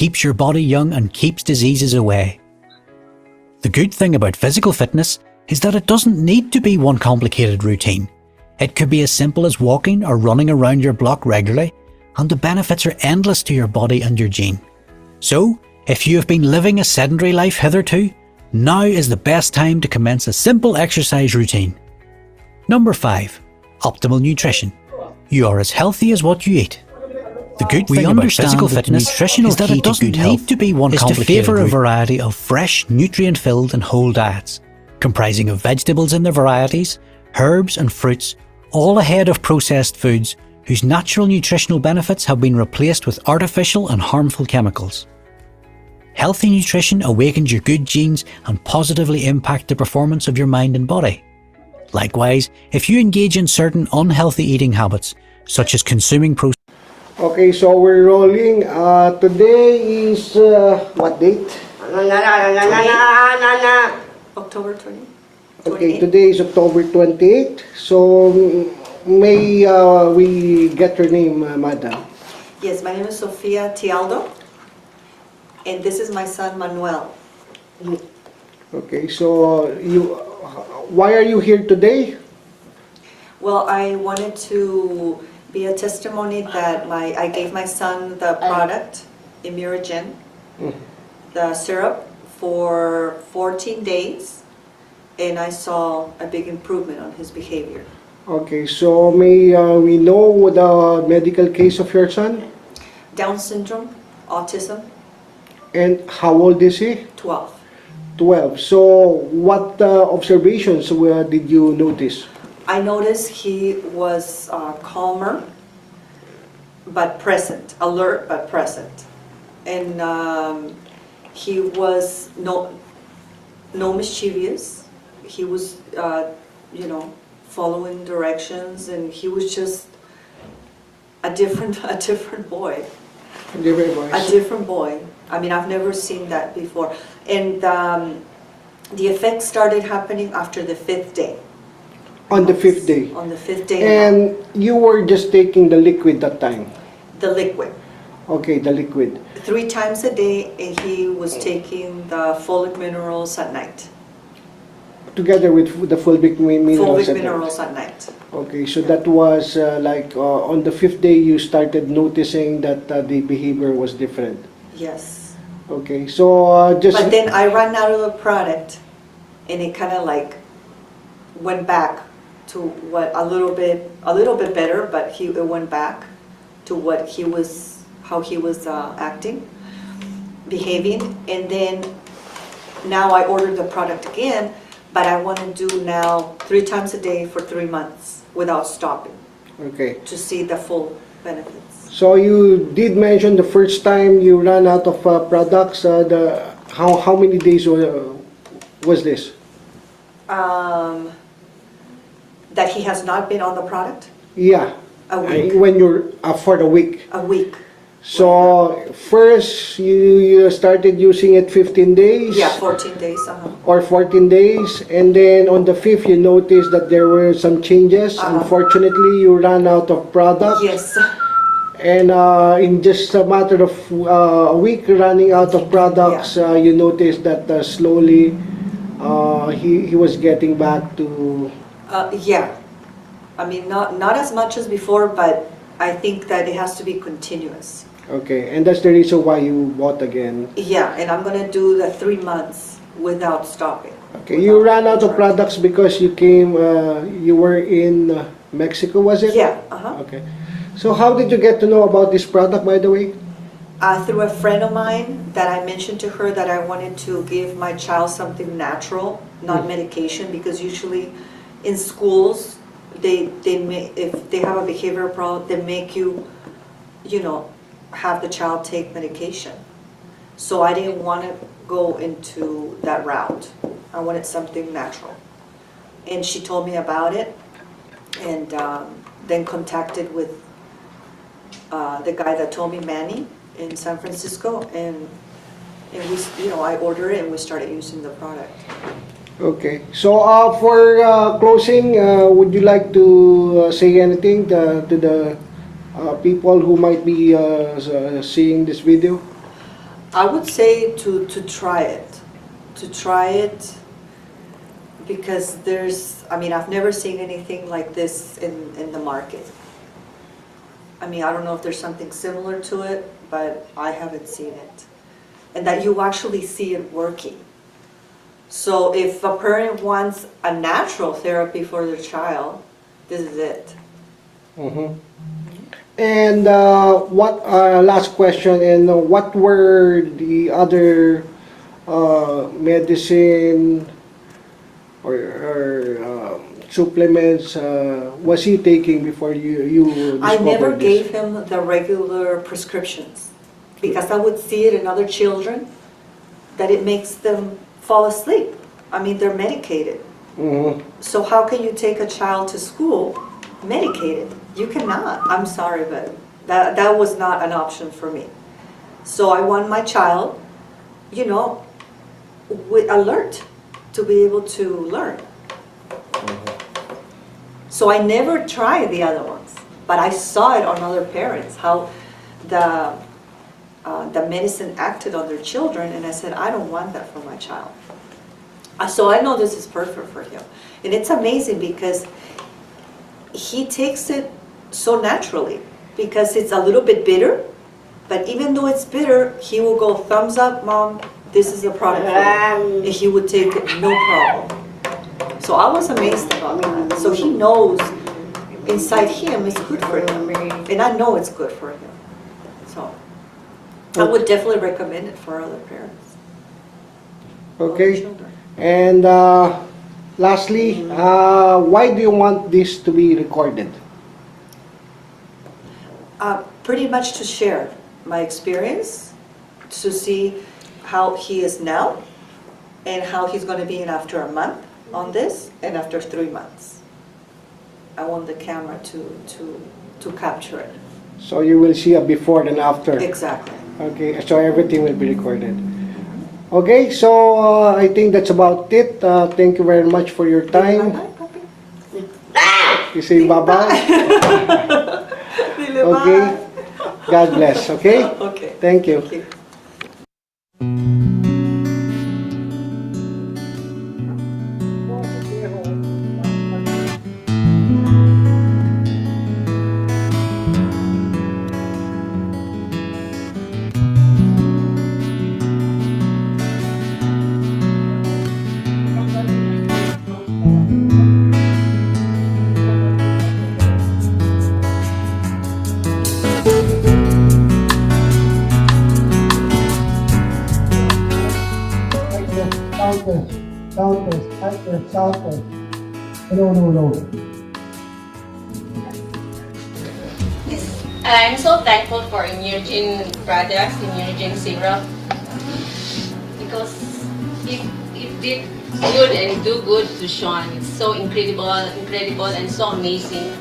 keeps your body young and keeps diseases away. The good thing about physical fitness is that it doesn't need to be one complicated routine. It could be as simple as walking or running around your block regularly, and the benefits are endless to your body and your gene. So, if you have been living a sedentary life hitherto, now is the best time to commence a simple exercise routine. Number 5. Optimal nutrition. You are as healthy as what you eat. The good thing about physical fitness is that it doesn't need to be one complicated to favour a variety of fresh, nutrient-filled and whole diets, comprising of vegetables in their varieties, herbs and fruits, all ahead of processed foods whose natural nutritional benefits have been replaced with artificial and harmful chemicals. Healthy nutrition awakens your good genes and positively impact the performance of your mind and body. Likewise, if you engage in certain unhealthy eating habits, such as consuming processed. Okay, so we're rolling. Today is what date? October 20. Okay, today is October 28th. So may we get your name, madam? Yes, my name is Sofia Tialdo, and this is my son Manuel. Okay, so why are you here today? Well, I wanted to be a testimony that I gave my son the product, Immurogen, the syrup, for 14 days, and I saw a big improvement on his behavior. Okay, so may we know the medical case of your son? Down syndrome, autism, And how old is he? 12. 12. So what observations did you notice? I noticed he was calmer, but present, alert but present, and he was no mischievous. He was, following directions, and he was just a different boy. A different boy. I mean, I've never seen that before, and the effects started happening after the 5th day. On the 5th day? On the 5th day. And you were just taking the liquid that time? The liquid. Okay, the liquid. 3 times a day, and he was taking the folic minerals at night. Together with the fulvic minerals? Fulvic minerals at night. Okay, so that was on the 5th day you started noticing that the behavior was different? Yes. Okay, so just... But then I ran out of the product, and it kind of like went back to what a little bit better, but it went back to what how he was acting, behaving, and then now I ordered the product again, but I want to do now 3 times a day for 3 months without stopping. Okay. To see the full benefits. So you did mention the first time you ran out of products. How many days was this? That he has not been on the product? Yeah. A week. When you're for a week. A week. So first you started using it 15 days? Yeah, 14 days. Or 14 days, and then on the 5th you noticed that there were some changes. Unfortunately, you ran out of product. Yes. And in just a matter of a week running out of products, you noticed that slowly he was getting back to... Yeah. I mean, not as much as before, but I think that it has to be continuous. Okay, and that's the reason why you bought again. Yeah, and I'm going to do the 3 months without stopping. Okay, you ran out of products because you were in Mexico, was it? Yeah, Okay. So how did you get to know about this product, by the way? Through a friend of mine that I mentioned to her that I wanted to give my child something natural, not medication, because usually in schools, if they have a behavioral problem, they make you, have the child take medication. So I didn't want to go into that route. I wanted something natural. And she told me about it, and then contacted with the guy that told me, Manny, in San Francisco, and we, I ordered it and we started using the product. Okay. So for closing, would you like to say anything to the people who might be seeing this video? I would say to try it. To try it because I've never seen anything like this in the market. I mean, I don't know if there's something similar to it, but I haven't seen it. And that you actually see it working. So if a parent wants a natural therapy for their child, this is it. Mhm. And what last question? And what were the other medicine or supplements was he taking before you I never discovered gave this? him the regular prescriptions because I would see it in other children that it makes them fall asleep. I mean, they're medicated. Mhm. So how can you take a child to school medicated? You cannot. I'm sorry, but that was not an option for me. So I want my child, alert to be able to learn. So I never tried the other ones, but I saw it on other parents, how the medicine acted on their children, and I said, I don't want that for my child. So I know this is perfect for him. And it's amazing because he takes it so naturally, because it's a little bit bitter, but even though it's bitter, he will go, thumbs up, Mom, this is a product for you. And he would take it, no problem. So I was amazed about that. So he knows inside him it's good for him. And I know it's good for him. So I would definitely recommend it for other parents. Okay. Children. And lastly, why do you want this to be recorded? Pretty much to share my experience, to see how he is now, and how he's going to be in after a month on this, and after 3 months. I want the camera to capture it. So you will see a before and after. Exactly. Okay, so everything will be recorded. Okay, so I think that's about it. Thank you very much for your time. Bye-bye, puppy. You say bye-bye. Dile Okay. bye. God bless, okay? Okay. Thank you. Thank you. Southwest. No. I'm so thankful for Immunogen products, Immunogen Syrup, because it did good and do good to Sean. It's so incredible and so amazing.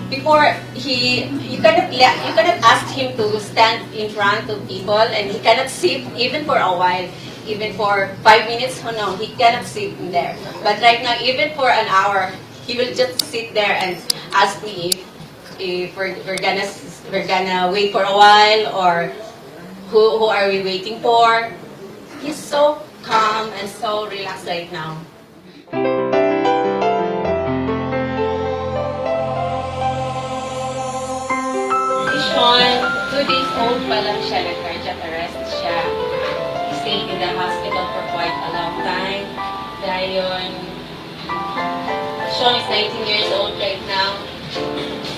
Before you cannot ask him to stand in front of people, and he cannot sit even for a while, even for 5 minutes. Oh no, he cannot sit in there. But right now, even for an hour, he will just sit there and ask me if we're gonna wait for a while, or who are we waiting for. He's so calm and so relaxed right now. Si Sean, 2 days old pa lang siya, nag-cardiac arrest siya. He stayed in the hospital for quite a long time. Dahil Sean is 19 years old right now.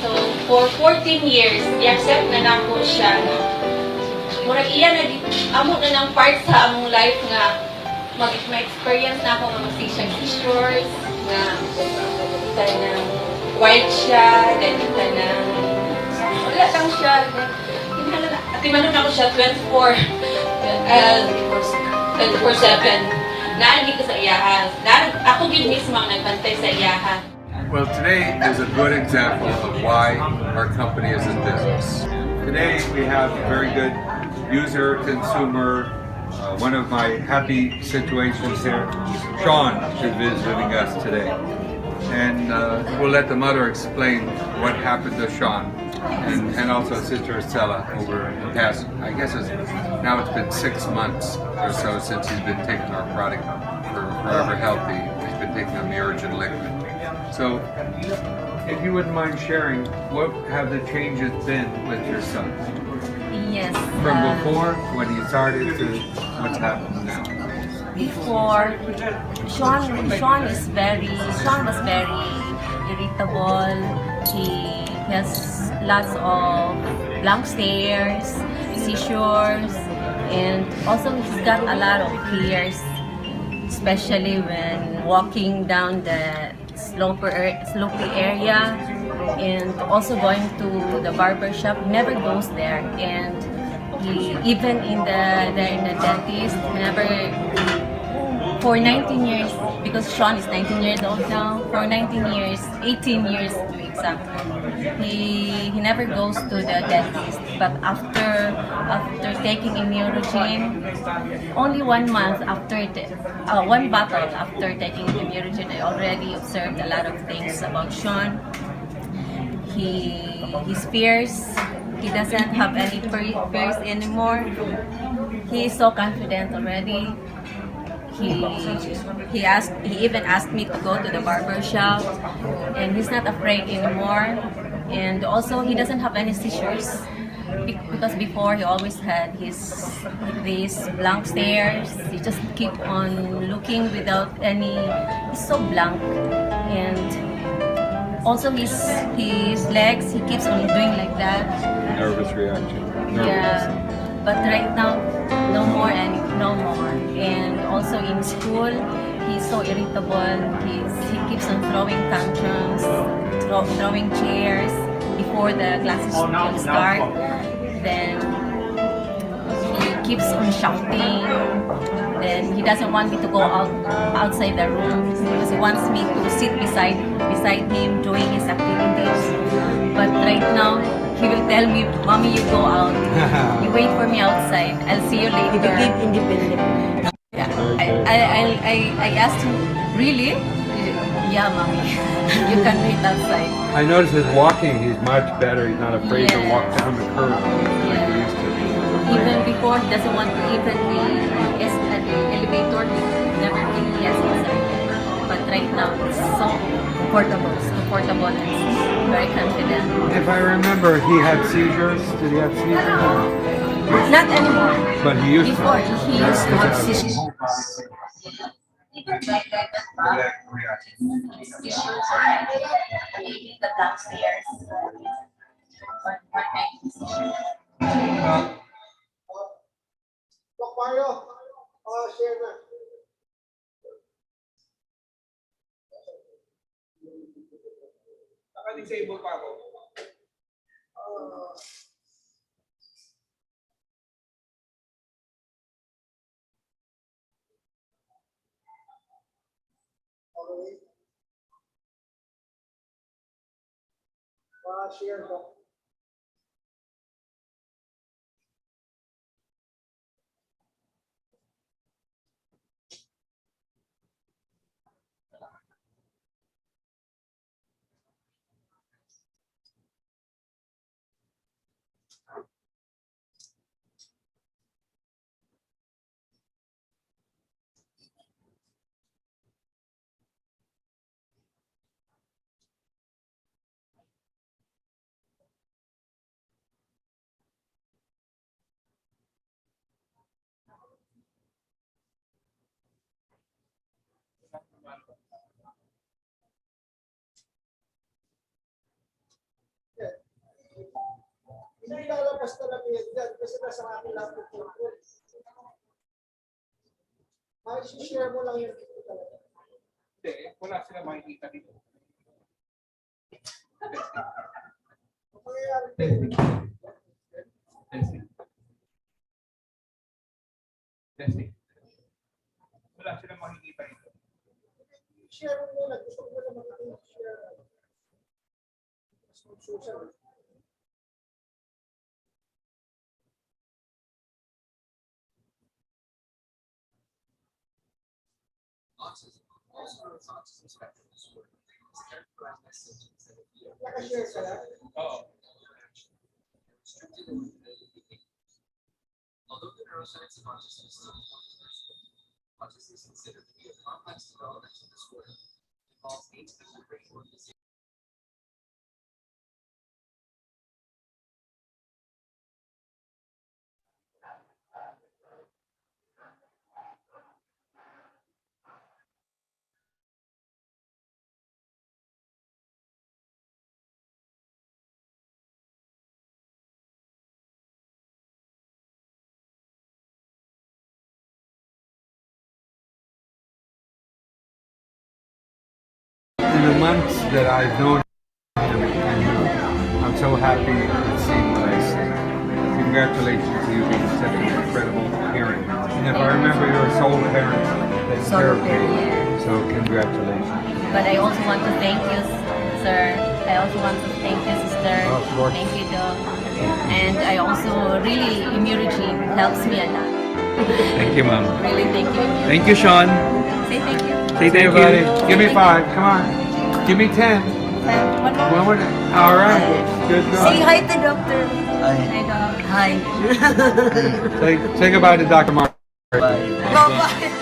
So, for 14 years, i-accept na nako siya. Murag iya na amo na ng part sa among life nga mag-experience na ako ng seizures, nga tanang white siya, then tanang wala lang siya. Timanon ako siya 24/7. Naagi ko sa iyahan. Ako gid mismo ang nagbantay sa iyahan. Well, today is a good example of why our company is in business. Today we have a very good user, consumer. One of my happy situations here, Sean is visiting us today. And we'll let the mother explain what happened to Sean. and also Sister Estella over the past, I guess now it's been 6 months or so since he's been taking our product for Forever Healthy. He's been taking a Miragen liquid. So, if you wouldn't mind sharing, what have the changes been with your son? Yes. From before, when he started, to what's happened now? Before, Sean was very irritable. He has lots of blank stares, seizures, and also he's got a lot of fears, especially when walking down the slopey area, and also going to the barber shop. He never goes there, and he even in the dentist, he never, for 19 years, because Sean is 19 years old now, for 19 years, 18 years to be exact, he never goes to the dentist. But after taking Immunogen, only 1 month after one bottle after taking Immunogen, I already observed a lot of things about Sean. His fears, he doesn't have any fears anymore. He is so confident already. He even asked me to go to the barber shop, and he's not afraid anymore. And also, he doesn't have any seizures, because before he always had these blank stares. He just keep on looking without any. He's so blank, and also his legs, he keeps on doing like that. Nervous reaction. Yeah, but right now, no more. And also in school, he's so irritable. He keeps on throwing tantrums, throwing chairs before the classes will start. Then he keeps on shouting. Then he doesn't want me to go outside the room, because he wants me to sit beside him doing his activities. But right now, he will tell me, "Mommy, you go out. You wait for me outside. I'll see you later." He became independent. Yeah. I asked him, "Really?" "Yeah, Mommy. You can wait outside." I noticed his walking, he's much better. He's not afraid to walk Yes. down the curb like he used to be. Even before, he doesn't want to even be at the elevator. He never really yes inside. But right now, it's so comfortable. It's comfortable and very confident. If I remember, he had seizures. Did he have seizures? Not anymore. But he used Before, to. he used to have seizures. The black stairs. Doc Mario, share na. Naka-disable pa ako. Okay. Share, Doc. Hindi lalabas talaga yan dyan kasi nasa akin lang po. Ay, share mo lang yan dito talaga. Hindi, wala sila makikita dito. Ang mangyayari Testing. Testing. Testing. Wala sila makikita dito. share mo muna. Gusto ko na makikita-share. Mas mag-social. Naka-share ka lang? Oo. In the months that I've known him, I'm so happy to see what I see. Congratulations to you being such an incredible parent. And if I remember, you're a sole parent that's Sole terrible. parent. So congratulations. But I also want to thank you, sir. I also want to thank you, sister. Of course. Thank you, Doc. And I also really, immunity helps me a lot. Thank you, Mom. Really, thank you. Thank you, Sean. Say thank you. Say Hey, thank buddy. you. Give me 5. Come on. Give me 10. One more. All right. Good Say job. hi to Doctor. Hi, Doc. Hi. Say goodbye to Dr. Mark. Bye-bye.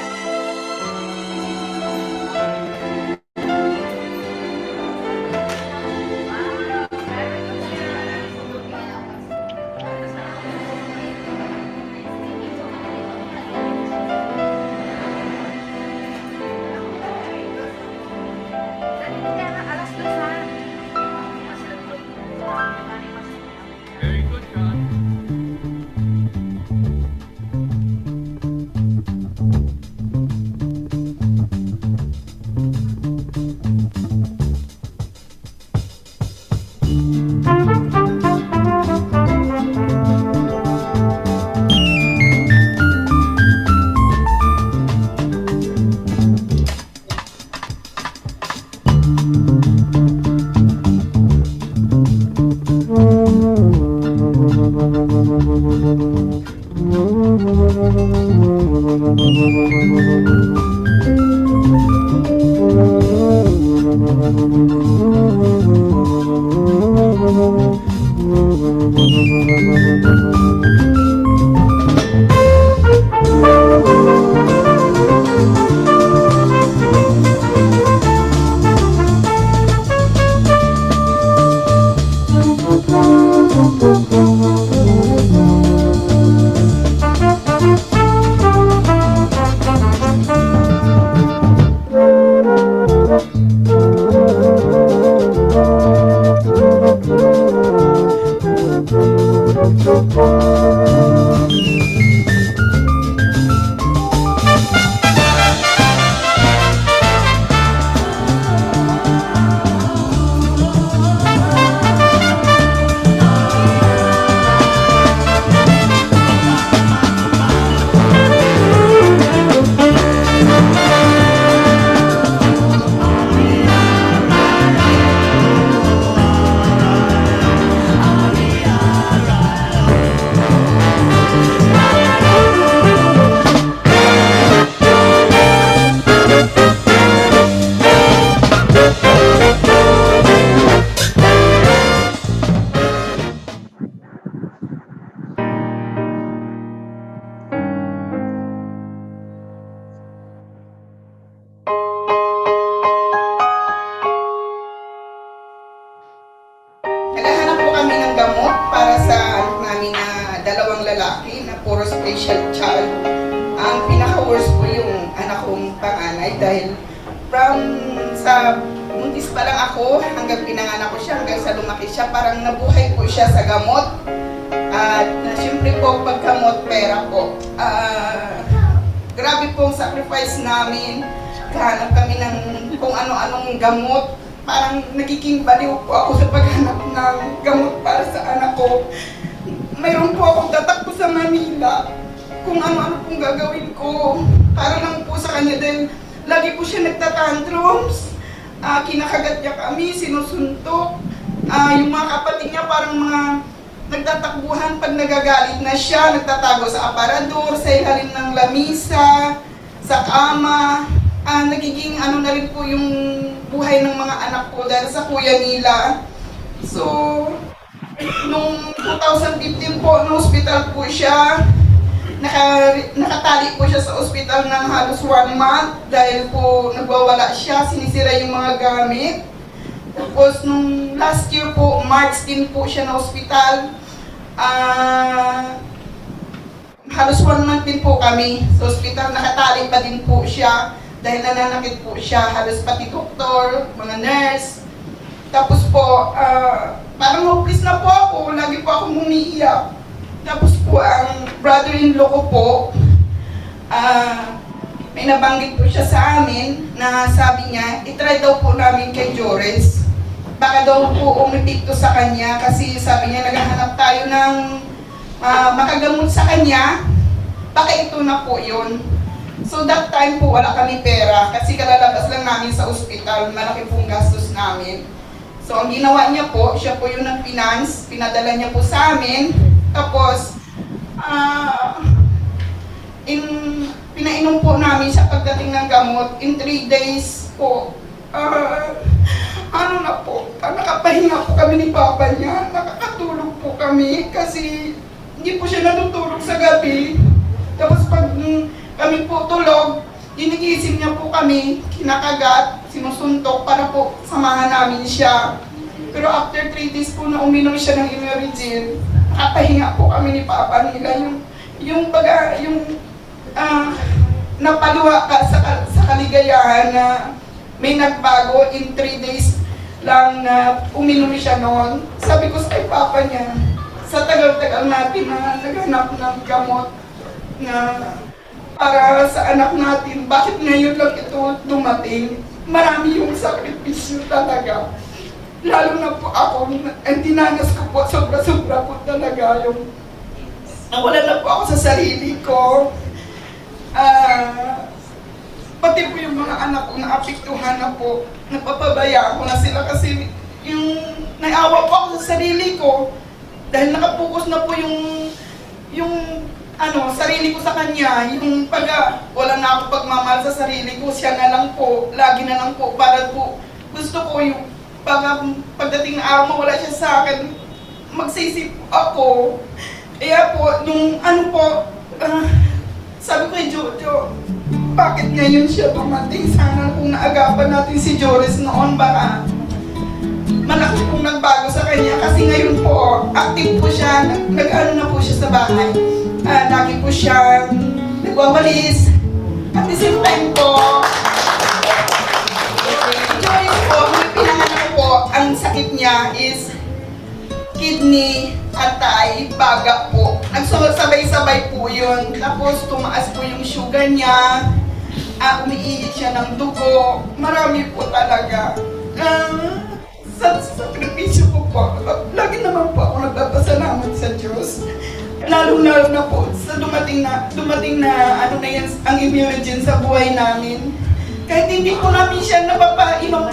Naghahanap po kami ng gamot para sa anak namin na dalawang lalaki na puro special child. Ang pinaka-worst po yung anak kong panganay dahil sa buntis pa lang ako hanggang pinanganak ko siya, hanggang sa lumaki siya, parang nabuhay po siya sa gamot. At siyempre po paggamot, pera po. Grabe po ang sacrifice namin. Kahanap kami ng kung ano-anong gamot. Parang nagiging baliw po ako sa paghanap ng gamot para sa anak ko. Mayroon po akong tatakbo sa Manila kung ano-ano pong gagawin ko. Para lang po sa kanya dahil lagi po siya nagtatantrums. Kinakagat niya kami, sinusuntok. Yung mga kapatid niya parang mga nagtatakbuhan pag nagagalit na siya, nagtatago sa aparador, sa ilalim ng lamisa, sa kama. Nagiging ano na rin po yung buhay ng mga anak ko dahil sa kuya nila. So, Noong 2015 po, no hospital po siya. Nakatali po siya sa ospital ng halos 1 month dahil po nagwawala siya, sinisira yung mga gamit. Tapos nung last year po, March din po siya na ospital. Halos 1 month din po kami sa ospital, nakatali pa din po siya dahil nananakit po siya, halos pati doktor, mga nurse. Tapos po, parang hopeless na po ako, lagi po akong umiiyak. Tapos po, ang brother-in-law ko po, may nabanggit po siya sa amin na sabi niya, itry daw po namin kay Joris. Baka daw po umipikto sa kanya kasi sabi niya naghahanap tayo ng makagamot sa kanya, baka ito na po yun. So that time po wala kami pera kasi kalalabas lang namin sa ospital, malaki pong gastos namin. So ang ginawa niya po, siya po yung nag-finance, pinadala niya po sa amin. Tapos, pinainom po namin siya pagdating ng gamot. In 3 days po, nakapahinga po kami ni Papa niya, nakakatulog po kami kasi hindi po siya natutulog sa gabi. Tapos pag kami po tulog, ginigising niya po kami, kinakagat, sinusuntok para po samahan namin siya. Pero after 3 days po na uminom siya ng Immerigin, nakapahinga po kami ni Papa nila. Yung napaluwa ka sa kaligayahan na may nagbago in 3 days lang na uminom siya noon. Sabi ko sa kay Papa niya, sa tagal-tagal natin na naghanap ng gamot na para sa anak natin, bakit ngayon lang ito dumating? Marami yung sakripisyo talaga. Lalo na po ako, ang dinanas ko po, sobra-sobra po talaga yung nawala na po ako sa sarili ko. Pati po yung mga anak ko naapektuhan na po, napapabayaan ko na sila kasi yung naiawa po ako sa sarili ko dahil nakapokus na po yung sarili ko sa kanya, yung wala na ako pagmamahal sa sarili ko, siya na lang po, lagi na lang po, para po gusto ko yung pagdating na araw mawala siya sa akin, magsisip ako. Kaya po, sabi ko kay Jojo, bakit ngayon siya dumating? Sana kung naagapan natin si Joris noon, baka malaki pong nagbago sa kanya. Kasi ngayon po, active po siya, nag-ano na po siya sa bahay. Lagi po siya nagwawalis. At the same time po, Joris po, nung pinanganak po, ang sakit niya is kidney, atay, baga po. Nagsabay-sabay po yun. Tapos tumaas po yung sugar niya. Umiiit siya ng dugo. Marami po talaga. Sa sakripisyo ko po, lagi naman po ako nagpapasalamat sa Diyos. Lalo na po sa dumating na yan, ang Immerigin sa buhay namin. Kahit hindi po namin siya napapainom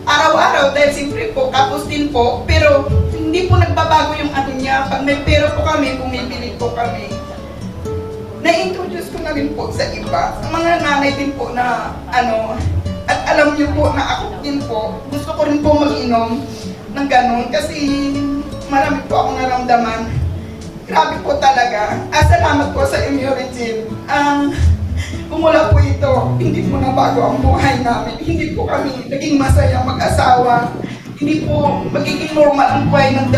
araw-araw dahil siyempre po, kapos din po, pero hindi po nagbabago yung ano niya. Pag may pera po kami, bumibili po kami. Na-introduce ko na rin po sa iba, sa mga nanay din po na at alam niyo po na ako din po, gusto ko rin po mag-inom ng ganun kasi marami po akong naramdaman. Grabe po talaga. Salamat po sa Immerigin. Kung wala po ito, hindi po nabago ang buhay namin. Hindi po kami naging masaya mag-asawa. Hindi po magiging normal ang buhay ng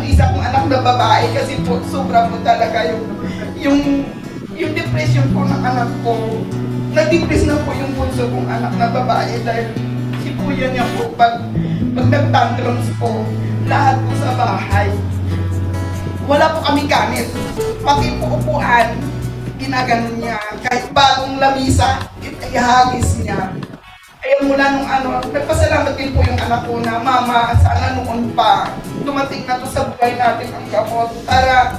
isa kong anak na babae kasi po sobra po talaga yung depression po ng anak ko. Nag-depress na po yung bunso kong anak na babae dahil si kuya niya po pag nag-tantrums po, lahat po sa bahay. Wala po kami gamit. Pati po upuan, ginaganon niya. Kahit bagong lamisa, ihagis niya. Kaya mula nung nagpasalamat din po yung anak ko na, Mama, sana noon pa, dumating na to sa buhay natin ang gamot. Para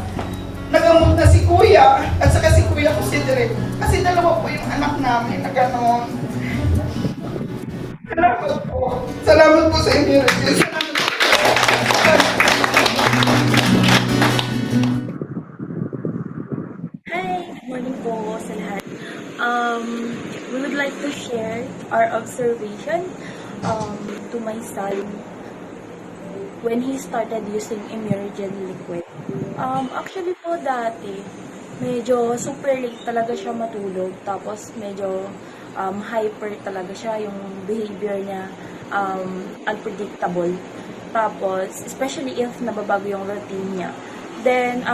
nagamot na si Kuya, at saka si Kuya ko si Direk. Kasi dalawa po yung anak namin na gano'n. Salamat po. Salamat po sa Immerigin. Hi! Good morning po sa lahat. We would like to share our observation to my son. when he started using Immunogen liquid. Actually po dati, medyo super late talaga siya matulog. Tapos medyo hyper talaga siya, yung behavior niya unpredictable. Tapos, especially if nababago yung routine niya. Then,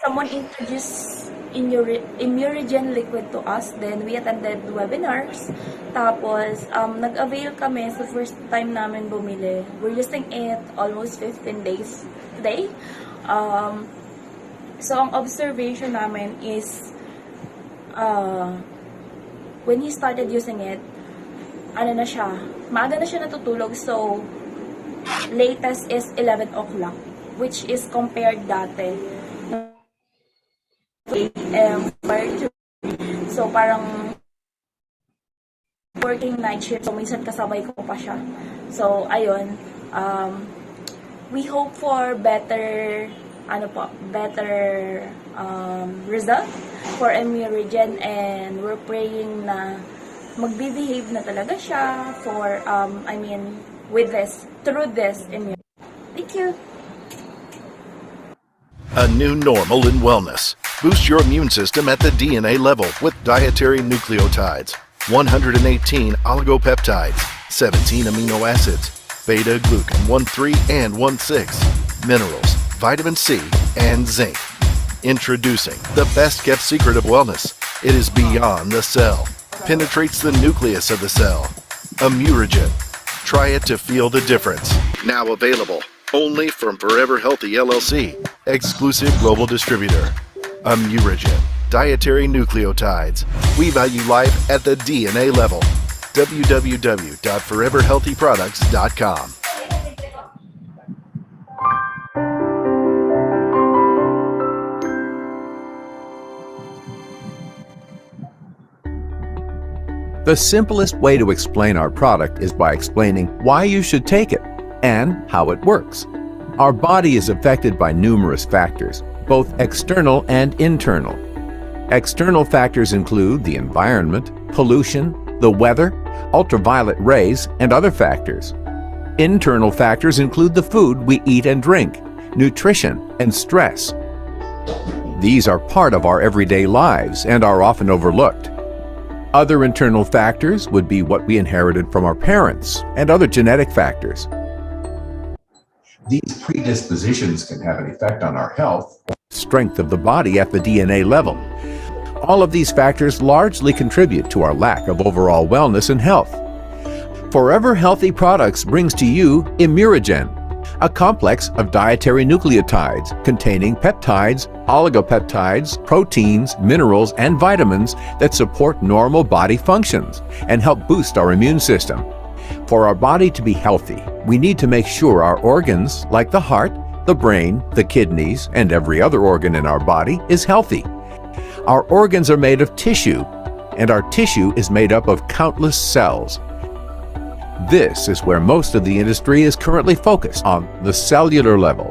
someone introduced Immunogen liquid to us. Then, we attended webinars. Tapos, nag-avail kami sa first time namin bumili. We're using it almost 15 days today. So, ang observation namin is, when he started using it, ano na siya, maaga na siya natutulog. So, latest is 11 o'clock, which is compared dati. So, parang working night shift. So, minsan kasabay ko pa siya. So, ayun. We hope for better result for Immunogen, and we're praying na magbe-behave na talaga siya for, through this Immunogen. Thank you. A new normal in wellness. Boost your immune system at the DNA level with dietary nucleotides, 118 oligopeptides, 17 amino acids, beta-glucan 1,3 and 1,6, minerals, vitamin C, and zinc. Introducing the best-kept secret of wellness. It is beyond the cell. Penetrates the nucleus of the cell. Immunogen. Try it to feel the difference. Now available only from Forever Healthy LLC, exclusive global distributor. Immunogen, dietary nucleotides. We value life at the DNA level. www.foreverhealthyproducts.com. The simplest way to explain our product is by explaining why you should take it and how it works. Our body is affected by numerous factors, both external and internal. External factors include the environment, pollution, the weather, ultraviolet rays, and other factors. Internal factors include the food we eat and drink, nutrition, and stress. These are part of our everyday lives and are often overlooked. Other internal factors would be what we inherited from our parents and other genetic factors. These predispositions can have an effect on our health. Strength of the body at the DNA level. All of these factors largely contribute to our lack of overall wellness and health. Forever Healthy Products brings to you Immunogen, a complex of dietary nucleotides containing peptides, oligopeptides, proteins, minerals, and vitamins that support normal body functions and help boost our immune system. For our body to be healthy, we need to make sure our organs, like the heart, the brain, the kidneys, and every other organ in our body, is healthy. Our organs are made of tissue, and our tissue is made up of countless cells. This is where most of the industry is currently focused, on the cellular level.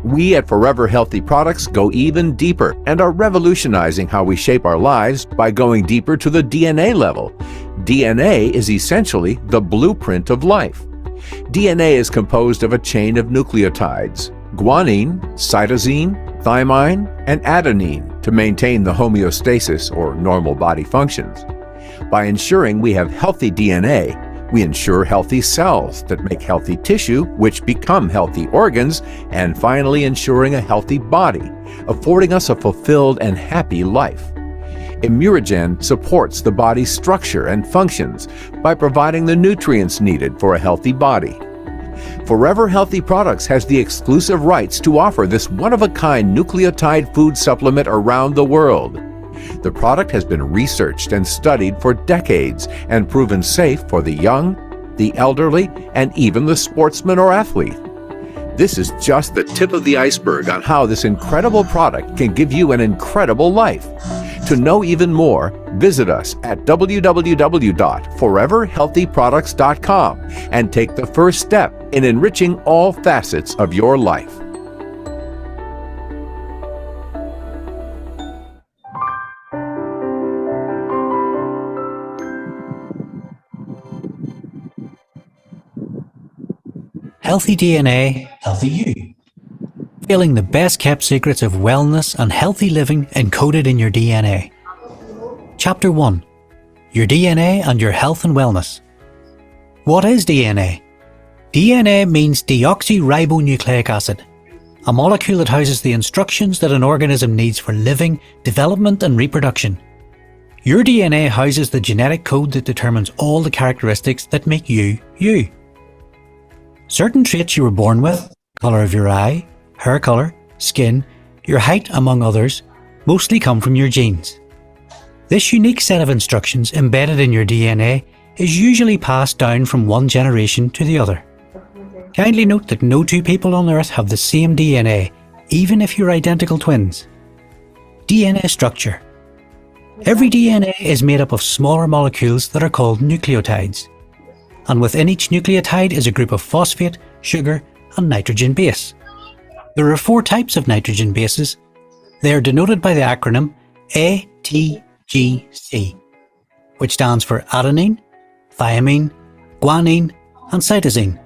We at Forever Healthy Products go even deeper and are revolutionizing how we shape our lives by going deeper to the DNA level. DNA is essentially the blueprint of life. DNA is composed of a chain of nucleotides, guanine, cytosine, thymine, and adenine, to maintain the homeostasis or normal body functions. By ensuring we have healthy DNA, we ensure healthy cells that make healthy tissue, which become healthy organs, and finally ensuring a healthy body, affording us a fulfilled and happy life. Immunogen supports the body's structure and functions by providing the nutrients needed for a healthy body. Forever Healthy Products has the exclusive rights to offer this one-of-a-kind nucleotide food supplement around the world. The product has been researched and studied for decades and proven safe for the young, the elderly, and even the sportsman or athlete. This is just the tip of the iceberg on how this incredible product can give you an incredible life. To know even more, visit us at www.foreverhealthyproducts.com and take the first step in enriching all facets of your life. Healthy DNA, healthy you. Feeling the best kept secrets of wellness and healthy living encoded in your DNA. Chapter 1. Your DNA and your health and wellness. What is DNA? DNA means deoxyribonucleic acid, a molecule that houses the instructions that an organism needs for living, development and reproduction. Your DNA houses the genetic code that determines all the characteristics that make you, you. Certain traits you were born with, colour of your eye, hair colour, skin, your height among others, mostly come from your genes. This unique set of instructions embedded in your DNA is usually passed down from one generation to the other. Kindly note that no two people on Earth have the same DNA, even if you're identical twins. DNA structure. Every DNA is made up of smaller molecules that are called nucleotides. And within each nucleotide is a group of phosphate, sugar, and nitrogen base. There are 4 types of nitrogen bases. They are denoted by the acronym ATGC, which stands for adenine, thymine, guanine, and cytosine.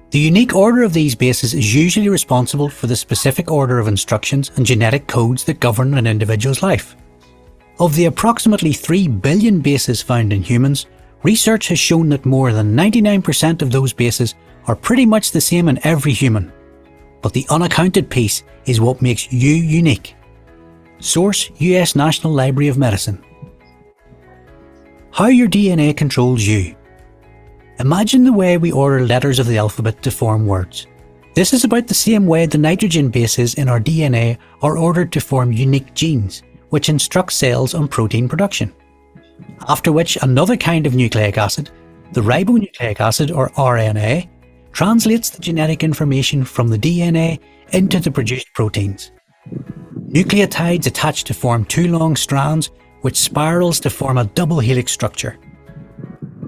The unique order of these bases is usually responsible for the specific order of instructions and genetic codes that govern an individual's life. Of the approximately 3 billion bases found in humans, research has shown that more than 99% of those bases are pretty much the same in every human. But the unaccounted piece is what makes you unique. Source: US National Library of Medicine. How your DNA controls you. Imagine the way we order letters of the alphabet to form words. This is about the same way the nitrogen bases in our DNA are ordered to form unique genes, which instruct cells on protein production. After which another kind of nucleic acid, the ribonucleic acid or RNA, translates the genetic information from the DNA into the produced proteins. Nucleotides attach to form 2 long strands, which spirals to form a double helix structure.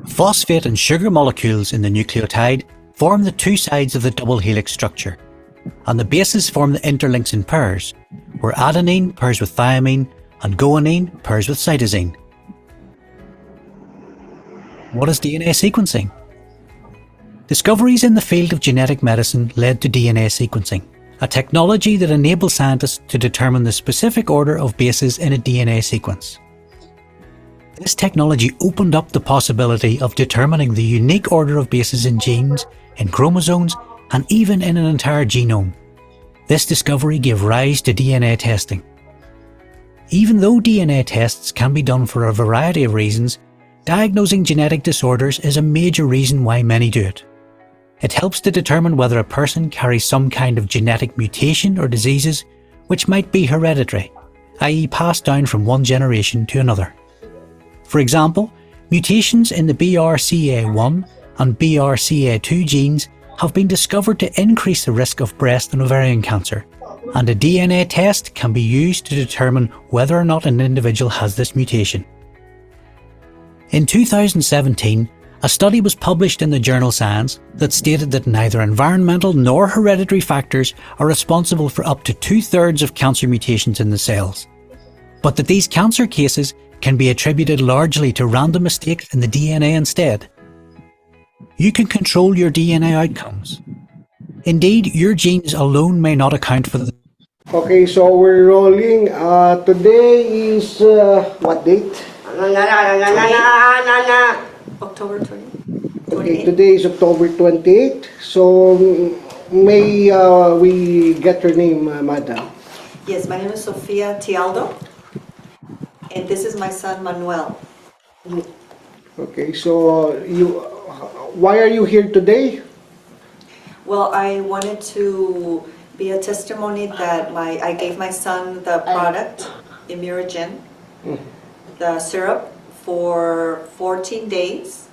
Phosphate and sugar molecules in the nucleotide form the 2 sides of the double helix structure, and the bases form the interlinks in pairs, where adenine pairs with thymine and guanine pairs with cytosine. What is DNA sequencing? Discoveries in the field of genetic medicine led to DNA sequencing, a technology that enables scientists to determine the specific order of bases in a DNA sequence. This technology opened up the possibility of determining the unique order of bases in genes, in chromosomes, and even in an entire genome. This discovery gave rise to DNA testing. Even though DNA tests can be done for a variety of reasons, diagnosing genetic disorders is a major reason why many do it. It helps to determine whether a person carries some kind of genetic mutation or diseases which might be hereditary, i.e. passed down from one generation to another. For example, mutations in the BRCA1 and BRCA2 genes have been discovered to increase the risk of breast and ovarian cancer, and a DNA test can be used to determine whether or not an individual has this mutation. In 2017, a study was published in the journal Science that stated that neither environmental nor hereditary factors are responsible for up to 2/3 of cancer mutations in the cells, but that these cancer cases can be attributed largely to random mistakes in the DNA instead. You can control your DNA outcomes. Indeed, your genes alone may not account for the... Okay, so we're rolling. Today is what date? October 20. Okay, today is October 28th. So may we get your name, madam? Yes, my name is Sofia Tialdo, and this is my son Manuel. Okay, so why are you here today? Well, I wanted to be a testimony that I gave my son the product, Immurogen, the syrup, for 14 days,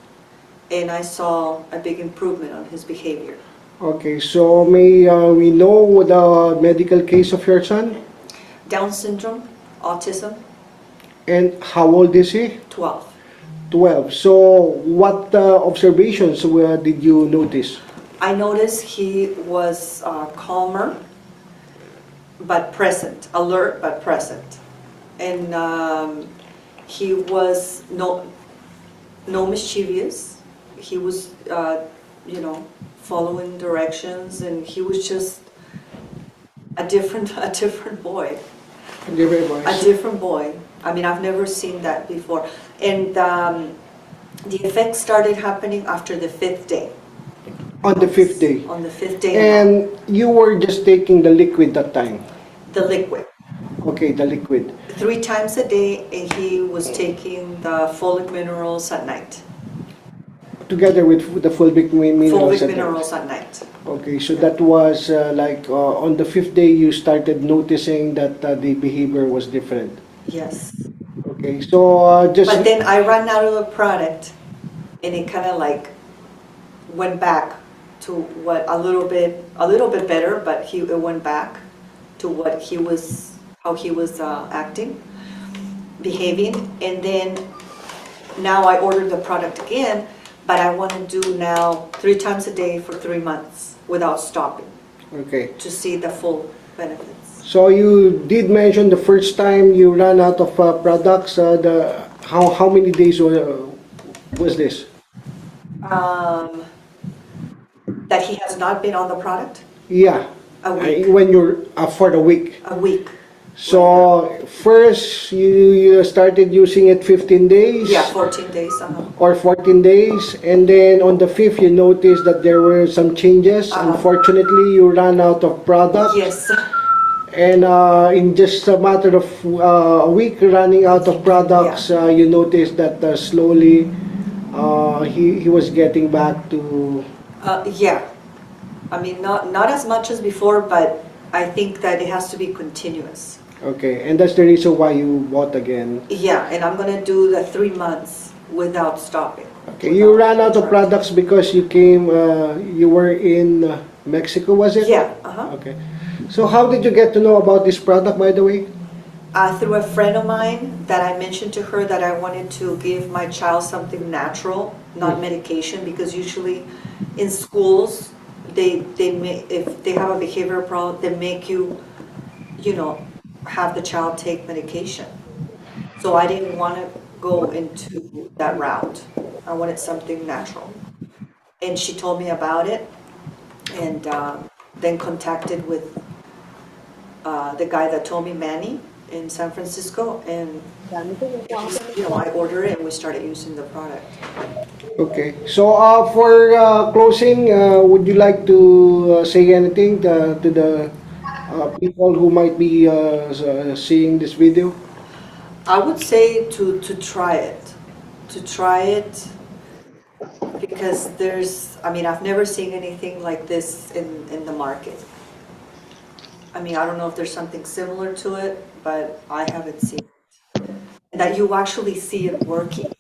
and I saw a big improvement on his behavior. Okay, so may we know the medical case of your son? Down syndrome, autism, And how old is he? 12. 12. So what observations did you notice? I noticed he was calmer, but present, alert but present. And he was no mischievous. He was following directions, and he was just a different a different boy. Different voice. A different boy. I mean, I've never seen that before. And the effects started happening after the 5th day. On the 5th day. On the 5th day. And you were just taking the liquid that time. The liquid. Okay, the liquid. 3 times a day, and he was taking the folic minerals at night. Together with the fulvic minerals. Folic at minerals at night. Okay, so that was on the 5th day you started noticing that the behavior was different. Yes. Okay, so just. But then I ran out of the product, and it kind of like went back to what a little bit better, but it went back to what how he was acting, behaving, and then now I ordered the product again, but I want to do now 3 times a day for 3 months without stopping. Okay. To see the full benefits. So you did mention the first time you ran out of products. How many days was this? That he has not been on the product? Yeah. A week. When you're for the week. A week. So first you started using it 15 days? Yeah, 14 days. Or 14 days, and then on the 5th you noticed that there were some changes. Unfortunately, you ran out of product. Yes. And in just a matter of a week running out of products, you noticed that slowly he was getting back to. Yeah. I mean, not as much as before, but I think that it has to be continuous. Okay, and that's the reason why you bought again. Yeah, and I'm gonna do the 3 months without stopping. Okay, you ran out of products because you came, you were in Mexico, was it? Yeah, Okay. So how did you get to know about this product, by the way? Through a friend of mine that I mentioned to her that I wanted to give my child something natural, not medication, because usually in schools, if they have a behavioral problem, they make you, have the child take medication. So I didn't want to go into that route. I wanted something natural. And she told me about it, and then contacted with the guy that told me, Manny, in San Francisco, and I ordered it and we started using the product. Okay, so for closing, would you like to say anything to the people who might be seeing this video? I would say to try it. To try it because I've never seen anything like this in the market. I mean, I don't know if there's something similar to it, but I haven't seen it. That you actually see it working.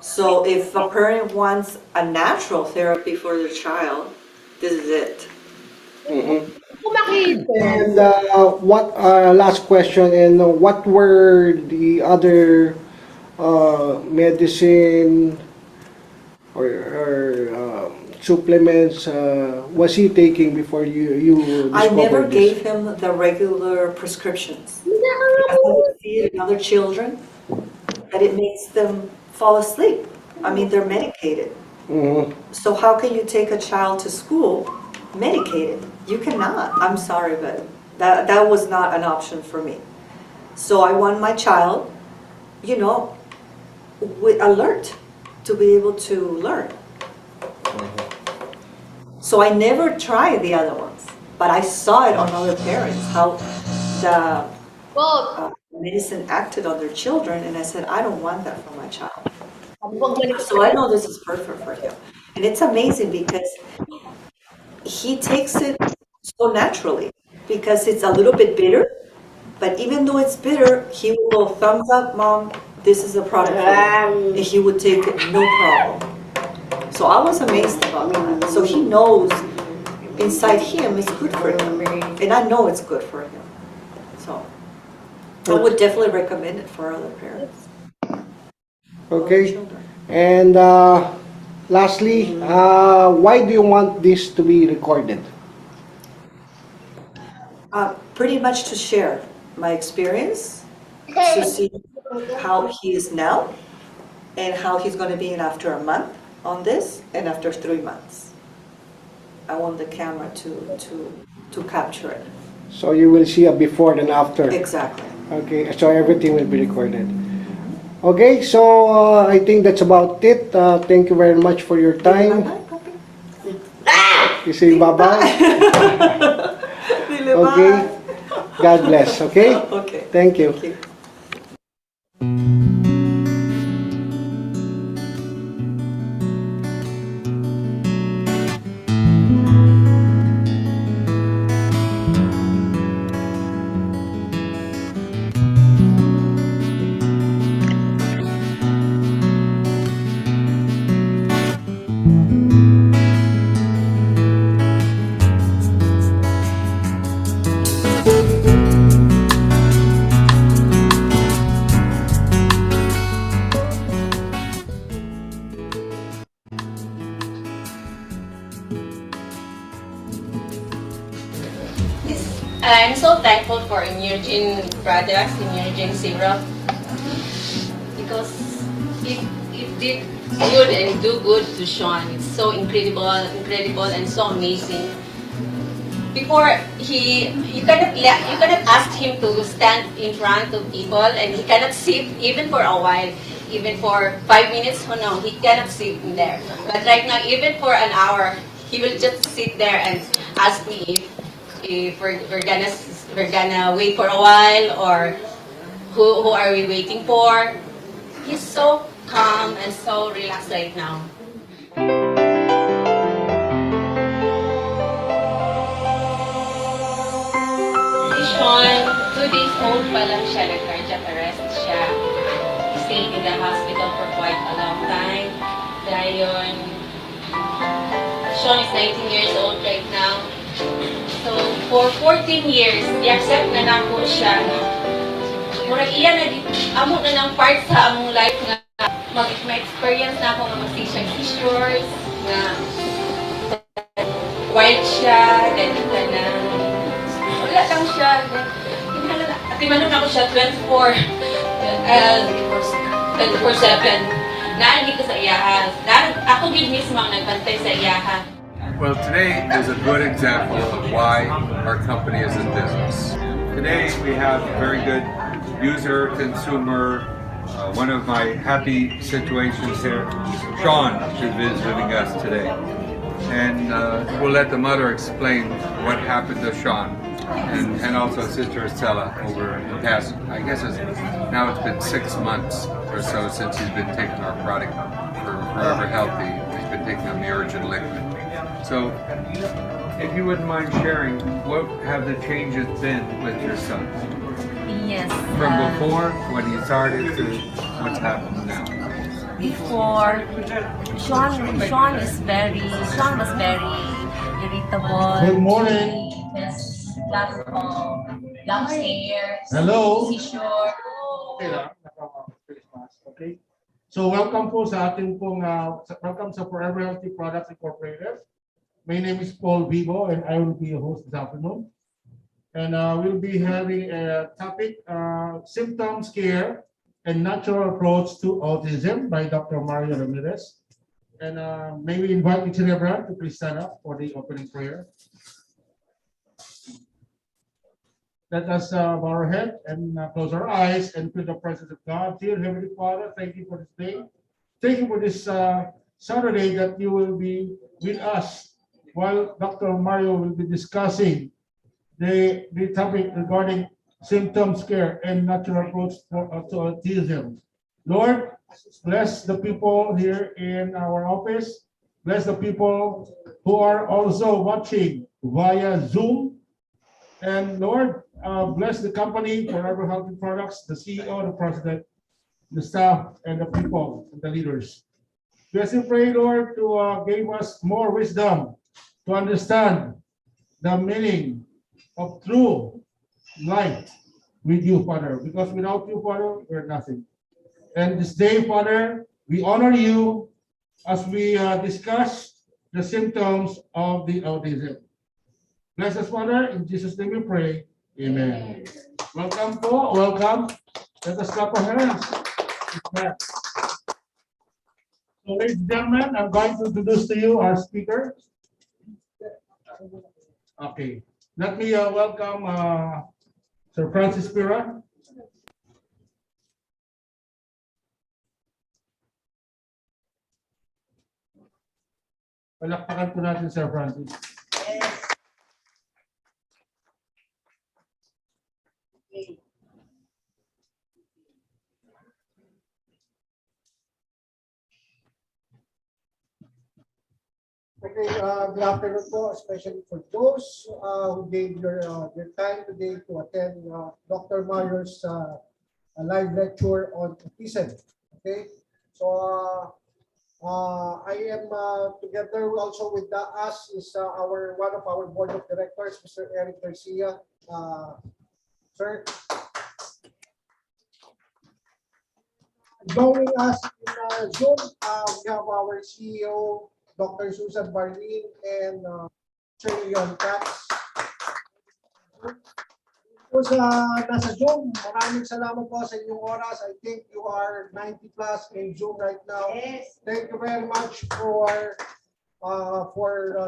So if a parent wants a natural therapy for their child, this is it. And what last question? And what were the other medicine or supplements was he taking before you discovered I never this? gave him the regular prescriptions. Because I would see it in other children that it makes them fall asleep. I mean, they're medicated. So how can you take a child to school medicated? You cannot. I'm sorry, but that was not an option for me. So I want my child, with alert to be able to learn. So I never tried the other ones, but I saw it on other parents, how the medicine acted on their children, and I said, I don't want that for my child. So I know this is perfect for him. And it's amazing because he takes it so naturally, because it's a little bit bitter, but even though it's bitter, he will go, thumbs up, Mom, this is a product for you. And he would take it, no problem. So I was amazed about that. So he knows inside him it's good for him. And I know it's good for him. So I would definitely recommend it for other parents. Okay. And lastly, why do you want this to be recorded? Pretty much to share my experience, to see how he is now and how he's going to be in after a month on this, and after 3 months. I want the camera to capture it. So you will see a before and after. Exactly. Okay, so everything will be recorded. Okay, so I think that's about it. Thank you very much for your time. You say bye-bye? Okay. God bless, okay? Okay. Thank you. Thank you. I'm so thankful for Emerging products, Emerging syrup, because it did good and do good to Sean. It's so incredible and so amazing. Before you cannot ask him to stand in front of people, and he cannot sit even for a while, even for 5 minutes. Oh no, he cannot sit in there. But right now, even for an hour, he will just sit there and ask me if we're gonna wait for a while, or who are we waiting for. He's so calm and so relaxed right now. Si Sean, 2 days old pa lang siya, nag-cardiac arrest siya. He stayed in the hospital for quite a long time. Dahil Sean is 19 years old right now. So, for 14 years, i-accept na nako siya. Murag iya na amo na ng part sa among life nga ma-experience na ako nga mag-seizure seizures, nga wild siya, then na wala lang siya. At imanon ako siya 24/7. Naandi ko sa iyahan. Ako din mismo ang nagbantay sa iyahan. Well, today is a good example of why our company is in business. Today we have a very good user, consumer, one of my happy situations here, Sean, is visiting us today. And we'll let the mother explain what happened to Sean, and also Sister Estella over the past, I guess now it's been 6 months or so since he's been taking our product for Forever Healthy. He's been taking a Miragen liquid. So, if you wouldn't mind sharing, what have the changes been with your son? Yes. From before, when he started, to what's happened now? Before, Sean was very irritable. Good morning. He has lots of long hairs. Hello. Seizure. Okay lang, okay. So welcome po sa ating pong welcome sa Forever Healthy Products Incorporated. My name is Paul Vivo, and I will be your host this afternoon. And we'll be having a topic, symptoms, care, and natural approach to autism by Dr. Mario Ramirez. And may we invite each and everyone to please stand up for the opening prayer. Let us bow our head and close our eyes and feel the presence of God. Dear Heavenly Father, thank you for this day. Thank you for this Saturday that you will be with us while Dr. Mario will be discussing the topic regarding symptoms, care, and natural approach to autism. Lord, bless the people here in our office. Bless the people who are also watching via Zoom. And Lord, bless the company, Forever Healthy Products, the CEO, the president, the staff, and the people, and the leaders. Bless and pray, Lord, to give us more wisdom to understand the meaning of true life with you, Father. Because without you, Father, we're nothing. And this day, Father, we honor you as we discuss the symptoms of the autism. Bless us, Father. In Jesus' name we pray. Amen. Welcome po. Welcome. Let us clap our hands. So, ladies and gentlemen, I'm going to introduce to you our speaker. Okay, let me welcome Sir Francis Pira. Palakpakan po natin, Sir Francis. Okay, good afternoon po, especially for those who gave their time today to attend Dr. Mario's live lecture on autism. Okay, so I am together also with us is one of our board of directors, Mr. Eric Garcia. Sir, joining us in Zoom, we have our CEO, Dr. Susan Barlin, and Sir Leon Katz. Po sa nasa Zoom, maraming salamat po sa inyong oras. I think you are 90 plus in Zoom right now. Yes. Thank you very much for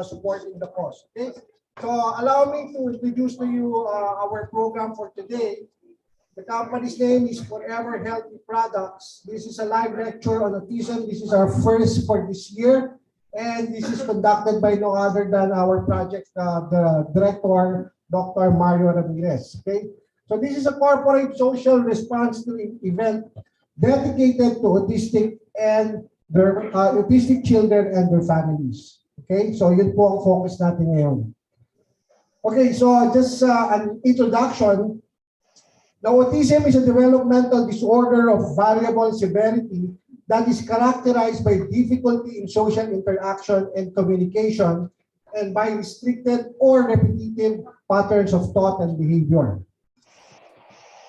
supporting the cause. Okay? So allow me to introduce to you our program for today. The company's name is Forever Healthy Products. This is a live lecture on autism. This is our first for this year. And this is conducted by no other than our project, the director, Dr. Mario Ramirez. Okay, so this is a corporate social response to event dedicated to autistic and their autistic children and their families. Okay, so yun po ang focus natin ngayon. Okay, so just an introduction. Now, autism is a developmental disorder of variable severity that is characterized by difficulty in social interaction and communication and by restricted or repetitive patterns of thought and behavior.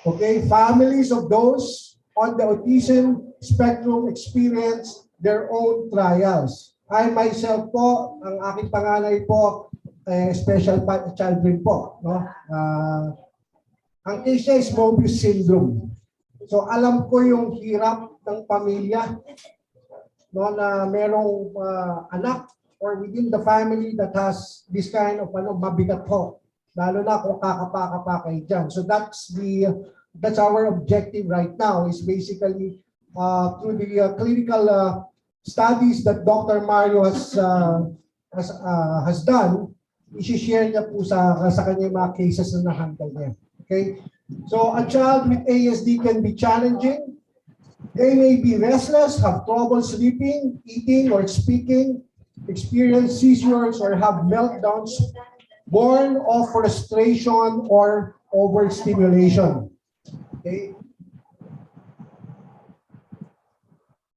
Okay, families of those on the autism spectrum experience their own trials. I myself po, ang aking panganay po, special child rin po. No? Ang case niya is Mobius syndrome. So alam ko yung hirap ng pamilya, no, na merong anak or within the family that has this kind of mabigat po, lalo na kung kakapa kayo dyan. So that's our objective right now, is basically through the clinical studies that Dr. Mario has done, i-share niya po sa kanya mga cases na na-handle niya. Okay, so a child with ASD can be challenging. They may be restless, have trouble sleeping, eating, or speaking, experience seizures, or have meltdowns born of frustration or overstimulation. Okay.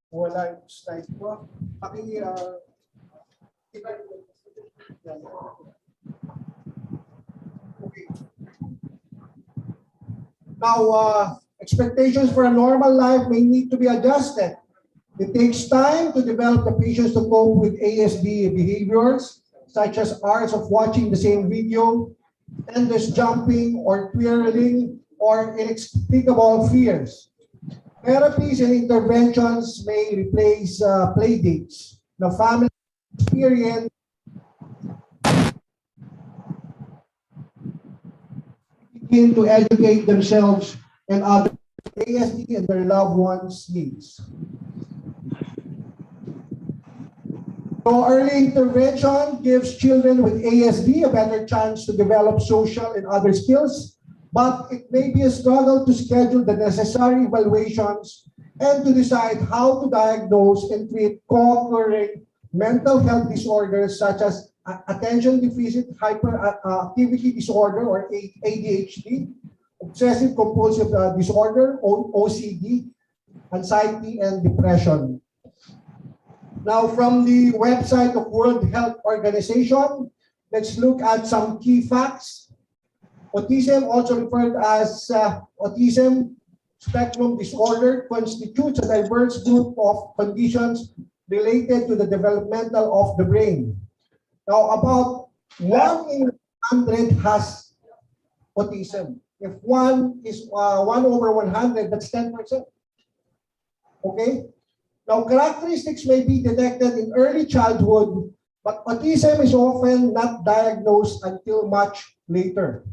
Wala yung slide ko. Okay. Now, expectations for a normal life may need to be adjusted. It takes time to develop the patients to cope with ASD behaviors, such as hours of watching the same video, endless jumping or twirling, or inexplicable fears. Therapies and interventions may replace play dates. The family experience begin to educate themselves and others ASD and their loved ones' needs. So early intervention gives children with ASD a better chance to develop social and other skills, but it may be a struggle to schedule the necessary evaluations and to decide how to diagnose and treat co-occurring mental health disorders such as attention deficit hyperactivity disorder or ADHD, obsessive compulsive disorder, OCD, anxiety, and depression. Now, from the website of World Health Organization, let's look at some key facts. Autism, also referred as autism spectrum disorder, constitutes a diverse group of conditions related to the developmental of the brain. Now, about 1 in 100 has autism. If 1 is 1 over 100, that's 10%. Okay? Now, characteristics may be detected in early childhood, but autism is often not diagnosed until much later.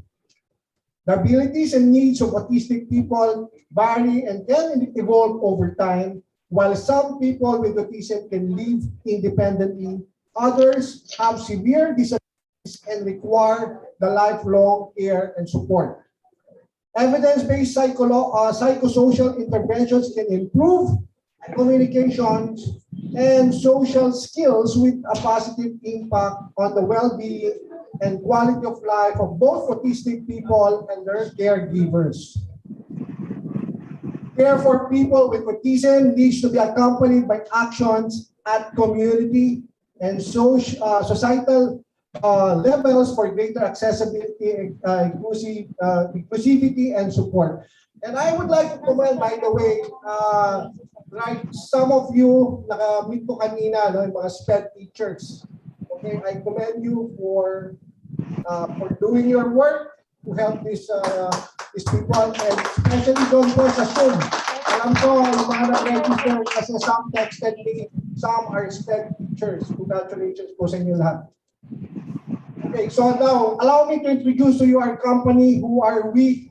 The abilities and needs of autistic people vary and can evolve over time, while some people with autism can live independently, others have severe disabilities and require the lifelong care and support. Evidence-based psychosocial interventions can improve communications and social skills with a positive impact on the well-being and quality of life of both autistic people and their caregivers. Care for people with autism needs to be accompanied by actions at community and societal levels for greater accessibility, inclusivity, and support. And I would like to comment, by the way, right, some of you naka-meet ko kanina, no, yung mga SPED teachers. Okay, I commend you for doing your work to help these people, and especially doon po sa Zoom. Alam ko, yung mga nag-register kasi some texted me, some are SPED teachers. Congratulations po sa inyo lahat. Okay, so now, allow me to introduce to you our company. Who are we?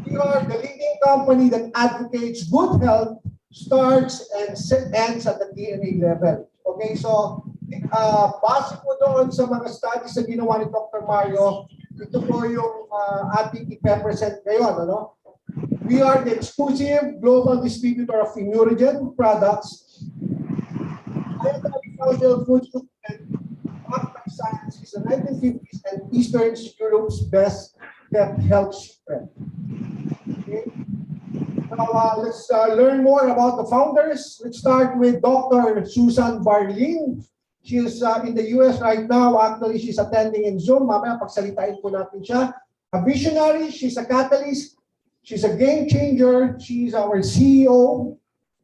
We are the leading company that advocates good health, starts and ends at the DNA level. Okay, so base po doon sa mga studies na ginawa ni Dr. Mario, ito po yung ating i-present ngayon. Ano? We are the exclusive global distributor of Immurogen products. Agricultural food supplement, backed by science, is the 1950s and Eastern Europe's best kept health secret. Okay. Now, let's learn more about the founders. Let's start with Dr. Susan Barlin. She is in the US right now. Actually, she's attending in Zoom. Mamaya pagsalitain po natin siya. A visionary, she's a catalyst, she's a game changer, she's our CEO,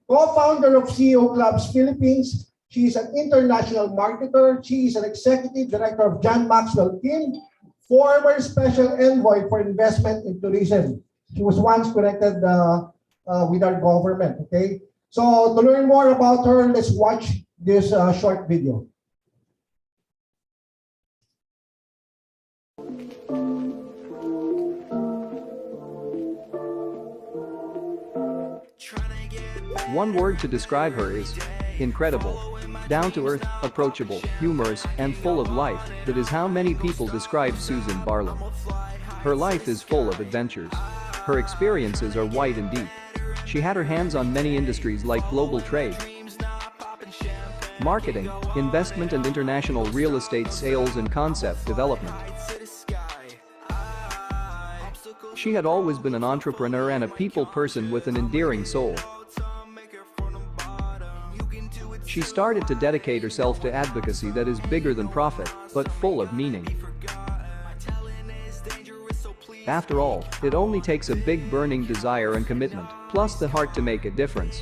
co-founder of CEO Clubs Philippines. She is an international marketer. She is an executive director of John Maxwell team, former special envoy for investment in tourism. She was once connected with our government. Okay, so to learn more about her, let's watch this short video. One word to describe her is incredible. Down to earth, approachable, humorous, and full of life. That is how many people describe Susan Barlin. Her life is full of adventures. Her experiences are wide and deep. She had her hands on many industries like global trade, marketing, investment and international real estate sales and concept development. She had always been an entrepreneur and a people person with an endearing soul. She started to dedicate herself to advocacy that is bigger than profit, but full of meaning. After all, it only takes a big burning desire and commitment, plus the heart to make a difference.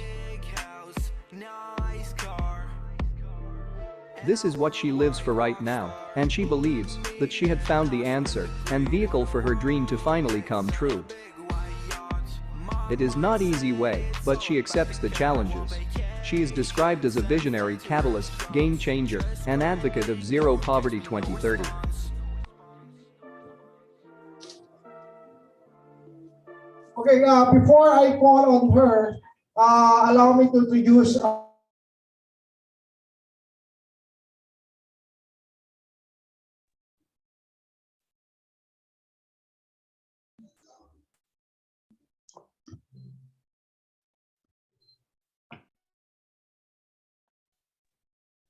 This is what she lives for right now, and she believes that she had found the answer and vehicle for her dream to finally come true. It is not easy way, but she accepts the challenges. She is described as a visionary catalyst, game changer, and advocate of Zero Poverty 2030. Okay, before I call on her, allow me to introduce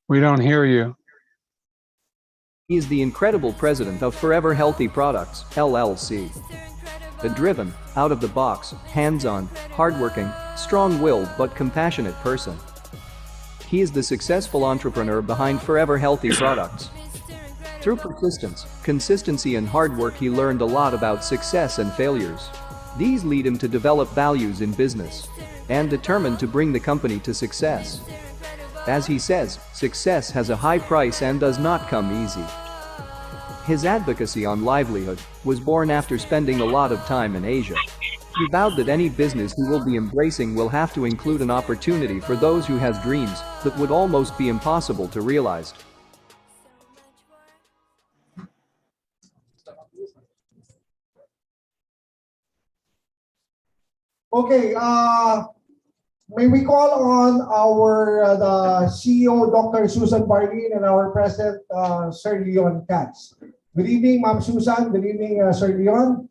We don't hear you. He is the incredible president of Forever Healthy Products, LLC. A driven, out-of-the-box, hands-on, hardworking, strong-willed but compassionate person. He is the successful entrepreneur behind Forever Healthy Products. Through persistence, consistency and hard work he learned a lot about success and failures. These lead him to develop values in business and determined to bring the company to success. As he says, success has a high price and does not come easy. His advocacy on livelihood was born after spending a lot of time in Asia. He vowed that any business he will be embracing will have to include an opportunity for those who has dreams that would almost be impossible to realize. Okay, may we call on our the CEO, Dr. Susan Barlin, and our President, Sir Leon Katz. Good evening, Ma'am Susan. Good evening, Sir Leon.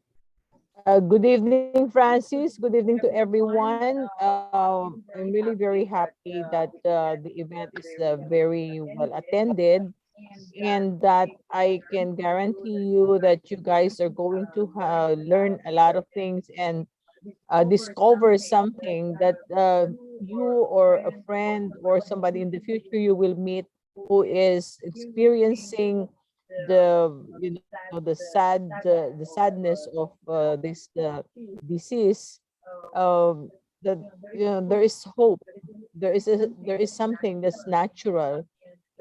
Good evening, Francis. Good evening to everyone. I'm really very happy that the event is very well attended, and that I can guarantee you that you guys are going to learn a lot of things and discover something that you or a friend or somebody in the future you will meet who is experiencing the the sadness of this disease. That there is hope. There is something that's natural,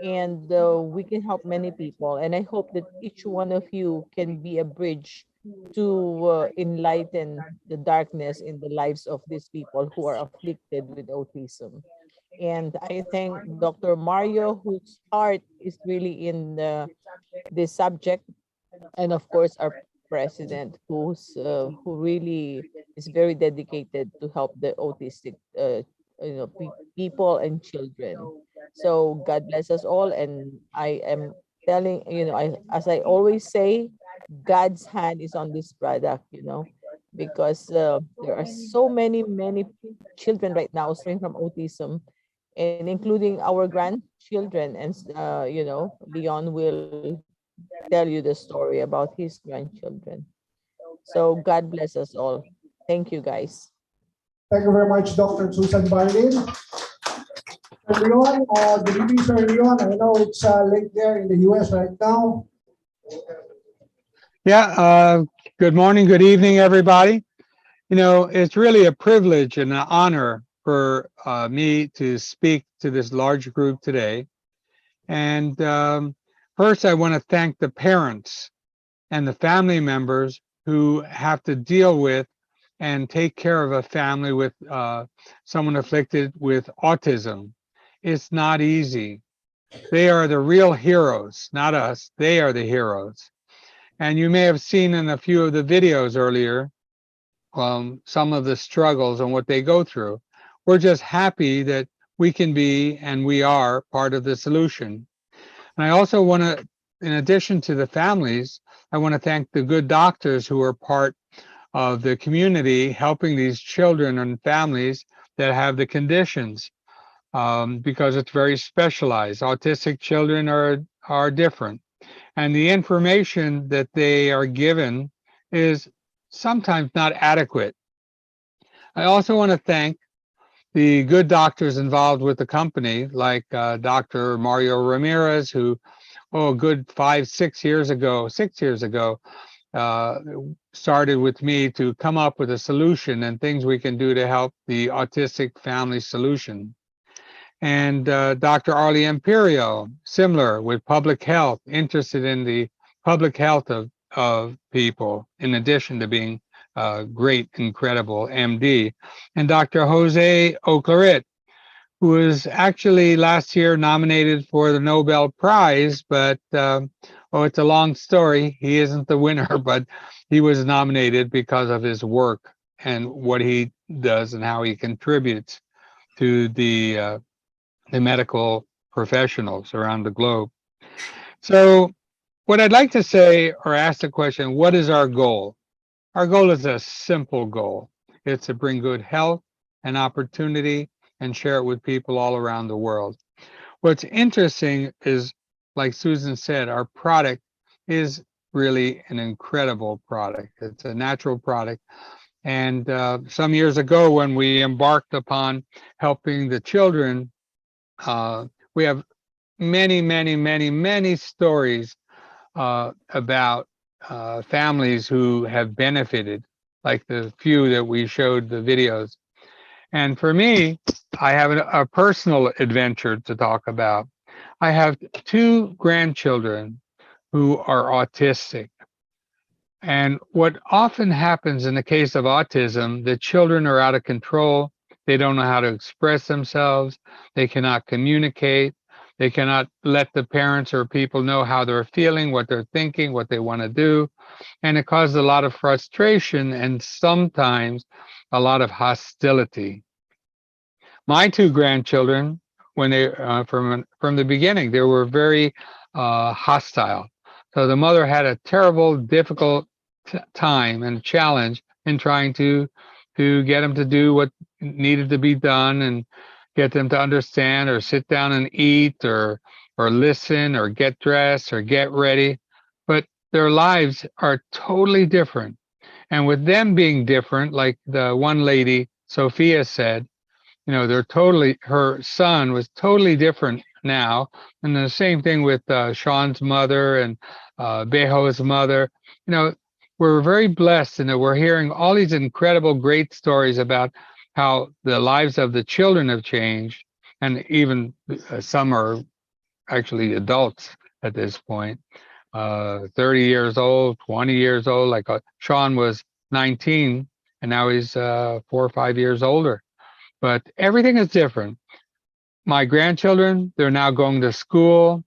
and we can help many people. And I hope that each one of you can be a bridge to enlighten the darkness in the lives of these people who are afflicted with autism. And I thank Dr. Mario, whose heart is really in this subject, and of course our president, who really is very dedicated to help the autistic people and children. So God bless us all, and I am telling as I always say, God's hand is on this product, because there are so many children right now suffering from autism, and including our grandchildren. And Leon will tell you the story about his grandchildren. So God bless us all. Thank you, guys. Thank you very much, Dr. Susan Barlin. Sir Leon, good evening, Sir Leon. I know it's late there in the US right now. Yeah, good morning, good evening, everybody. It's really a privilege and an honor for me to speak to this large group today. And first, I want to thank the parents and the family members who have to deal with and take care of a family with someone afflicted with autism. It's not easy. They are the real heroes, not us. They are the heroes. And you may have seen in a few of the videos earlier, some of the struggles and what they go through. We're just happy that we can be and we are part of the solution. And I also want to, in addition to the families, I want to thank the good doctors who are part of the community helping these children and families that have the conditions, because it's very specialized. Autistic children are different. And the information that they are given is sometimes not adequate. I also want to thank the good doctors involved with the company, like Dr. Mario Ramirez, who, a good 6 years ago, started with me to come up with a solution and things we can do to help the autistic family solution. And Dr. Arlie Imperio, similar with public health, interested in the public health of people, in addition to being a great, incredible MD. And Dr. Jose Oclarit, who was actually last year nominated for the Nobel Prize, but it's a long story. He isn't the winner, but he was nominated because of his work and what he does and how he contributes to the medical professionals around the globe. So what I'd like to say or ask the question, what is our goal? Our goal is a simple goal. It's to bring good health and opportunity and share it with people all around the world. What's interesting is, like Susan said, our product is really an incredible product. It's a natural product. And some years ago, when we embarked upon helping the children, we have many stories about families who have benefited, like the few that we showed the videos. And for me, I have a personal adventure to talk about. I have 2 grandchildren who are autistic. And what often happens in the case of autism, the children are out of control. They don't know how to express themselves. They cannot communicate. They cannot let the parents or people know how they're feeling, what they're thinking, what they want to do. And it causes a lot of frustration and sometimes a lot of hostility. My two grandchildren, when they from the beginning, they were very hostile. So the mother had a terrible, difficult time and challenge in trying to get them to do what needed to be done and get them to understand or sit down and eat or listen or get dressed or get ready. But their lives are totally different. And with them being different, like the one lady, Sophia, said, you know, they're totally, her son was totally different now. And the same thing with Sean's mother and Beho's mother. You know, we're very blessed in that we're hearing all these incredible, great stories about how the lives of the children have changed. And even some are actually adults at this point, 30 years old, 20 years old. Like Sean was 19 and now he's 4 or 5 years older. But everything is different. My grandchildren, they're now going to school.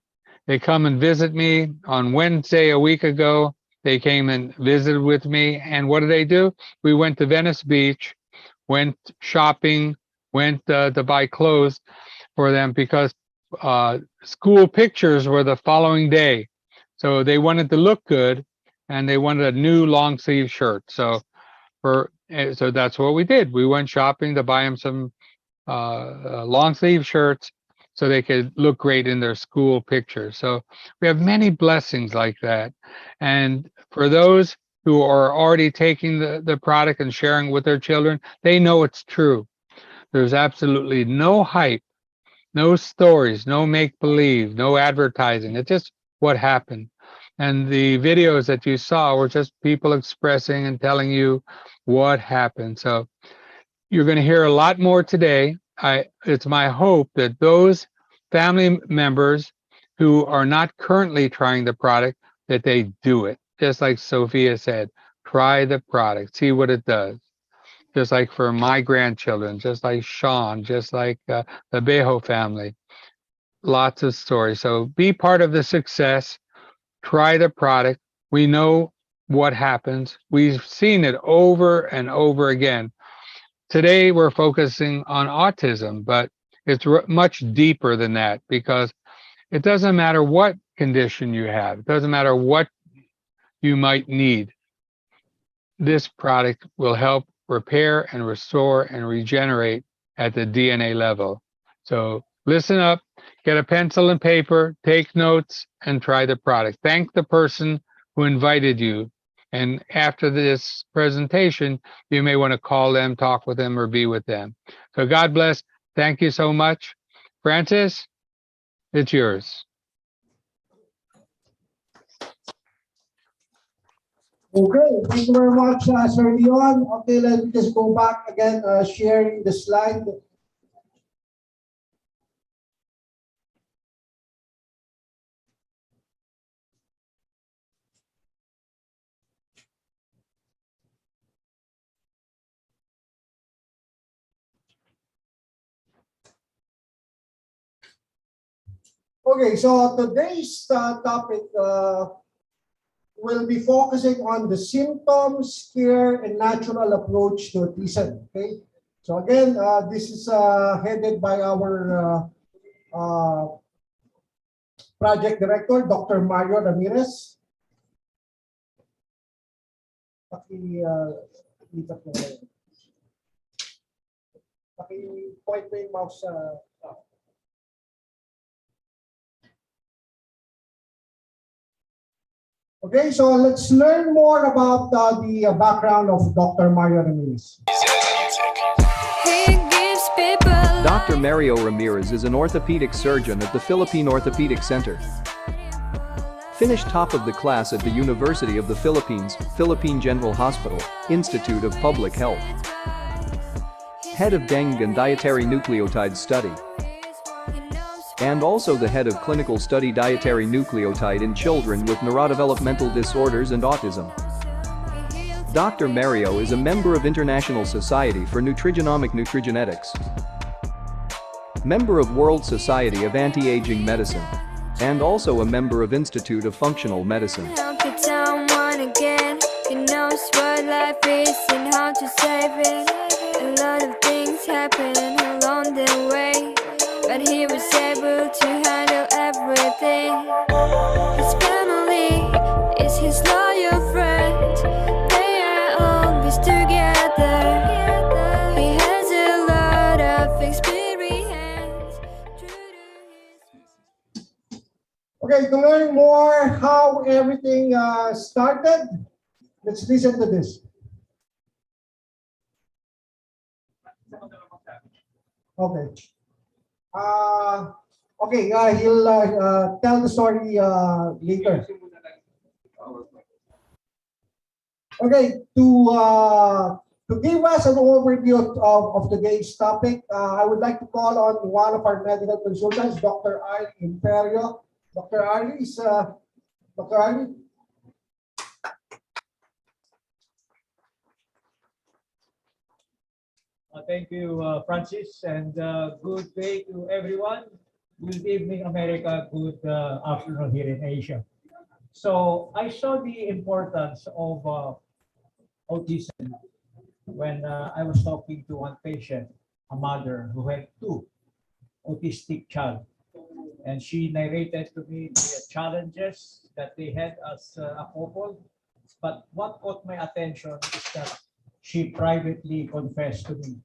They come and visit me. On Wednesday a week ago, they came and visited with me. And what did they do? We went to Venice Beach, went shopping, went to buy clothes for them because school pictures were the following day. So they wanted to look good and they wanted a new long sleeve shirt. So that's what we did. We went shopping to buy them some long sleeve shirts so they could look great in their school pictures. So we have many blessings like that. And for those who are already taking the product and sharing with their children, they know it's true. There's absolutely no hype, no stories, no make-believe, no advertising. It's just what happened. And the videos that you saw were just people expressing and telling you what happened. So you're going to hear a lot more today. It's my hope that those family members who are not currently trying the product, that they do it. Just like Sophia said, try the product, see what it does. Just like for my grandchildren, just like Sean, just like the Bejo family. Lots of stories. So be part of the success. Try the product. We know what happens. We've seen it over and over again. Today, we're focusing on autism, but it's much deeper than that because it doesn't matter what condition you have. It doesn't matter what you might need. This product will help repair and restore and regenerate at the DNA level. So listen up, get a pencil and paper, take notes, and try the product. Thank the person who invited you. And after this presentation, you may want to call them, talk with them, or be with them. So God bless. Thank you so much. Francis, it's yours. Okay, thank you very much, Sir Leon. Okay, let me just go back again, sharing the slide. Okay, so today's topic will be focusing on the symptoms, care, and natural approach to autism. Okay, so again, this is headed by our project director, Dr. Mario Ramirez. Paki-point mo yung mouse sa Okay, so let's learn more about the background of Dr. Mario Ramirez. Dr. Mario Ramirez is an orthopedic surgeon at the Philippine Orthopedic Center. Finished top of the class at the University of the Philippines, Philippine General Hospital, Institute of Public Health. Head of Dengue and Dietary Nucleotide Study. And also the head of clinical study dietary nucleotide in children with neurodevelopmental disorders and autism. Dr. Mario is a member of International Society for Nutrigenomic Nutrigenetics, member of World Society of Anti-Aging Medicine, and also a member of Institute of Functional Medicine. He knows what life is and how to save it. A lot of things happen along the way, but he was able to handle everything. His family is his loyal friend. They are always together. He has a lot of experience. Okay, to learn more how everything started, let's listen to this. Okay. He'll tell the story later. Okay, to give us an overview of today's topic, I would like to call on one of our medical consultants, Dr. Ari Imperio. Dr. Ari is Dr. Ari. Thank you, Francis, and good day to everyone. Good evening, America. Good afternoon here in Asia. So I saw the importance of autism when I was talking to one patient, a mother who had two autistic child, and she narrated to me the challenges that they had as a couple. But what caught my attention is that she privately confessed to me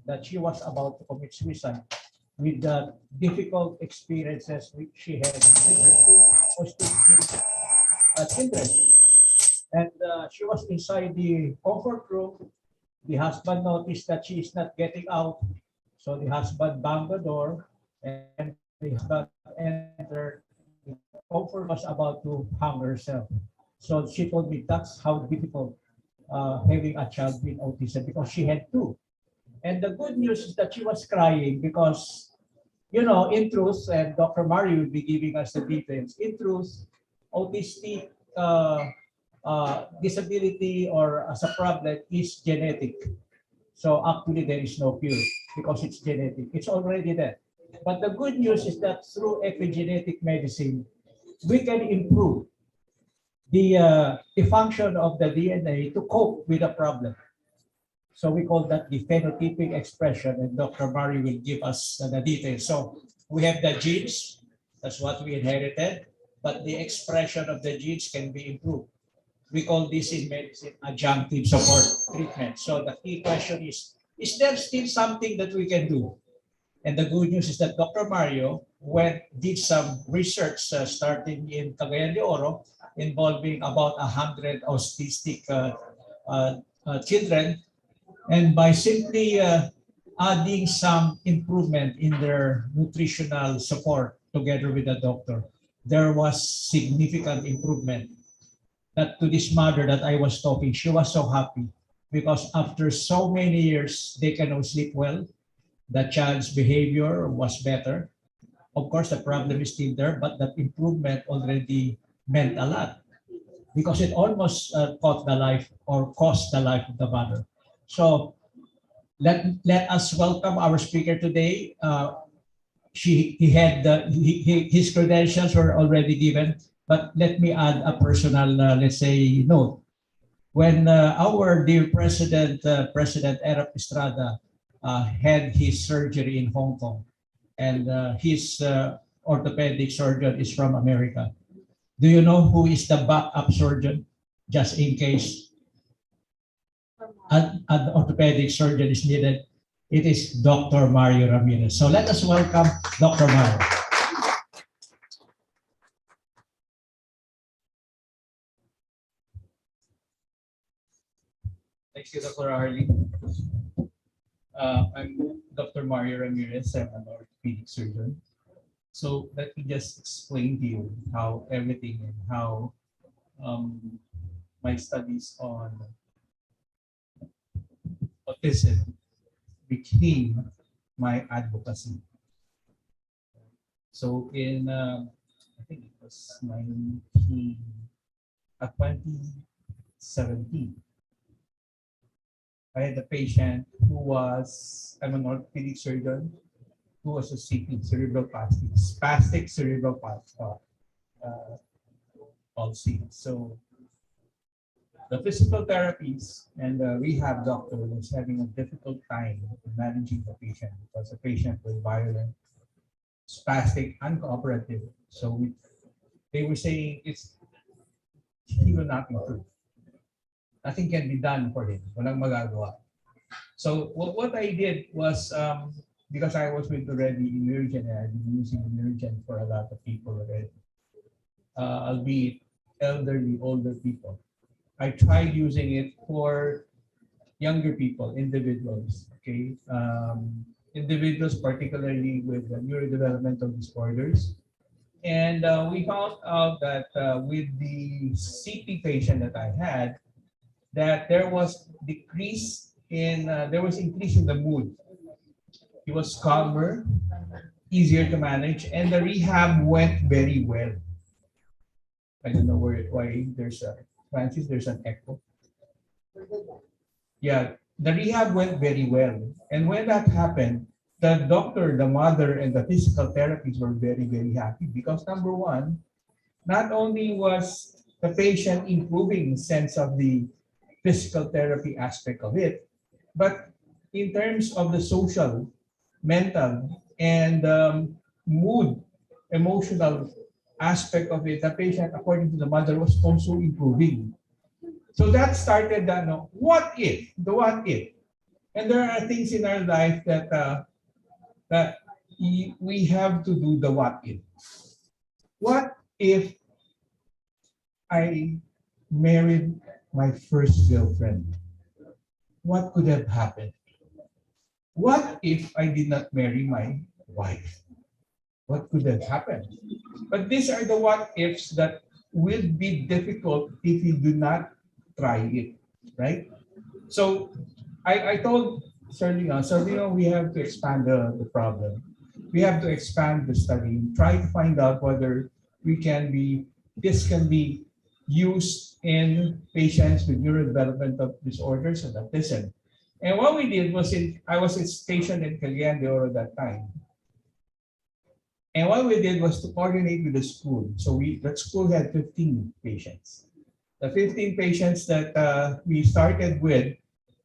that she was about to commit suicide with the difficult experiences which she had with her two autistic children. And she was inside the comfort room. The husband noticed that she is not getting out. So the husband banged the door and the husband entered. The comfort was about to hang herself. So she told me that's how difficult having a child with autism, because she had two. And the good news is that she was crying because, you know, in truth, and Dr. Mario will be giving us the details, in truth, autistic disability or as a problem is genetic. So actually there is no cure because it's genetic. It's already there. But the good news is that through epigenetic medicine, we can improve the function of the DNA to cope with the problem. So we call that the phenotypic expression, and Dr. Murray will give us the details. So we have the genes, that's what we inherited, but the expression of the genes can be improved. We call this in medicine adjunctive support treatment. So the key question is there still something that we can do? And the good news is that Dr. Mario did some research starting in Cagayan de Oro involving about 100 autistic children. And by simply adding some improvement in their nutritional support together with the doctor, there was significant improvement. That to this mother that I was talking, she was so happy because after so many years, they cannot sleep well. The child's behavior was better. Of course, the problem is still there, but that improvement already meant a lot because it almost cost the life of the mother. So let us welcome our speaker today. His credentials were already given, but let me add a personal, let's say, note. When our dear President, President Erap Estrada, had his surgery in Hong Kong, and his orthopedic surgeon is from America. Do you know who is the backup surgeon? Just in case an orthopedic surgeon is needed, it is Dr. Mario Ramirez. So let us welcome Dr. Mario. Thank you, Dr. Harley. I'm Dr. Mario Ramirez. I'm an orthopedic surgeon. So let me just explain to you how everything and how my studies on autism became my advocacy. So in, I think it was 2017, I had a patient who was, I'm an orthopedic surgeon, who was a CP, cerebral palsy, spastic cerebral palsy. So the physical therapies and the rehab doctor was having a difficult time managing the patient because the patient was violent, spastic, uncooperative. So they were saying he will not improve. Nothing can be done for him. Walang magagawa. So what I did was, because I was with already Emergent and I've been using Emergent for a lot of people already, albeit elderly, older people. I tried using it for younger people, individuals, okay? Individuals particularly with neurodevelopmental disorders. And we found out that with the CP patient that I had, that there was increase in the mood. He was calmer, easier to manage, and the rehab went very well. I don't know why there's a, Francis, there's an echo. Yeah, the rehab went very well. And when that happened, the doctor, the mother, and the physical therapists were very, very happy because number one, not only was the patient improving sense of the physical therapy aspect of it, but in terms of the social, mental, and mood, emotional aspect of it, the patient, according to the mother, was also improving. So that started the what if, and there are things in our life that we have to do the what if. What if I married my first girlfriend? What could have happened? What if I did not marry my wife? What could have happened? But these are the what ifs that will be difficult if you do not try it, right? So I told Sir Leon, we have to expand the problem. We have to expand the study, try to find out whether this can be used in patients with neurodevelopmental disorders and autism. And what we did was I was stationed in Cagayan de Oro that time. And what we did was to coordinate with the school. So that school had 15 patients. The 15 patients that we started with,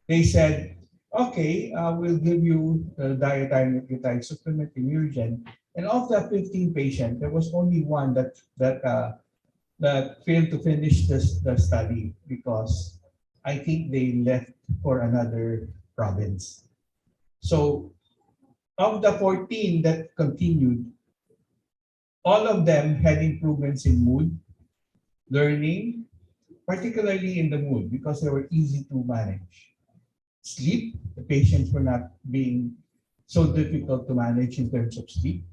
they said, okay, we'll give you the dietary nucleotide supplement in Urgen. And of the 15 patients, there was only one that failed to finish the study because I think they left for another province. So of the 14 that continued, all of them had improvements in mood, learning, particularly in the mood because they were easy to manage. Sleep, the patients were not being so difficult to manage in terms of sleep.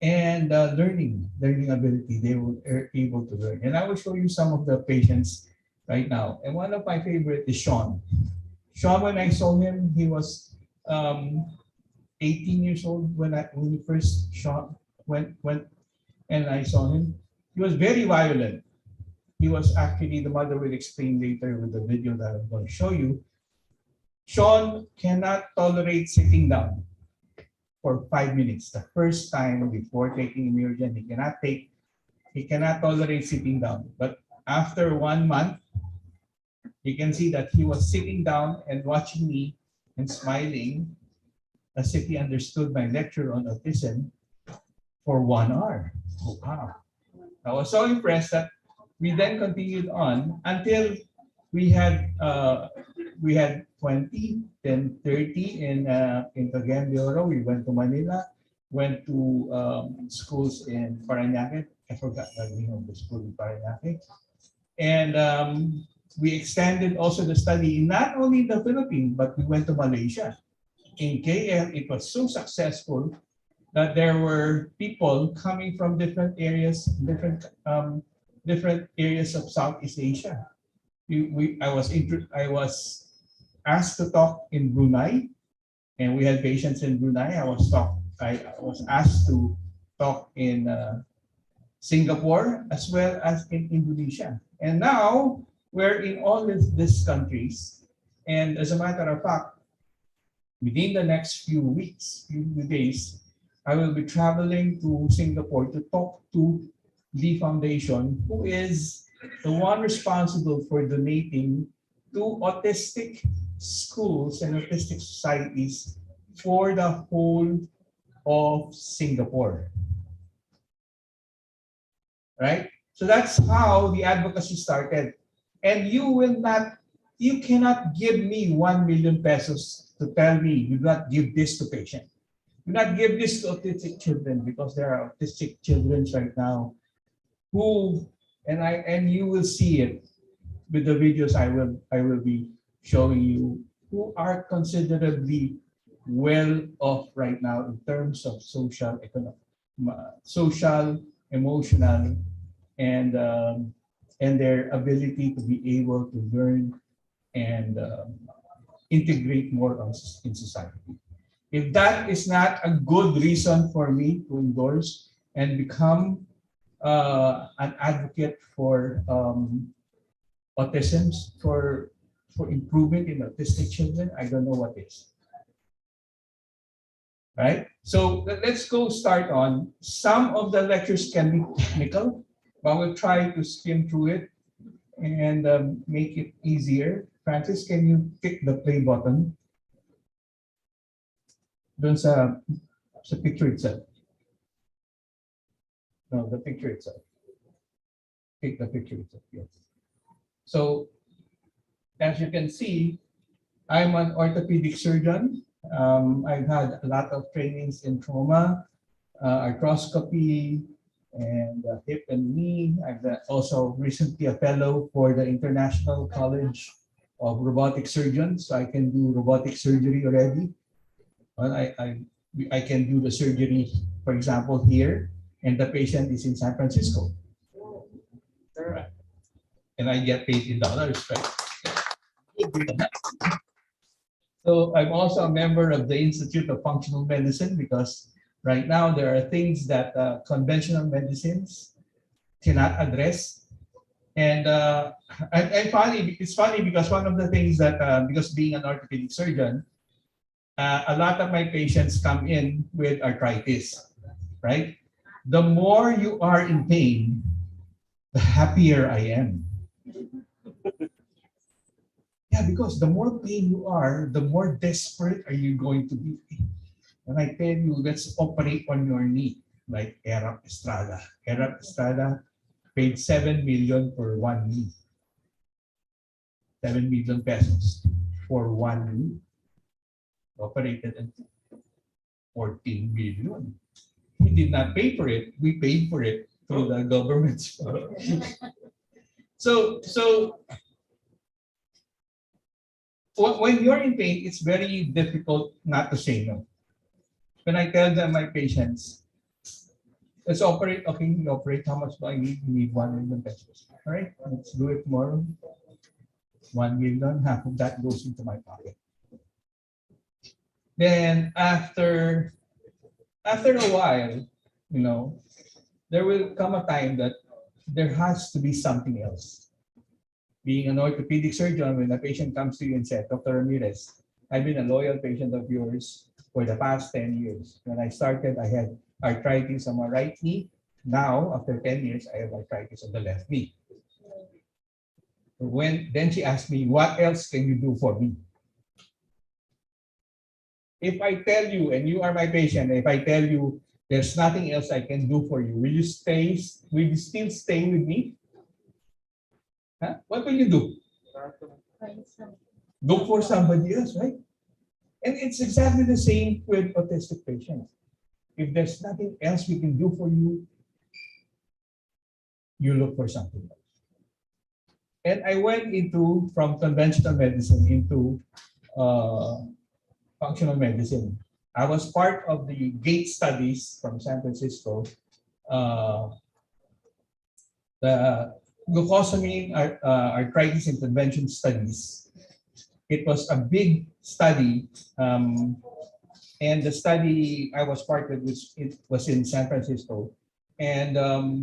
And learning ability, they were able to learn. And I will show you some of the patients right now. And one of my favorite is Sean. Sean, when I saw him, he was 18 years old when he first went and I saw him. He was very violent. He was actually, the mother will explain later with the video that I'm going to show you. Sean cannot tolerate sitting down for 5 minutes. The first time before taking Immunogen, he cannot tolerate sitting down. But after 1 month, you can see that he was sitting down and watching me and smiling as if he understood my lecture on autism for 1 hour. Oh, wow. I was so impressed that we then continued on until we had 20, then 30 in Cagayan de Oro. We went to Manila, went to schools in Parañaque. I forgot the name of the school in Parañaque. And we extended also the study not only in the Philippines, but we went to Malaysia. In KL, it was so successful that there were people coming from different areas of Southeast Asia. I was asked to talk in Brunei, and we had patients in Brunei. I was asked to talk in Singapore as well as in Indonesia. And now we're in all these countries, And as a matter of fact, within the next few weeks, few days, I will be traveling to Singapore to talk to the foundation, who is the one responsible for donating to autistic schools and autistic societies for the whole of Singapore. Right? So that's how the advocacy started. And you cannot give me 1 million pesos to tell me you do not give this to patient. Do not give this to autistic children, because there are autistic children right now who, and you will see it with the videos I will be showing you, who are considerably well off right now in terms of social, emotional, and their ability to be able to learn and integrate more in society. If that is not a good reason for me to endorse and become an advocate for autism, for improvement in autistic children, I don't know what is. Right? So let's go start on. Some of the lectures can be technical, but we'll try to skim through it and make it easier. Francis, can you click the play button? Doon sa picture itself. No, the picture itself. Take the picture itself, yes. So, as you can see, I'm an orthopedic surgeon. I've had a lot of trainings in trauma, arthroscopy, and hip and knee. I've also recently a fellow for the International College of Robotic Surgeons. So I can do robotic surgery already. Well, I can do the surgery, for example, here, and the patient is in San Francisco. Right. And I get paid in dollars, right? So I'm also a member of the Institute of Functional Medicine, because right now there are things that conventional medicines cannot address. And it's funny because one of the things that, because being an orthopedic surgeon, a lot of my patients come in with arthritis, right? The more you are in pain, the happier I am. Yeah, because the more pain you are, the more desperate are you going to be. When I tell you, let's operate on your knee, like Erap Estrada. Erap Estrada paid 7 million for one knee. 7 million pesos for one knee. Operated at 14 million. He did not pay for it. We paid for it through the government. So when you're in pain, it's very difficult not to say no. When I tell them, my patients, let's operate. Okay, we operate. How much do I need? We need 1 million pesos. All right, let's do it more. 1 million, half of that goes into my pocket. Then after a while, there will come a time that there has to be something else. Being an orthopedic surgeon, when a patient comes to you and says, Dr. Ramirez, I've been a loyal patient of yours for the past 10 years. When I started, I had arthritis on my right knee. Now, after 10 years, I have arthritis on the left knee. Then she asked me, what else can you do for me? If I tell you, and you are my patient, if I tell you there's nothing else I can do for you, will you still stay with me? Huh? What will you do? Look for somebody else, right? And it's exactly the same with autistic patients. If there's nothing else we can do for you, you look for something else. And I went from conventional medicine into functional medicine. I was part of the GATE studies from San Francisco. The glucosamine arthritis intervention studies. It was a big study, and the study I was part of was in San Francisco. And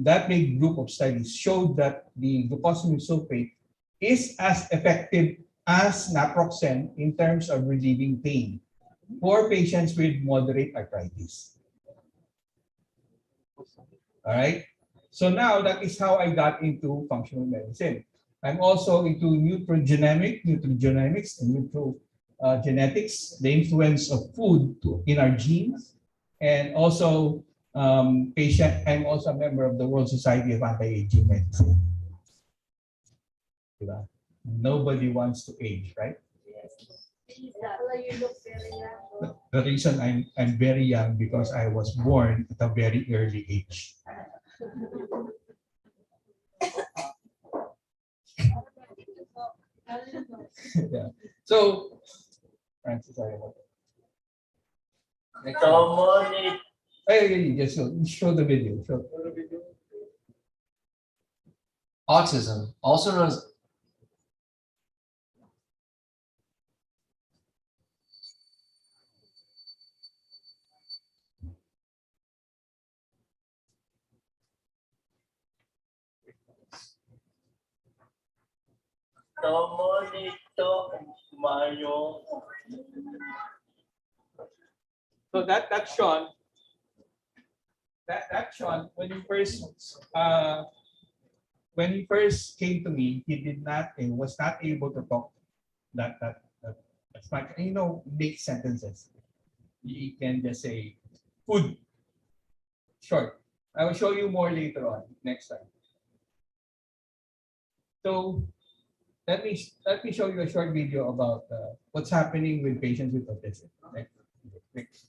that big group of studies showed that the glucosamine sulfate is as effective as naproxen in terms of relieving pain for patients with moderate arthritis. All right. So now that is how I got into functional medicine. I'm also into nutrigenomics, and genetics, the influence of food in our genes, and also I'm also a member of the World Society of Anti-Aging Medicine. Diba? Nobody wants to age, right? The reason I'm very young because I was born at a very early age. Yeah. So, Francis, sorry about that. Hey, just show the video. Autism, also known as So that's Sean. That's Sean. When he first came to me, he was not able to talk that much. Make sentences. He can just say food. Short. I will show you more later on next time. So let me show you a short video about what's happening with patients with autism. Next.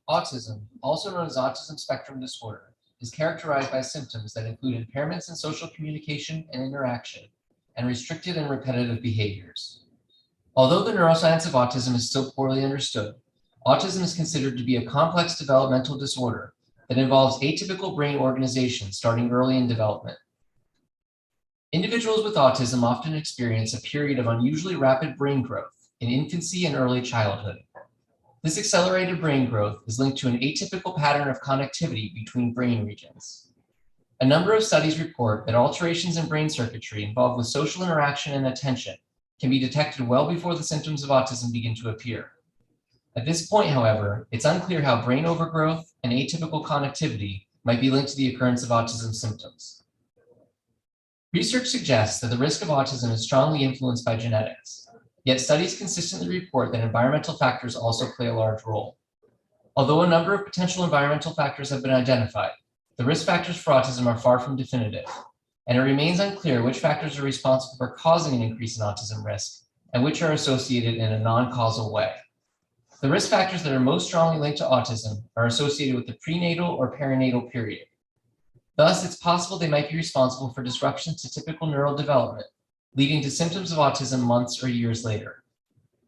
Autism, also known as autism spectrum disorder, is characterized by symptoms that include impairments in social communication and interaction, and restricted and repetitive behaviors. Although the neuroscience of autism is still poorly understood, autism is considered to be a complex developmental disorder that involves atypical brain organization starting early in development. Individuals with autism often experience a period of unusually rapid brain growth in infancy and early childhood. This accelerated brain growth is linked to an atypical pattern of connectivity between brain regions. A number of studies report that alterations in brain circuitry involved with social interaction and attention can be detected well before the symptoms of autism begin to appear. At this point, however, it's unclear how brain overgrowth and atypical connectivity might be linked to the occurrence of autism symptoms. Research suggests that the risk of autism is strongly influenced by genetics, yet studies consistently report that environmental factors also play a large role. Although a number of potential environmental factors have been identified, the risk factors for autism are far from definitive, and it remains unclear which factors are responsible for causing an increase in autism risk and which are associated in a non-causal way. The risk factors that are most strongly linked to autism are associated with the prenatal or perinatal period. Thus, it's possible they might be responsible for disruptions to typical neural development, leading to symptoms of autism months or years later.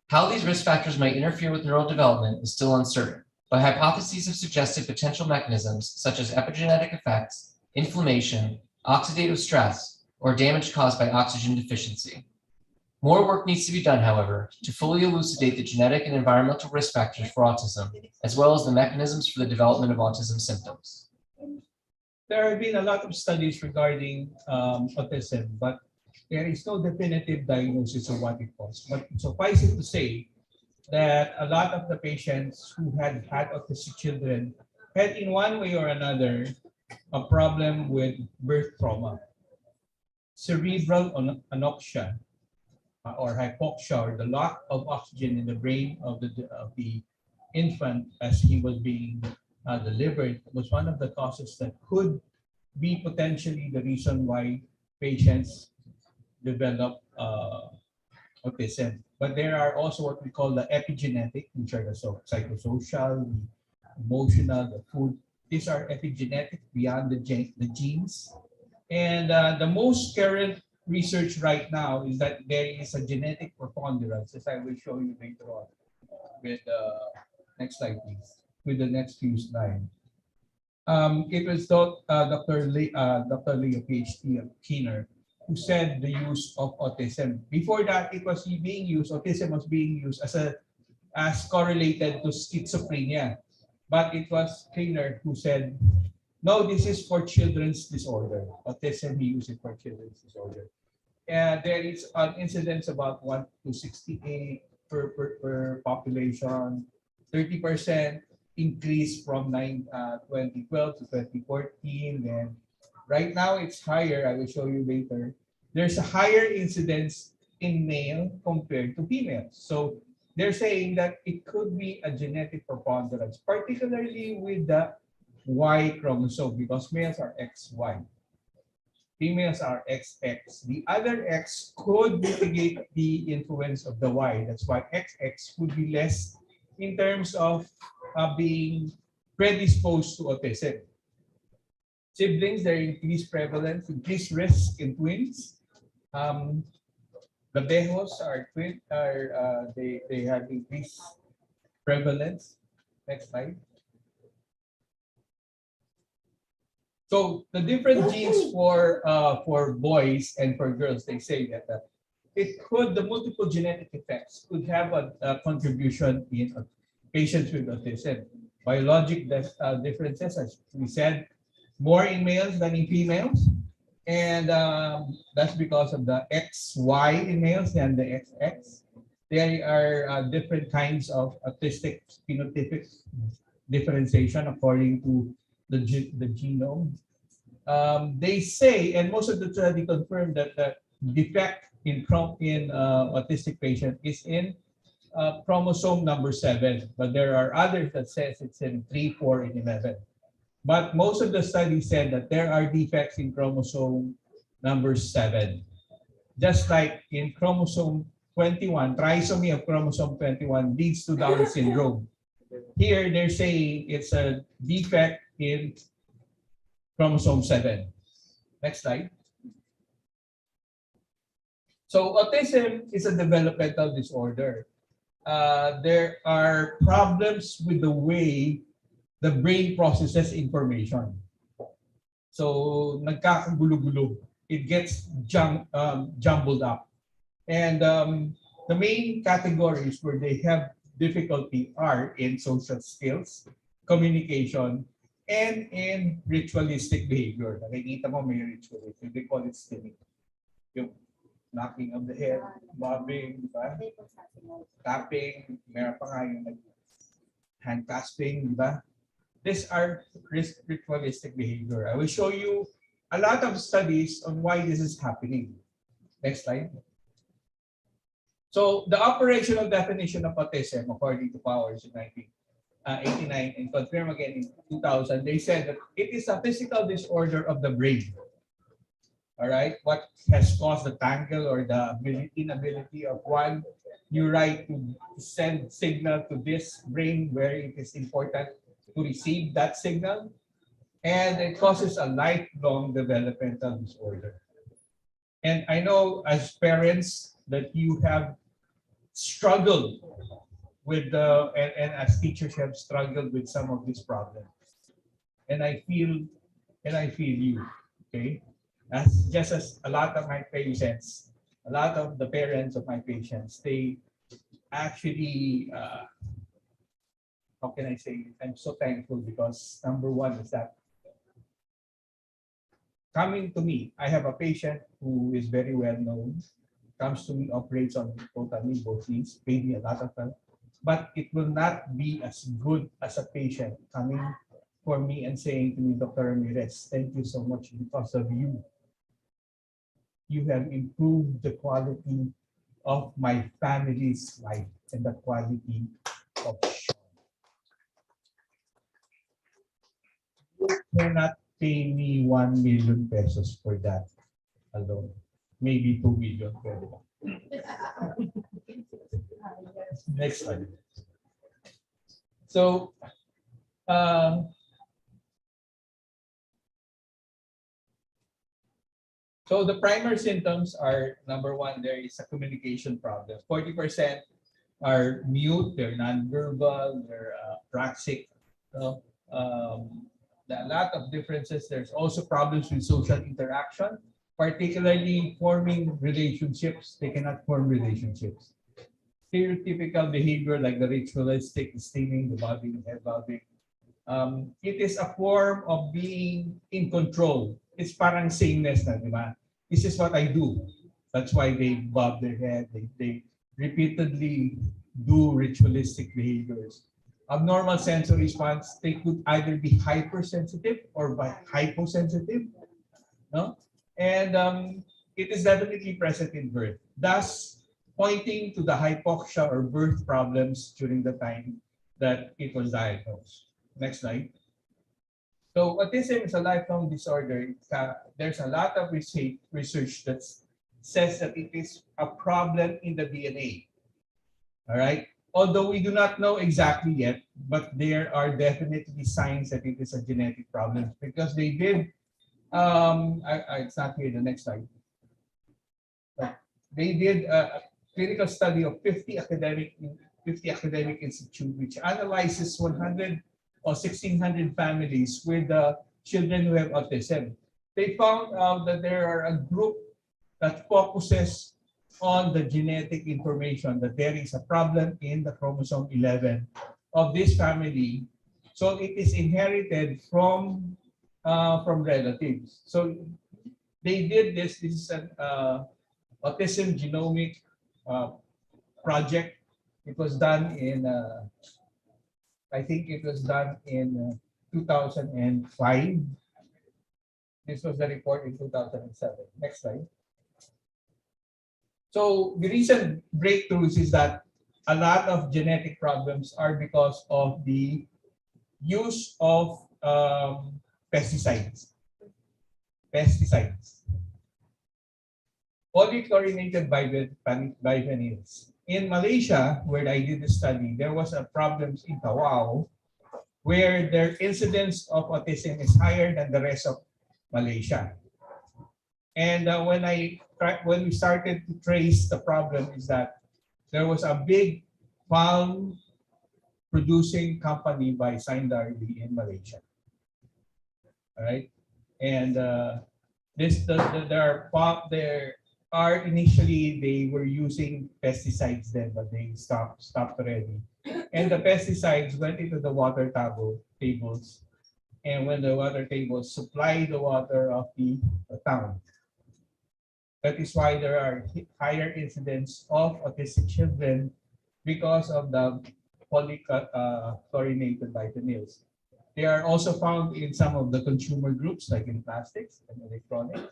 How these risk factors might interfere with neural development is still uncertain, but hypotheses have suggested potential mechanisms such as epigenetic effects, inflammation, oxidative stress, or damage caused by oxygen deficiency. More work needs to be done, however, to fully elucidate the genetic and environmental risk factors for autism, as well as the mechanisms for the development of autism symptoms. There have been a lot of studies regarding autism, but there is no definitive diagnosis of what it was. But suffice it to say that a lot of the patients who had autistic children had in one way or another a problem with birth trauma, cerebral anoxia, or hypoxia, or the lack of oxygen in the brain of the infant as he was being delivered was one of the causes that could be potentially the reason why patients develop autism. But there are also what we call the epigenetic, which are the psychosocial, the emotional, the food. These are epigenetic beyond the genes. And the most current research right now is that there is a genetic preponderance, as I will show you later on. With next slide, please. With the next few slides. It was Dr. Leo, PhD of Keener, who said the use of autism. Before that, autism was being used as correlated to schizophrenia. But it was Keener who said No, this is for children's disorder. Autism, we use it for children's disorder. And there is an incidence about 1 to 68 per population, 30% increase from 2012 to 2014. Then right now it's higher. I will show you later. There's a higher incidence in male compared to females. So they're saying that it could be a genetic preponderance, particularly with the Y chromosome, because males are XY. Females are XX. The other X could mitigate the influence of the Y. That's why XX would be less in terms of being predisposed to autism. Siblings, there increased prevalence, increased risk in twins. The Behos are they have increased prevalence. Next slide. So the different genes for boys and for girls, they say that the multiple genetic effects could have a contribution in patients with autism. Biologic differences, as we said, more in males than in females. And that's because of the XY in males than the XX. There are different kinds of autistic phenotypic differentiation according to the genome. They say, and most of the study confirm that the defect in autistic patient is in chromosome number 7, but there are others that says it's in 3, 4, and 11. But most of the studies said that there are defects in chromosome number 7. Just like in chromosome 21, trisomy of chromosome 21 leads to Down syndrome. Here, they're saying it's a defect in chromosome 7. Next slide. So autism is a developmental disorder. There are problems with the way the brain processes information. So nagkakagulo-gulo. It gets jumbled up. And the main categories where they have difficulty are in social skills, communication, and in ritualistic behavior. Nakikita mo may ritualistic. They call it stimming. Yung knocking of the head, bobbing, diba? Tapping, meron pa nga yung hand clasping, diba? These are ritualistic behavior. I will show you a lot of studies on why this is happening. Next slide. So the operational definition of autism, according to Powers in 1989 and confirmed again in 2000, they said that it is a physical disorder of the brain. All right, what has caused the tangle or the inability of one neurite to send signal to this brain where it is important to receive that signal, and it causes a lifelong developmental disorder. And I know as parents that you have struggled with and as teachers have struggled with some of these problems. And I feel you, okay? Just as a lot of my patients, a lot of the parents of my patients, they actually how can I say, I'm so thankful because number one is that coming to me, I have a patient who is very well known, comes to me, operates on totally both knees, paid me a lot of time, but it will not be as good as a patient coming for me and saying to me, Dr. Ramirez, thank you so much because of you. You have improved the quality of my family's life and the quality of you cannot pay me 1 million pesos for that alone. Maybe 2 million. Next slide. So, so the primary symptoms are, number one, there is a communication problem. 40% are mute, they're non-verbal, they're praxic. So, a lot of differences. There's also problems with social interaction, particularly forming relationships. They cannot form relationships. Stereotypical behavior like the ritualistic, the steaming, the bobbing, the head bobbing. It is a form of being in control. It's parang sameness na, di ba? This is what I do. That's why they bob their head. They repeatedly do ritualistic behaviors. Abnormal sensory response, they could either be hypersensitive or by hyposensitive, no? And it is definitely present in birth, thus pointing to the hypoxia or birth problems during the time that it was diagnosed. Next slide. So autism is a lifelong disorder. There's a lot of research that says that it is a problem in the DNA. All right. Although we do not know exactly yet, but there are definitely signs that it is a genetic problem because they did. It's not here. The next slide. But they did a clinical study of 50 academic institutes, which analyzes 100 or 1,600 families with children who have autism. They found out that there are a group that focuses on the genetic information, that there is a problem in the chromosome 11 of this family. So it is inherited from relatives. So they did this. This is an autism genomic project. It was done in, I think it was done in 2005. This was the report in 2007. Next slide. So the recent breakthroughs is that a lot of genetic problems are because of the use of pesticides. Polychlorinated biphenyls. In Malaysia, where I did the study, there was a problem in Tawau where their incidence of autism is higher than the rest of Malaysia. And when we started to trace the problem is that there was a big palm producing company by Sindardi in Malaysia. All right, and there are initially they were using pesticides then, but they stopped already. And the pesticides went into the water tables, and when the water tables supply the water of the town. That is why there are higher incidence of autistic children because of the polychlorinated biphenyls. They are also found in some of the consumer groups, like in plastics and electronics.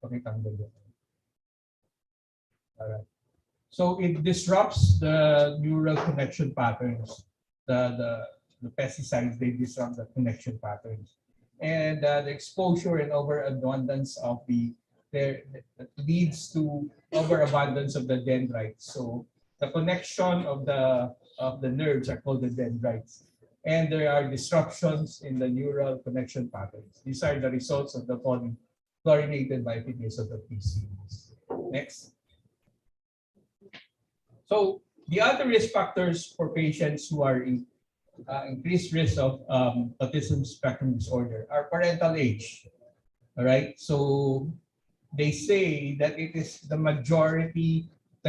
Okay, all right. So it disrupts the neural connection patterns. The pesticides, they disrupt the connection patterns. And the exposure and overabundance of that leads to overabundance of the dendrites. So the connection of the nerves are called the dendrites. And there are disruptions in the neural connection patterns. These are the results of the polychlorinated biphenyls of the PCBs. Next. So the other risk factors for patients who are in increased risk of autism spectrum disorder are parental age. All right, so they say that it is the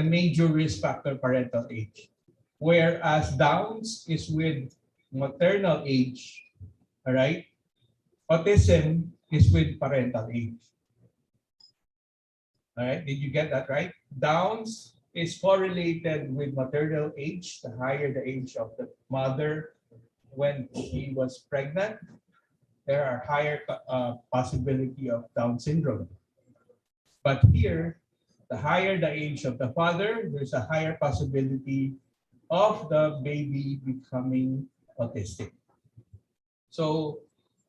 major risk factor, parental age, whereas Downs is with maternal age. All right, autism is with parental age. All right, did you get that right? Downs is correlated with maternal age. The higher the age of the mother when she was pregnant, there are higher possibility of Down syndrome. But here, the higher the age of the father, there's a higher possibility of the baby becoming autistic. So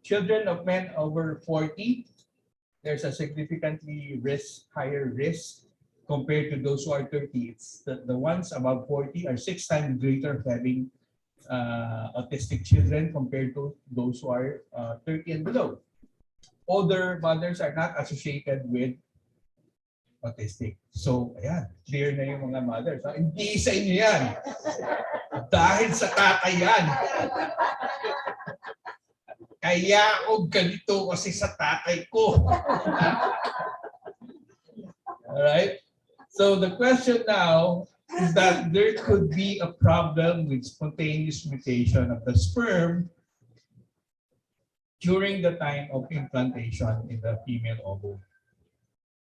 children of men over 40, there's a significantly higher risk compared to those who are 30. It's the ones above 40 are 6 times greater having autistic children compared to those who are 30 and below. Older mothers are not associated with autistic. So, ayan, clear na yung mga mothers. Hindi sa inyo yan. Dahil sa tatay yan. Kaya ako ganito kasi sa tatay ko. Alright? So the question now is that there could be a problem with spontaneous mutation of the sperm during the time of implantation in the female ovum.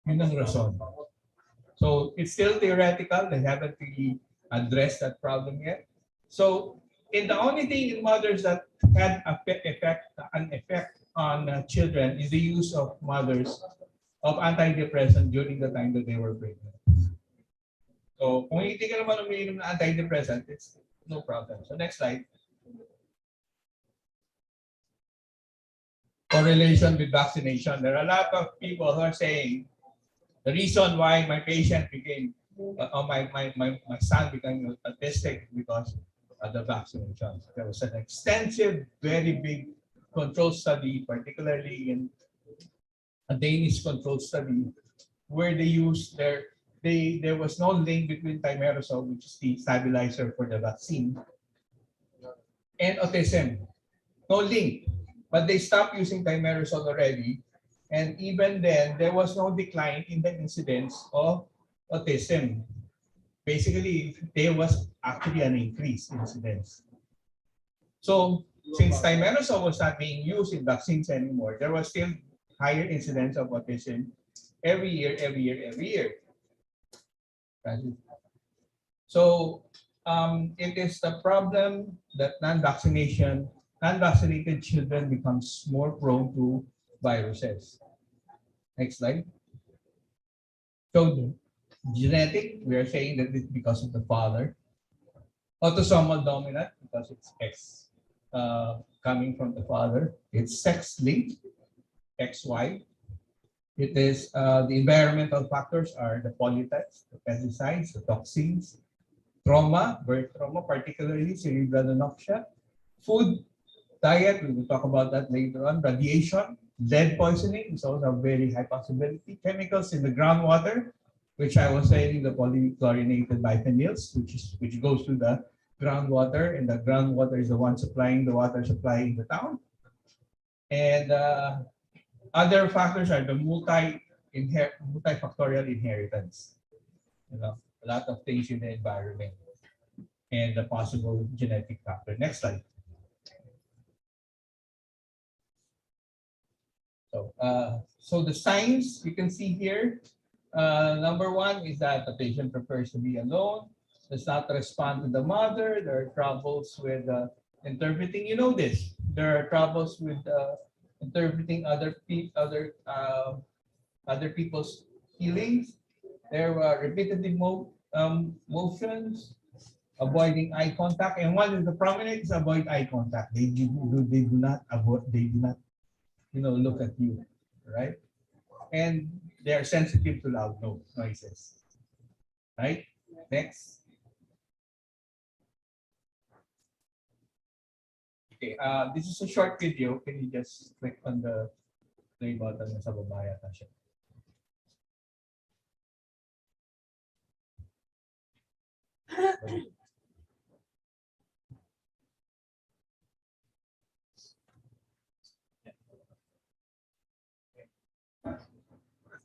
Yun ang rason. So it's still theoretical. They haven't really addressed that problem yet. So the only thing in mothers that had an effect on children is the use of mothers of antidepressant during the time that they were pregnant. So kung hindi ka naman umiinom na antidepressant, it's no problem. So next slide. Correlation with vaccination. There are a lot of people who are saying the reason why my patient became, my son became autistic because of the vaccination. There was an extensive, very big control study, particularly in a Danish control study, where they used there was no link between thimerosal, which is the stabilizer for the vaccine, and autism. No link. But they stopped using thimerosal already. And even then, there was no decline in the incidence of autism. Basically, there was actually an increase in incidence. So since thimerosal was not being used in vaccines anymore, there was still higher incidence of autism every year. So it is the problem that non-vaccinated children becomes more prone to viruses. Next slide. So genetic, we are saying that it's because of the father. Autosomal dominant, because it's X coming from the father. It's sex linked, XY. It is the environmental factors are the pollutants, the pesticides, the toxins, trauma, birth trauma, particularly cerebral anoxia, food, diet, we will talk about that later on, radiation, lead poisoning is also a very high possibility, chemicals in the groundwater, which I was saying, the polychlorinated biphenyls, which goes to the groundwater, and the groundwater is the one supplying the water supply in the town. And other factors are the multifactorial inheritance. You know, a lot of things in the environment and the possible genetic factor. Next slide. So the signs you can see here, number one is that the patient prefers to be alone, does not respond to the mother. There are troubles with interpreting. You know this. There are troubles with interpreting other people's feelings. There are repetitive motions, avoiding eye contact, and one of the prominent is avoid eye contact. They do not look at you, right? And they are sensitive to loud noises, right? Next. Okay, this is a short video. Can you just click on the play button sa baba yata siya?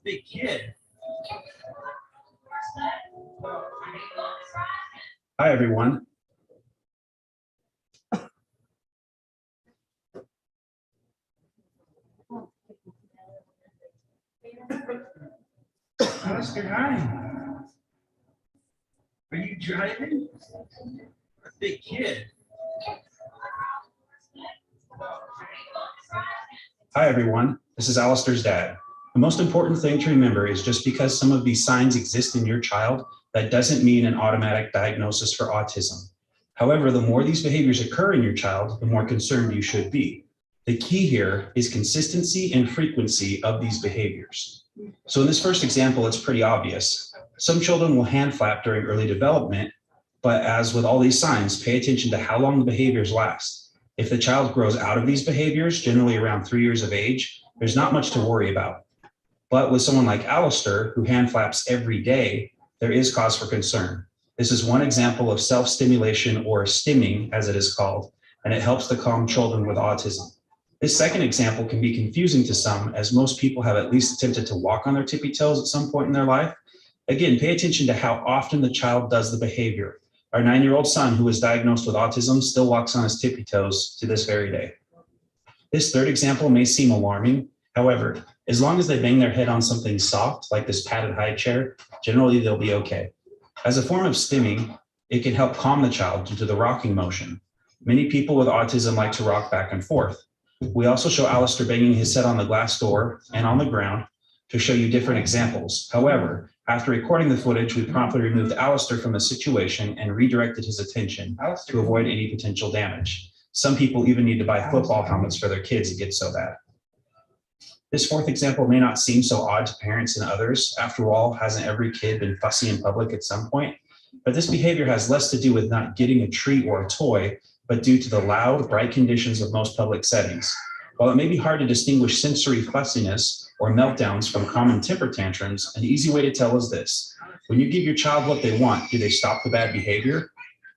Big kid. Hi, everyone. Oscar, hi. Are you driving? A big kid. Hi, everyone. This is Alistair's dad. The most important thing to remember is just because some of these signs exist in your child, that doesn't mean an automatic diagnosis for autism. However, the more these behaviors occur in your child, the more concerned you should be. The key here is consistency and frequency of these behaviors. So in this first example, it's pretty obvious. Some children will hand flap during early development, but as with all these signs, pay attention to how long the behaviors last. If the child grows out of these behaviors, generally around 3 years of age, there's not much to worry about. But with someone like Alistair, who hand flaps every day, there is cause for concern. This is one example of self-stimulation, or stimming as it is called, and it helps to calm children with autism. This second example can be confusing to some, as most people have at least attempted to walk on their tippy toes at some point in their life, Again, pay attention to how often the child does the behavior. Our 9-year-old son, who was diagnosed with autism, still walks on his tippy toes to this very day. This third example may seem alarming. However, as long as they bang their head on something soft, like this padded high chair, generally they'll be okay. As a form of stimming, it can help calm the child due to the rocking motion. Many people with autism like to rock back and forth. We also show Alistair banging his head on the glass door and on the ground to show you different examples. However, after recording the footage, we promptly removed Alistair from the situation and redirected his attention to avoid any potential damage. Some people even need to buy football helmets for their kids, it gets so bad. This fourth example may not seem so odd to parents and others. After all, hasn't every kid been fussy in public at some point? But this behavior has less to do with not getting a treat or a toy, but due to the loud, bright conditions of most public settings. While it may be hard to distinguish sensory fussiness or meltdowns from common temper tantrums, an easy way to tell is this. When you give your child what they want, do they stop the bad behavior?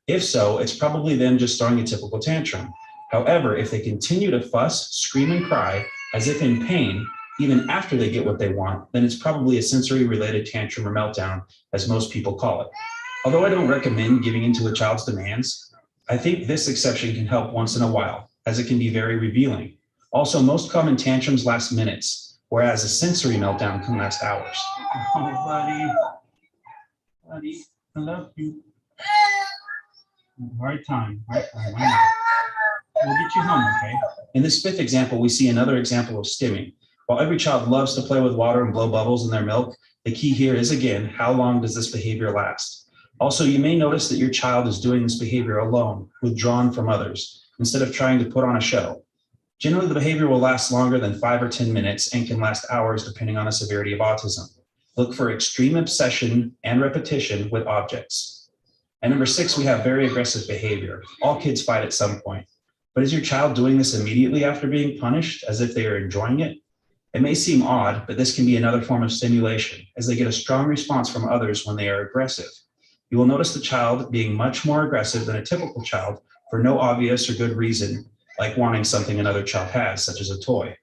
If so, it's probably them just throwing a typical tantrum. However, if they continue to fuss, scream, and cry as if in pain, even after they get what they want, then it's probably a sensory-related tantrum or meltdown, as most people call it. Although I don't recommend giving into a child's demands, I think this exception can help once in a while, as it can be very revealing. Also, most common tantrums last minutes, whereas a sensory meltdown can last hours. Oh, buddy, I love you. Right time. We'll get you home, okay? In this fifth example, we see another example of stimming. While every child loves to play with water and blow bubbles in their milk, the key here is, again, how long does this behavior last? Also, you may notice that your child is doing this behavior alone, withdrawn from others, instead of trying to put on a show. Generally, the behavior will last longer than 5 or 10 minutes and can last hours depending on the severity of autism. Look for extreme obsession and repetition with objects. And number 6, we have very aggressive behavior. All kids fight at some point. But is your child doing this immediately after being punished, as if they are enjoying it? It may seem odd, but this can be another form of stimulation, as they get a strong response from others when they are aggressive. You will notice the child being much more aggressive than a typical child for no obvious or good reason, like wanting something another child has, such as a toy.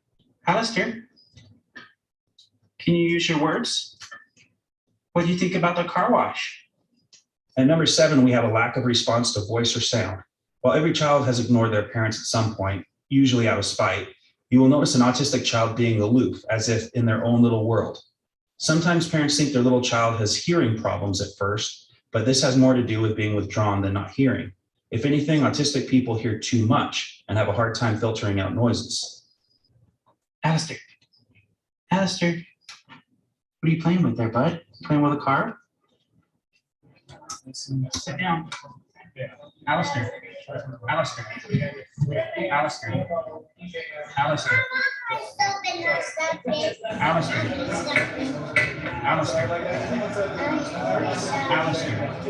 Alistair, can you use your words? What do you think about the car wash? And number 7, we have a lack of response to voice or sound. While every child has ignored their parents at some point, usually out of spite, you will notice an autistic child being aloof, as if in their own little world. Sometimes parents think their little child has hearing problems at first, but this has more to do with being withdrawn than not hearing. If anything, autistic people hear too much and have a hard time filtering out noises. Alistair, what are you playing with there, bud? Playing with a car? Sit down. Alistair. Alistair. Alistair. Alistair. Alistair. Alistair.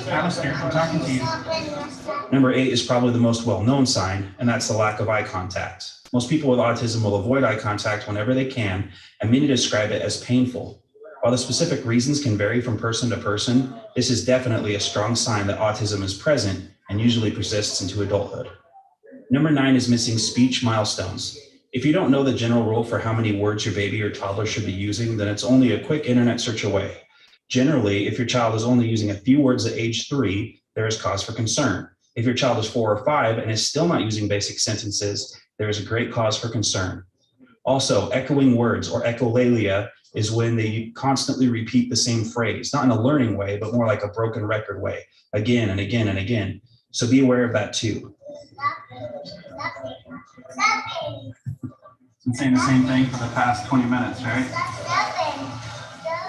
Alistair, I'm talking to you. Number 8 is probably the most well-known sign, and that's the lack of eye contact. Most people with autism will avoid eye contact whenever they can, and many describe it as painful. While the specific reasons can vary from person to person, this is definitely a strong sign that autism is present and usually persists into adulthood. Number 9 is missing speech milestones. If you don't know the general rule for how many words your baby or toddler should be using, then it's only a quick internet search away. Generally, if your child is only using a few words at age 3, there is cause for concern. If your child is 4 or 5 and is still not using basic sentences, there is a great cause for concern. Also, echoing words, or echolalia, is when they constantly repeat the same phrase, not in a learning way, but more like a broken record way, again and again and again. So be aware of that too. Been saying the same thing for the past 20 minutes, right?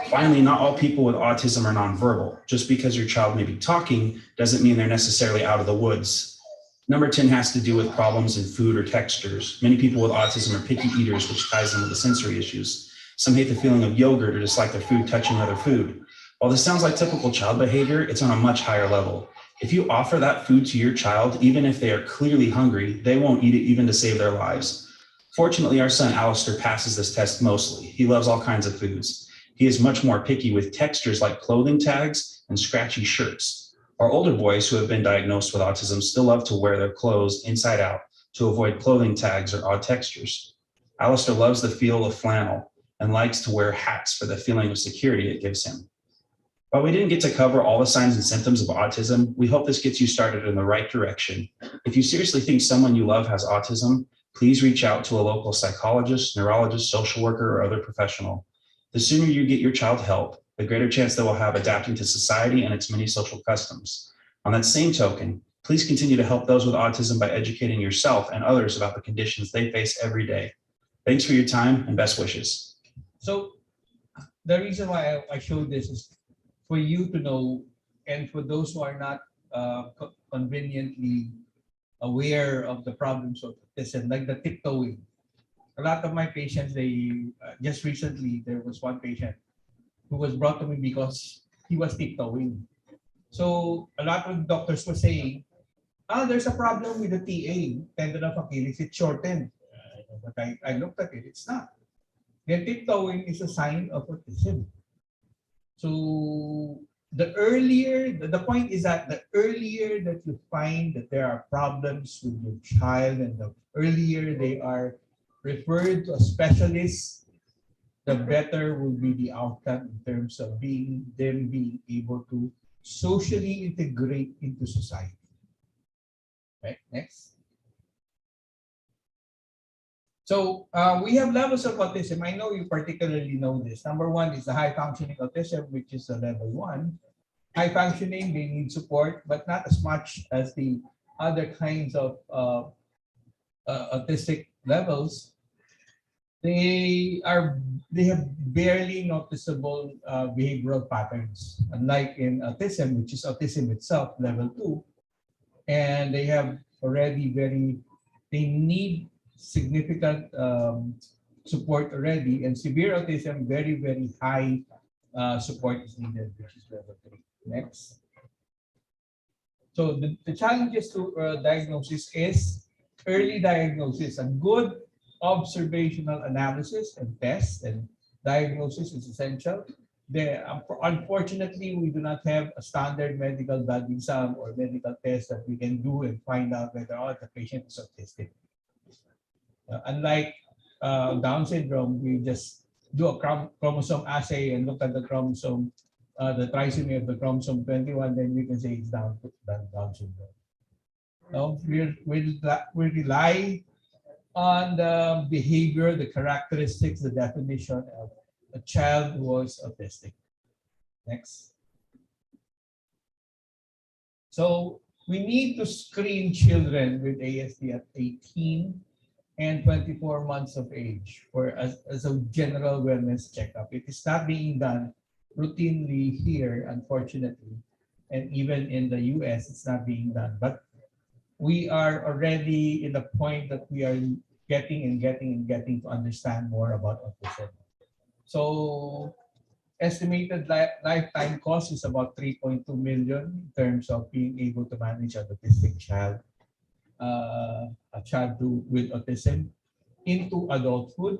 Finally, not all people with autism are nonverbal. Just because your child may be talking doesn't mean they're necessarily out of the woods. Number 10 has to do with problems in food or textures. Many people with autism are picky eaters, which ties in with the sensory issues. Some hate the feeling of yogurt or dislike their food touching other food. While this sounds like typical child behavior, it's on a much higher level. If you offer that food to your child, even if they are clearly hungry, they won't eat it even to save their lives. Fortunately, our son Alistair passes this test mostly. He loves all kinds of foods. He is much more picky with textures like clothing tags and scratchy shirts. Our older boys who have been diagnosed with autism still love to wear their clothes inside out to avoid clothing tags or odd textures. Alistair loves the feel of flannel, and likes to wear hats for the feeling of security it gives him. While we didn't get to cover all the signs and symptoms of autism, we hope this gets you started in the right direction. If you seriously think someone you love has autism, please reach out to a local psychologist, neurologist, social worker, or other professional. The sooner you get your child help, the greater chance they will have adapting to society and its many social customs. On that same token, please continue to help those with autism by educating yourself and others about the conditions they face every day. Thanks for your time and best wishes. So the reason why I showed this is for you to know, and for those who are not conveniently aware of the problems of autism, like the tiptoeing. A lot of my patients, they just recently, there was one patient who was brought to me because he was tiptoeing. So a lot of doctors were saying, there's a problem with the TA, tendon of Achilles, it's shortened. But I looked at it, it's not. Then tiptoeing is a sign of autism. So the point is that the earlier that you find that there are problems with your child and the earlier they are referred to a specialist, the better will be the outcome in terms of being able to socially integrate into society. Right, next. So we have levels of autism. I know you particularly know this. Number one is the high functioning autism, which is a level 1. High functioning, they need support, but not as much as the other kinds of autistic levels. They have barely noticeable behavioral patterns, unlike in autism, which is autism itself, level 2. And they have already they need significant support already, and severe autism, very, very high support is needed, which is level 3. Next. So the challenges to diagnosis is early diagnosis. A good observational analysis and test and diagnosis is essential. Unfortunately, we do not have a standard medical blood exam or medical test that we can do and find out whether the patient is autistic. Unlike Down syndrome, we just do a chromosome assay and look at the chromosome, the trisomy of the chromosome 21, then we can say it's Down syndrome. No, we rely on the behavior, the characteristics, the definition of a child who was autistic. Next. So we need to screen children with ASD at 18 and 24 months of age as a general wellness checkup. It is not being done routinely here, unfortunately, and even in the US, it's not being done. But we are already in the point that we are getting to understand more about autism. So estimated lifetime cost is about 3.2 million in terms of being able to manage an autistic child, a child with autism into adulthood.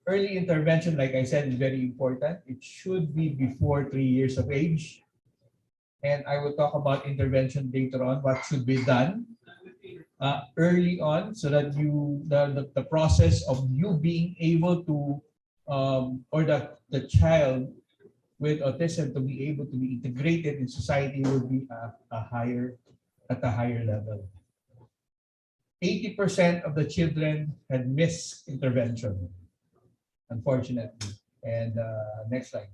Early intervention, like I said, is very important. It should be before 3 years of age. And I will talk about intervention later on, what should be done early on, so that the process of you being able to or the child with autism to be able to be integrated in society will be at a higher level. 80% of the children had missed intervention, unfortunately. And next slide.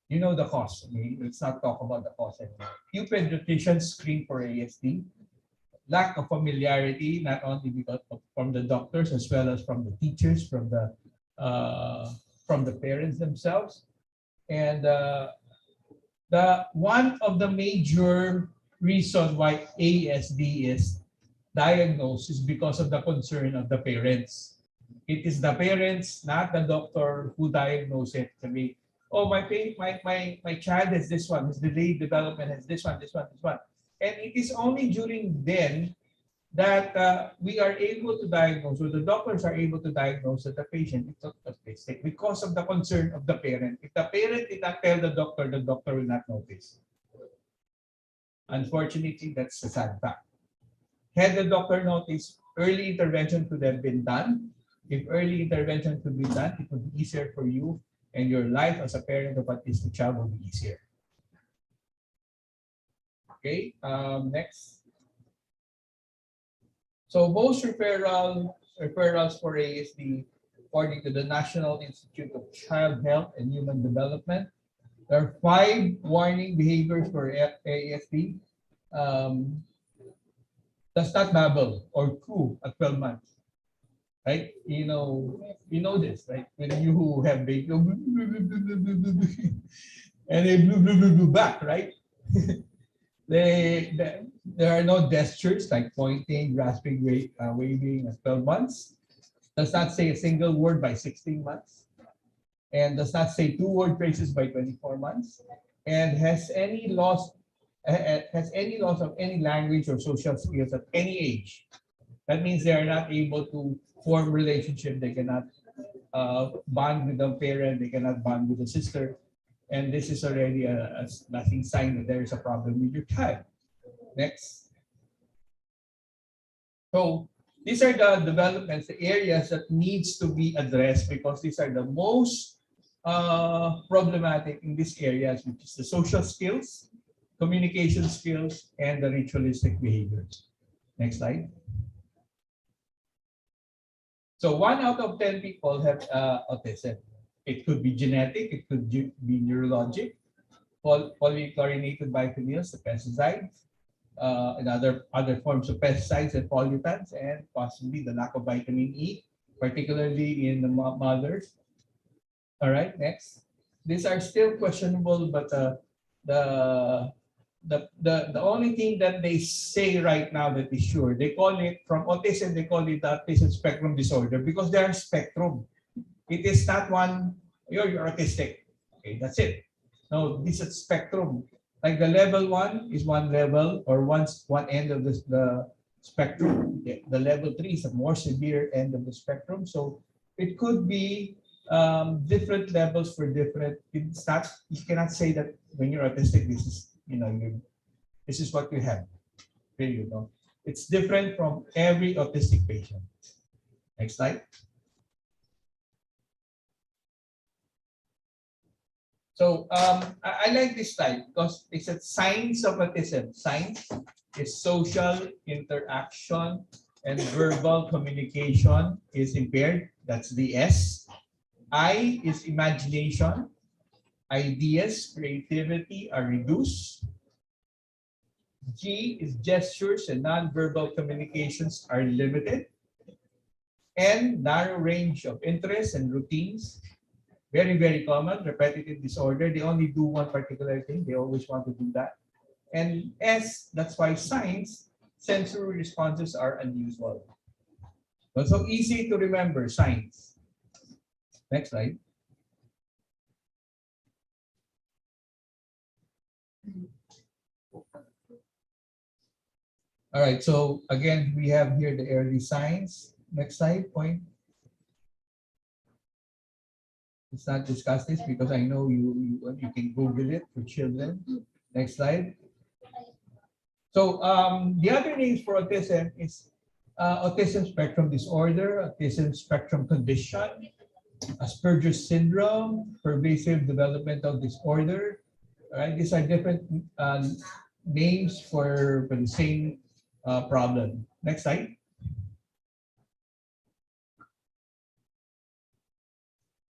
You know the cost. Let's not talk about the cost anymore. Few pediatricians screen for ASD. Lack of familiarity, not only because from the doctors as well as from the teachers, from the parents themselves. And the one of the major reasons why ASD is diagnosed is because of the concern of the parents. It is the parents, not the doctor, who diagnose it. To me, oh, my child has this one, his delayed development has this one. And it is only during then that we are able to diagnose, or the doctors are able to diagnose that the patient is autistic because of the concern of the parent. If the parent did not tell the doctor will not notice. Unfortunately, that's a sad fact. Had the doctor noticed, early intervention could have been done If early intervention could be done, it would be easier for you, and your life as a parent of autistic child will be easier. Okay, next. So most referrals for ASD, according to the National Institute of Child Health and Human Development, there are 5 warning behaviors for ASD. Does not babble or coo at 12 months. Right? You know this, right? When you have baby, and they back, right? There are no gestures like pointing, grasping, waving at 12 months. Does not say a single word by 16 months. And does not say 2-word phrases by 24 months. And has any loss of any language or social skills at any age. That means they are not able to form relationship. They cannot bond with the parent. They cannot bond with the sister. And this is already a nothing sign that there is a problem with your child. Next. So these are the developments, the areas that needs to be addressed, because these are the most problematic in these areas, which is the social skills, communication skills, and the ritualistic behaviors. Next slide. So 1 out of 10 people have autism. It could be genetic, it could be neurologic, polychlorinated biphenyls, the pesticides, and other forms of pesticides and pollutants, and possibly the lack of vitamin E, particularly in the mothers. All right, next. These are still questionable, but the only thing that they say right now that is sure, they call it, from autism, they call it the autism spectrum disorder, because they are spectrum. It is not one, you're autistic. Okay, that's it. No, this is spectrum. Like the level 1 is one level or one end of the spectrum. The level 3 is a more severe end of the spectrum. So it could be different levels for different. It's not, you cannot say that when you're autistic, this is, this is what you have. Okay, it's different from every autistic patient. Next slide. So I like this slide because it's a signs of autism. Signs is social interaction and verbal communication is impaired. That's the S. I is imagination. Ideas, creativity are reduced. G is gestures and non-verbal communications are limited. N, narrow range of interests and routines. Very, very common, repetitive disorder. They only do one particular thing. They always want to do that. And S, that's why signs, sensory responses are unusual. But so easy to remember, signs. Next slide. All right, so again, we have here the early signs. Next slide, point. Let's not discuss this because I know you can Google it for children. Next slide. So the other names for autism is autism spectrum disorder, autism spectrum condition, Asperger's syndrome, pervasive developmental disorder. All right, these are different names for the same problem. Next slide.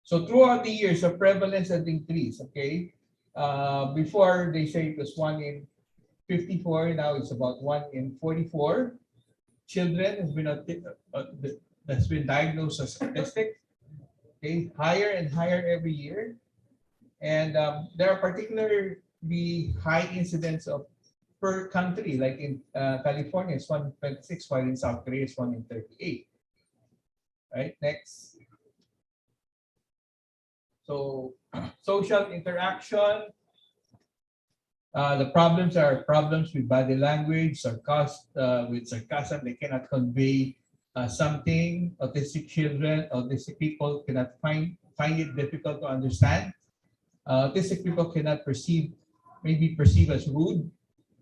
So throughout the years, the prevalence has increased, okay? Before they say it was 1 in 54, now it's about 1 in 44 children that's been diagnosed as autistic. Okay, higher and higher every year. And there are particularly high incidence of per country, like in California, it's 1 in 26, while in South Korea, it's 1 in 38. Right, next. So social interaction, the problems are problems with body language, with sarcasm. They cannot convey something. Autistic children, autistic people cannot find it difficult to understand. Autistic people cannot maybe perceive as rude,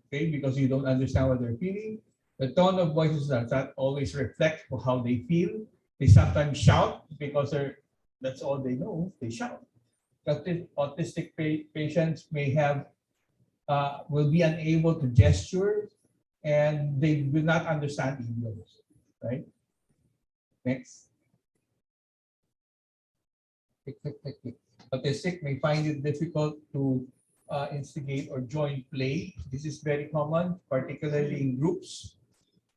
okay, because you don't understand what they're feeling. The tone of voices does not always reflect how they feel. They sometimes shout because that's all they know. They shout. Autistic patients may have will be unable to gesture, and they will not understand idioms. Right. Next. Autistic may find it difficult to instigate or join play. This is very common, particularly in groups.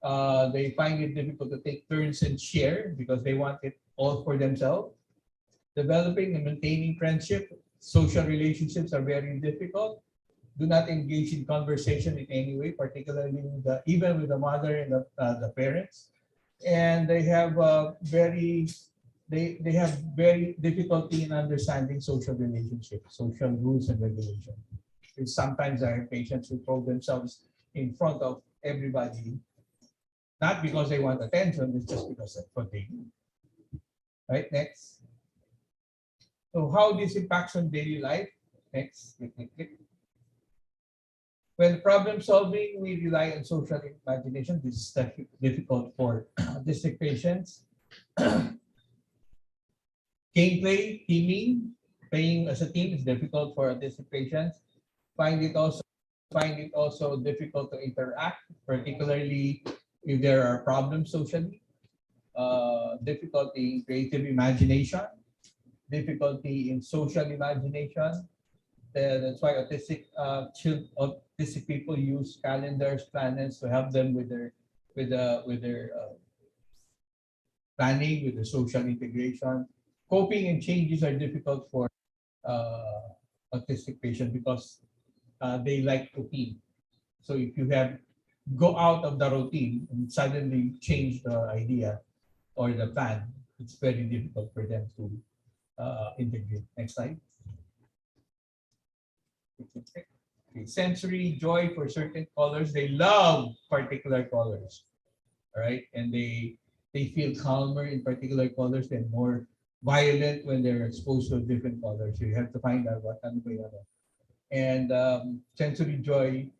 They find it difficult to take turns and share because they want it all for themselves. Developing and maintaining friendship, social relationships are very difficult. Do not engage in conversation in any way, particularly even with the mother and the parents. And they have they have very difficulty in understanding social relationships, social rules and regulations. Sometimes I have patients who throw themselves in front of everybody, not because they want attention, it's just because that's what they do. Right, next. So how this impacts on daily life? Next, click. When problem solving, we rely on social imagination. This is difficult for autistic patients. Gameplay, teaming, playing as a team is difficult for autistic patients. Find it also difficult to interact, particularly if there are problems socially. Difficulty in creative imagination, difficulty in social imagination. That's why autistic people use calendars, planners to help them with their planning, with the social integration. Coping and changes are difficult for autistic patients because they like routine. So if you go out of the routine and suddenly change the idea or the plan, it's very difficult for them to integrate. Next slide. Okay. Sensory joy for certain colors. They love particular colors. All right, and they feel calmer in particular colors and more violent when they're exposed to different colors. So you have to find out what ano ba yun. And sensory joy,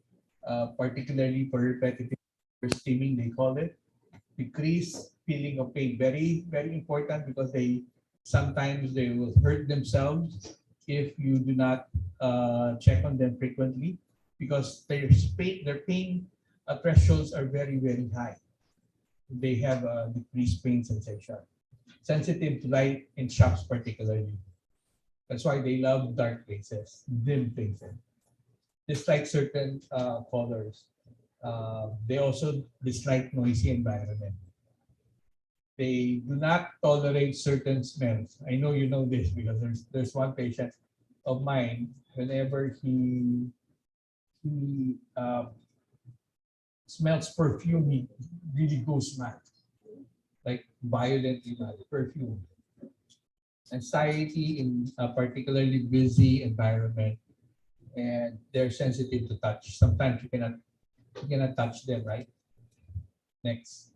particularly for repetitive stimming, they call it. Decrease feeling of pain. Very, very important because sometimes they will hurt themselves if you do not check on them frequently because their pain thresholds are very, very high. They have a decreased pain sensation. Sensitive to light in shops particularly. That's why they love dark places, dim places. Dislike certain colors. They also dislike noisy environment. They do not tolerate certain smells. I know you know this because there's one patient of mine, whenever he smells perfume, he really goes mad. Like violently mad, perfume. Anxiety in a particularly busy environment, and they're sensitive to touch. Sometimes you cannot touch them, right? Next.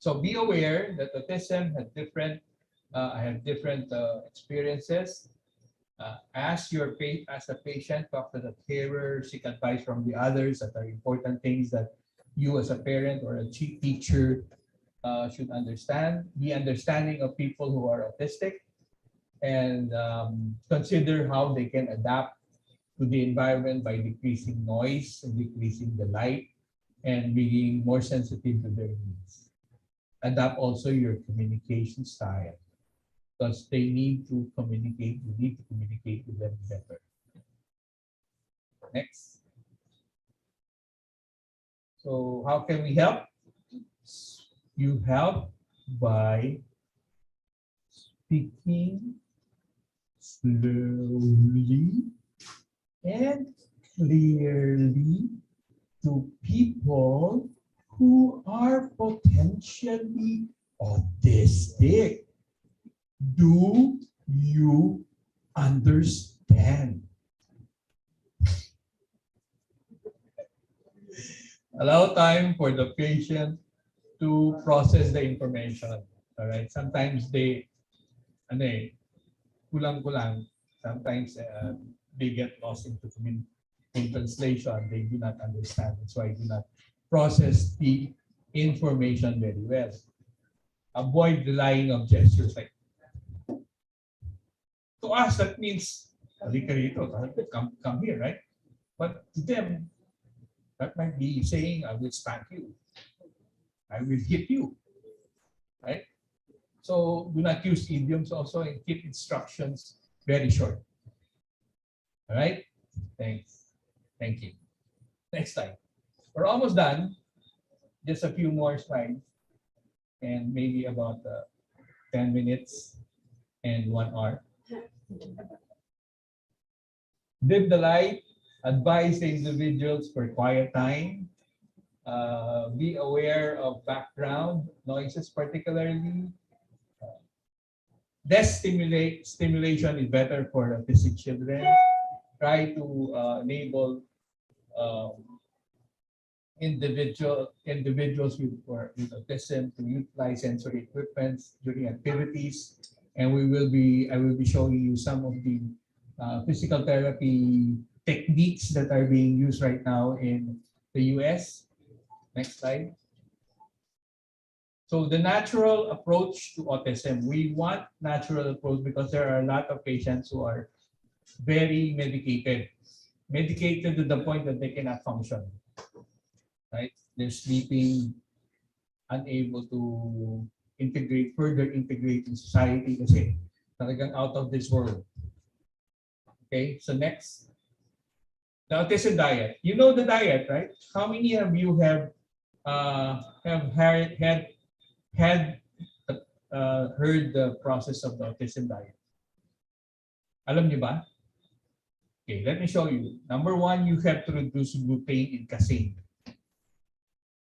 So be aware that autism has different experiences. As a patient, talk to the carer, seek advice from the others that are important things that you as a parent or a teacher should understand. Be understanding of people who are autistic and consider how they can adapt to the environment by decreasing noise and decreasing the light and being more sensitive to their needs. Adapt also your communication style because they need to communicate. You need to communicate with them better. Next. So how can we help? You help by speaking slowly and clearly to people who are potentially autistic. Do you understand? Allow time for the patient to process the information. All right. Sometimes kulang-kulang. Sometimes they get lost in translation. They do not understand. That's why they do not process the information very well. avoid relying on gestures like. To us, that means, halika rito, come here, right? But to them, that might be saying, I will spank you. I will hit you, right? So do not use idioms also and keep instructions very short. All right? Thanks. Thank you. Next slide. We're almost done. Just a few more slides and maybe about 10 minutes and 1 hour. Dim the light, advise the individuals for quiet time. Be aware of background noises, particularly. Less stimulation is better for autistic children. Try to enable individuals with autism to utilize sensory equipments during activities. And I will be showing you some of the physical therapy techniques that are being used right now in the US. Next slide. So the natural approach to autism, we want natural approach because there are a lot of patients who are very medicated to the point that they cannot function, right? They're sleeping, unable to further integrate in society kasi talagang out of this world. Okay, so next. The autism diet. You know the diet, right? How many of you have heard the process of the autism diet? Alam niyo ba? Okay, let me show you. Number one, you have to reduce gluten and casein.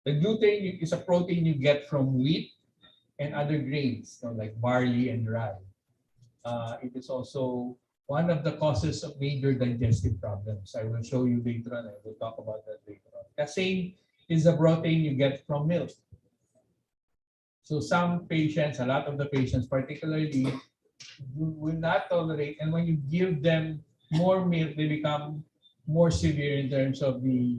The gluten is a protein you get from wheat and other grains, like barley and rye. It is also one of the causes of major digestive problems. I will show you later on. I will talk about that later on. Casein is a protein you get from milk. So some patients, a lot of the patients particularly, will not tolerate, and when you give them more milk, they become more severe in terms of the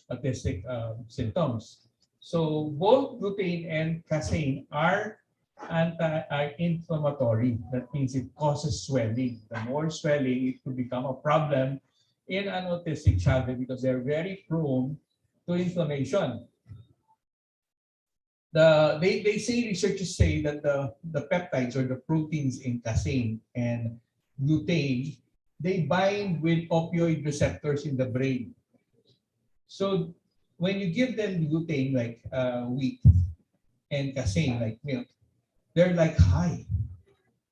autistic symptoms. So both gluten and casein are anti-inflammatory. That means it causes swelling. The more swelling, it could become a problem in an autistic child because they're very prone to inflammation. Researchers say that the peptides or the proteins in casein and gluten, they bind with opioid receptors in the brain. So when you give them gluten like wheat and casein like milk, they're like high.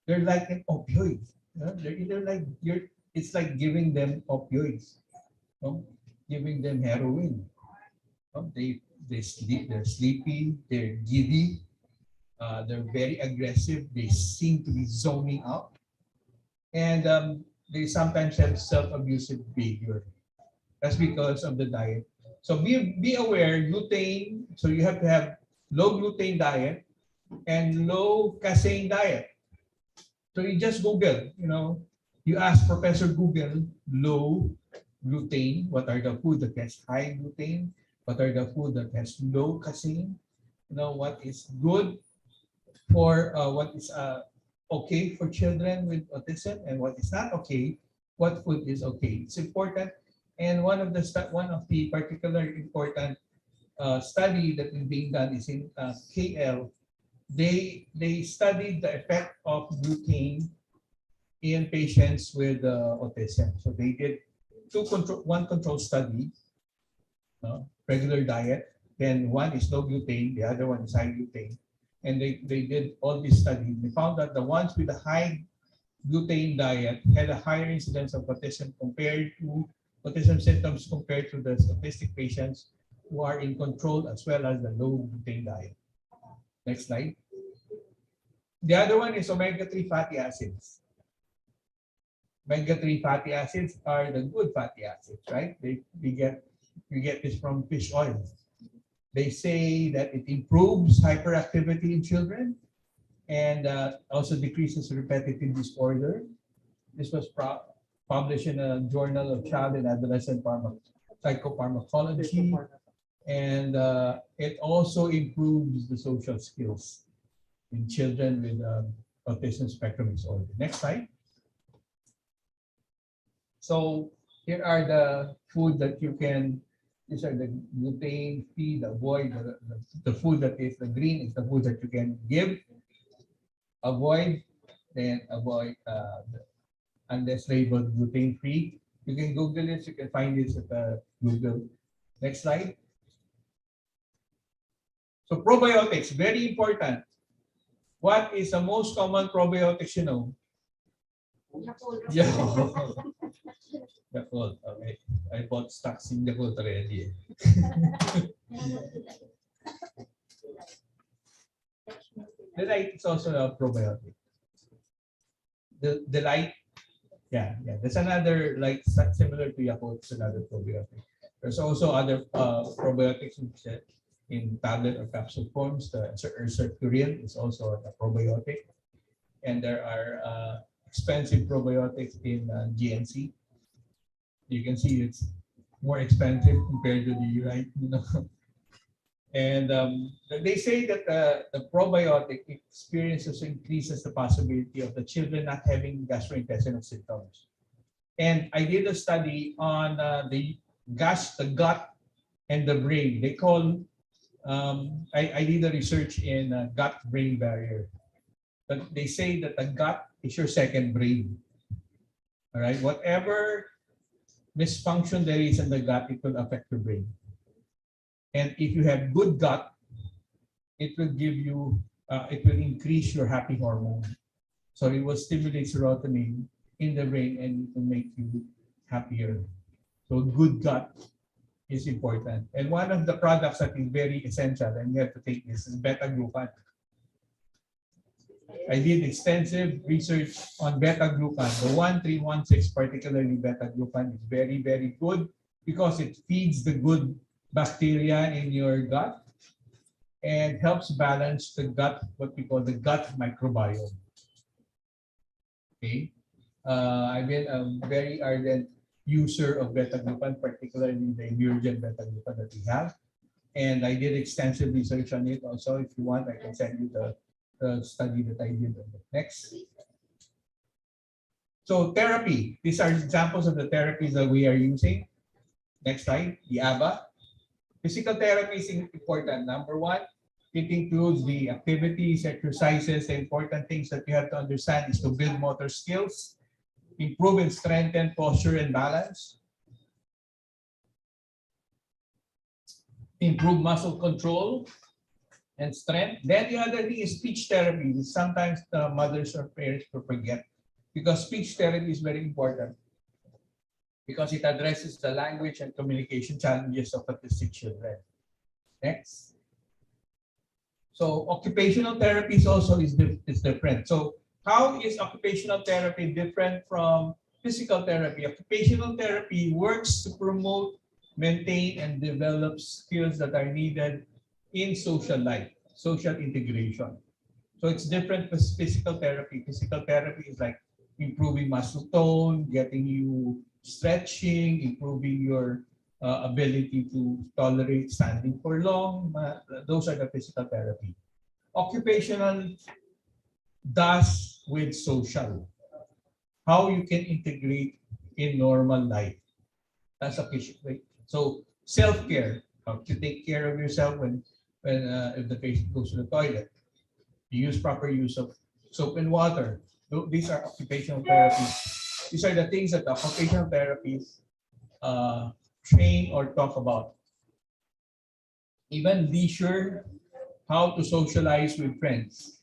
They're like an opioid. It's like giving them opioids, giving them heroin. They sleep, they're sleepy, they're giddy, they're very aggressive, they seem to be zoning out, and they sometimes have self-abusive behavior. That's because of the diet. So be aware, gluten, so you have to have low gluten diet and low casein diet. So you just Google, you ask Professor Google, low gluten, what are the food that has high gluten? What are the food that has low casein? What is good for, what is okay for children with autism and what is not okay, what food is okay. It's important. And one of the particular important study that is being done is in KL. They studied the effect of gluten in patients with autism. So they did one control study, regular diet, then one is low gluten, the other one is high gluten. And they did all these studies. They found that the ones with a high gluten diet had a higher incidence of autism symptoms compared to the autistic patients who are in control as well as the low gluten diet. Next slide. The other one is omega-3 fatty acids. Omega-3 fatty acids are the good fatty acids, right? You get this from fish oil. They say that it improves hyperactivity in children and also decreases repetitive disorder. This was published in a Journal of Child and Adolescent Psychopharmacology, and it also improves the social skills. in children with autism spectrum disorder. Next slide. So here are the food that you can, these are the gluten-free, the food that is the green is the food that you can give, avoid, then avoid unless labeled gluten-free. You can Google this, you can find this at Google. Next slide. So probiotics, very important. What is the most common probiotics you know? Yakult. Yakult, okay. I bought stocks in Yakult already. The light is also a probiotic. The light, yeah. There's another like similar to Yakult, it's another probiotic. There's also other probiotics in tablet or capsule forms. The Ursurcurin is also a probiotic, and there are expensive probiotics in GNC. You can see it's more expensive compared to the right, And they say that the probiotic experiences increases the possibility of the children not having gastrointestinal symptoms. And I did a study on the gut and the brain. They call, I did a research in gut-brain barrier. But they say that the gut is your second brain. All right, whatever dysfunction there is in the gut, it will affect your brain. And if you have good gut, it will give you, it will increase your happy hormone. So it will stimulate serotonin in the brain and it will make you happier. So good gut is important. And one of the products that is very essential, and you have to take this, is beta-glucan. I did extensive research on beta-glucan. The 1316, particularly beta-glucan, is very, very good because it feeds the good bacteria in your gut and helps balance the gut, what we call the gut microbiome. Okay, I've been a very ardent user of beta-glucan, particularly the Emergent beta-glucan that we have. And I did extensive research on it also. If you want, I can send you the study that I did. Next. So therapy, these are examples of the therapies that we are using. Next slide, the ABA. Physical therapy is important. Number one, it includes the activities, exercises. The important things that you have to understand is to build motor skills, improve and strengthen posture and balance, improve muscle control and strength. Then the other thing is speech therapy, which sometimes the mothers or parents will forget, because speech therapy is very important because it addresses the language and communication challenges of autistic children. Next. So occupational therapy is also is different. So how is occupational therapy different from physical therapy? Occupational therapy works to promote, maintain, and develop skills that are needed in social life, social integration. So it's different with physical therapy. Physical therapy is like improving muscle tone, getting you stretching, improving your ability to tolerate standing for long. Those are the physical therapy. Occupational does with social. How you can integrate in normal life. That's occupational. So self-care, how to take care of yourself when if the patient goes to the toilet. You use proper use of soap and water. These are occupational therapies. These are the things that the occupational therapies train or talk about. Even leisure, how to socialize with friends.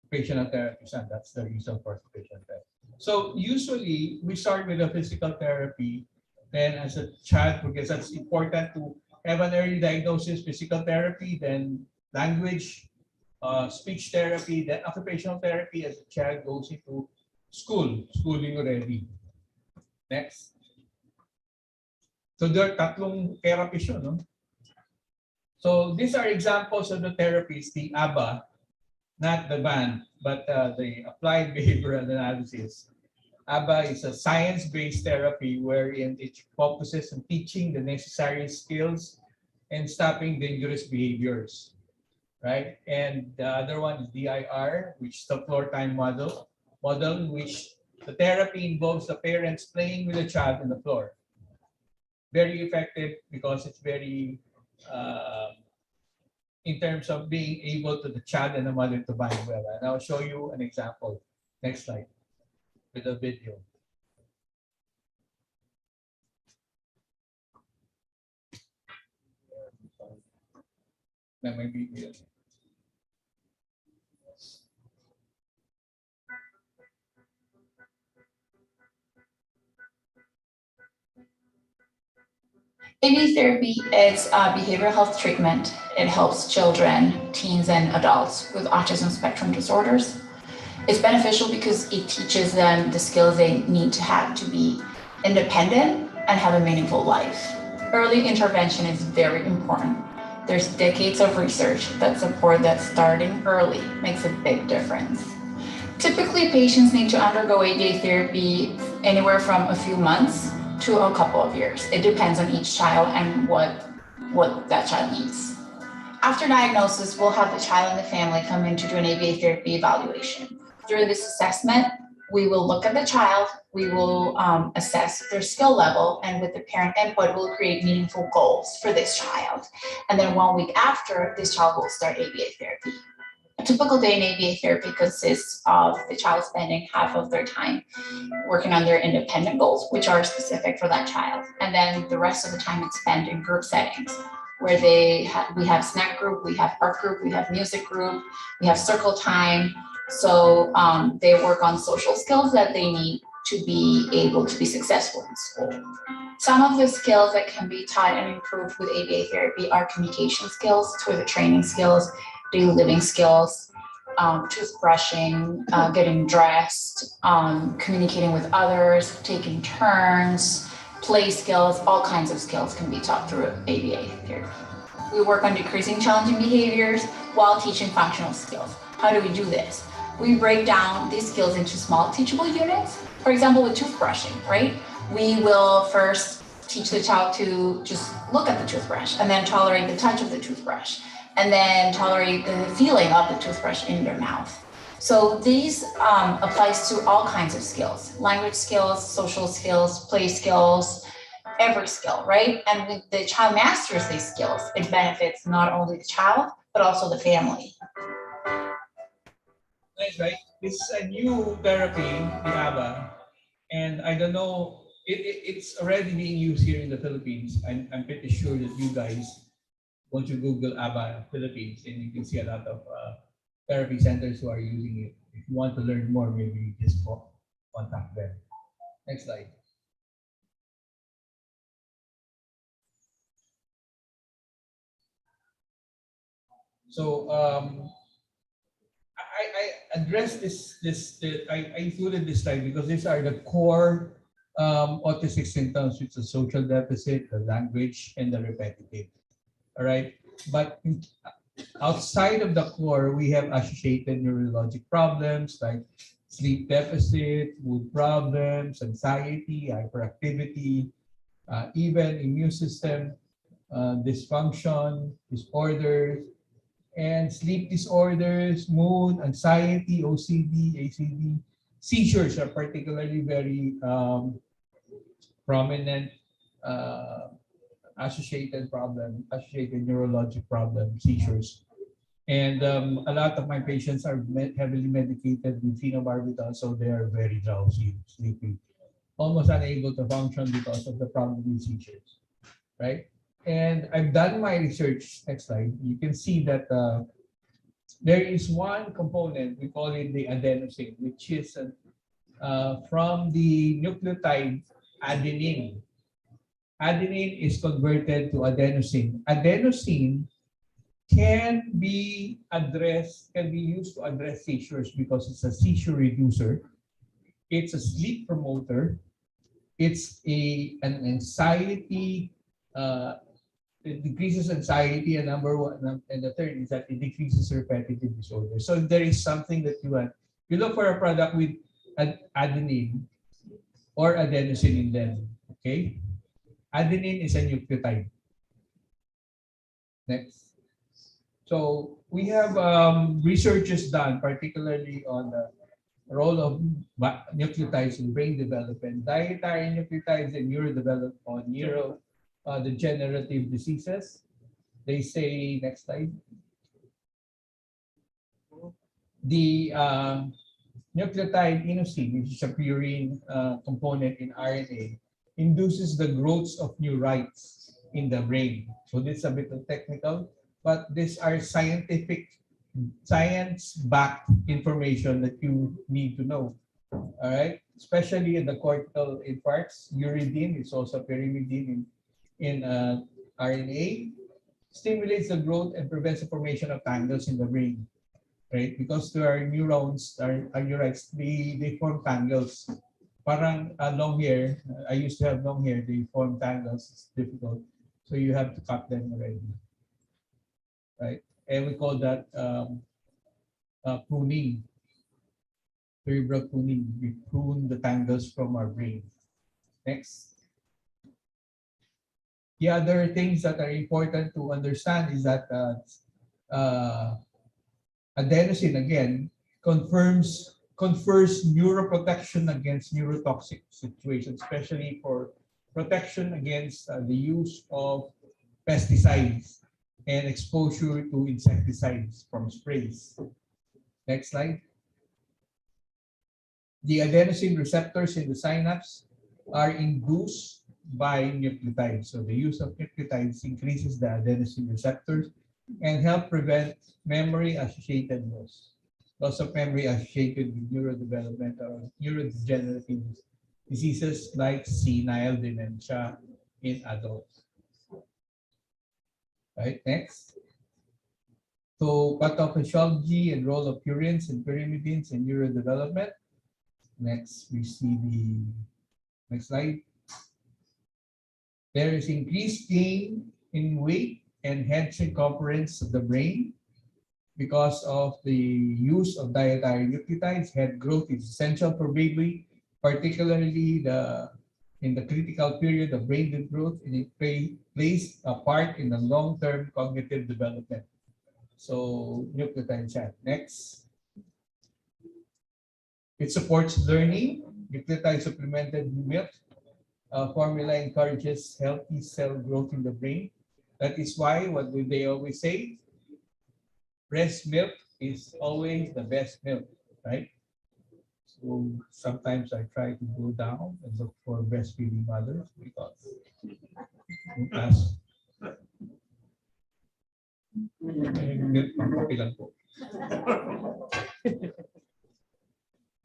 Occupational therapies, and that's the reason for occupational therapy. So usually we start with a physical therapy. Then as a child, because that's important to have an early diagnosis, physical therapy, then language, speech therapy, then occupational therapy as a child goes into schooling already. Next. So there are tatlong therapies yun, no? So these are examples of the therapies, the ABA, not the band, but the applied behavioral analysis. ABA is a science-based therapy wherein it focuses on teaching the necessary skills and stopping dangerous behaviors. right? And the other one is DIR, which is the floor time model in which the therapy involves the parents playing with the child on the floor. Very effective because it's very, in terms of being able to the child and the mother to bond well. And I'll show you an example. Next slide with a video. That might be video. ABA therapy is a behavioral health treatment. It helps children, teens, and adults with autism spectrum disorders. It's beneficial because it teaches them the skills they need to have to be independent and have a meaningful life. Early intervention is very important. There's decades of research that support that starting early makes a big difference. Typically, patients need to undergo ABA therapy anywhere from a few months to a couple of years. It depends on each child and what that child needs. After diagnosis, we'll have the child and the family come in to do an ABA therapy evaluation. During this assessment, we will look at the child, we will assess their skill level, and with the parent input, we'll create meaningful goals for this child. And then 1 week after, this child will start ABA therapy. A typical day in ABA therapy consists of the child spending half of their time working on their independent goals, which are specific for that child. And then the rest of the time it's spent in group settings where we have snack group, we have art group, we have music group, we have circle time. So they work on social skills that they need to be able to be successful in school. Some of the skills that can be taught and improved with ABA therapy are communication skills, toilet training skills, daily living skills, toothbrushing, getting dressed, communicating with others, taking turns, play skills, all kinds of skills can be taught through ABA therapy. We work on decreasing challenging behaviors while teaching functional skills. How do we do this? We break down these skills into small teachable units. For example, with toothbrushing, right? We will first teach the child to just look at the toothbrush and then tolerate the touch of the toothbrush and then tolerate the feeling of the toothbrush in their mouth. So these applies to all kinds of skills, language skills, social skills, play skills, every skill, right? And when the child masters these skills, it benefits not only the child, but also the family. Nice, right? This is a new therapy, the ABA, and I don't know, it's already being used here in the Philippines. I'm pretty sure that you guys, once you Google ABA Philippines, and you can see a lot of therapy centers who are using it. If you want to learn more, maybe just contact them. Next slide. So I addressed I included this slide because these are the core autistic symptoms, which is the social deficit, the language, and the repetitive. All right, but outside of the core, we have associated neurologic problems like sleep deficit, mood problems, anxiety, hyperactivity, even immune system dysfunction, disorders, and sleep disorders, mood, anxiety, OCD, ACD. Seizures are particularly very prominent associated neurologic problem, seizures. And a lot of my patients are heavily medicated with phenobarbital, so they are very drowsy, sleepy, almost unable to function because of the problem with seizures, right? And I've done my research, next slide. You can see that there is one component, we call it the adenosine, which is from the nucleotide adenine. Adenine is converted to adenosine. Adenosine can be used to address seizures because it's a seizure reducer. It's a sleep promoter. It's an anxiety, it decreases anxiety, and number one, and the third is that it decreases repetitive disorder. So if there is something that you want, you look for a product with adenine or adenosine in them, okay? Adenine is a nucleotide. Next. So we have researches done, particularly on the role of nucleotides in brain development, dietary nucleotides in degenerative diseases. They say, next slide, the nucleotide inosine, which is a purine component in RNA, induces the growth of neurites in the brain. So this is a bit of technical, but these are science-backed information that you need to know. All right, especially in the cortical infarcts, uridine is also pyrimidine in RNA, stimulates the growth and prevents the formation of tangles in the brain. Right? Because there are neurons, neurites, they form tangles. Parang long hair, I used to have long hair, they form tangles, it's difficult. So you have to cut them already. Right? And we call that pruning, cerebral pruning. We prune the tangles from our brain. Next. The other things that are important to understand is that adenosine, again, confers neuroprotection against neurotoxic situations, especially for protection against the use of pesticides and exposure to insecticides from sprays. Next slide. The adenosine receptors in the synapse are induced by nucleotides. So the use of nucleotides increases the adenosine receptors and help prevent memory-associated loss of memory associated with neurodevelopment or neurodegenerative diseases like senile dementia in adults. Right, next. So pathophysiology and role of purines and pyrimidines in neurodevelopment. Next, we see the next slide. There is increased gain in weight and head circumference of the brain because of the use of dietary nucleotides. Head growth is essential for baby, particularly in the critical period of brain growth, and it plays a part in the long-term cognitive development. So nucleotide chat. Next. It supports learning. Nucleotide supplemented milk formula encourages healthy cell growth in the brain. That is why, what do they always say? Breast milk is always the best milk, right? So sometimes I try to go down and look for breastfeeding mothers because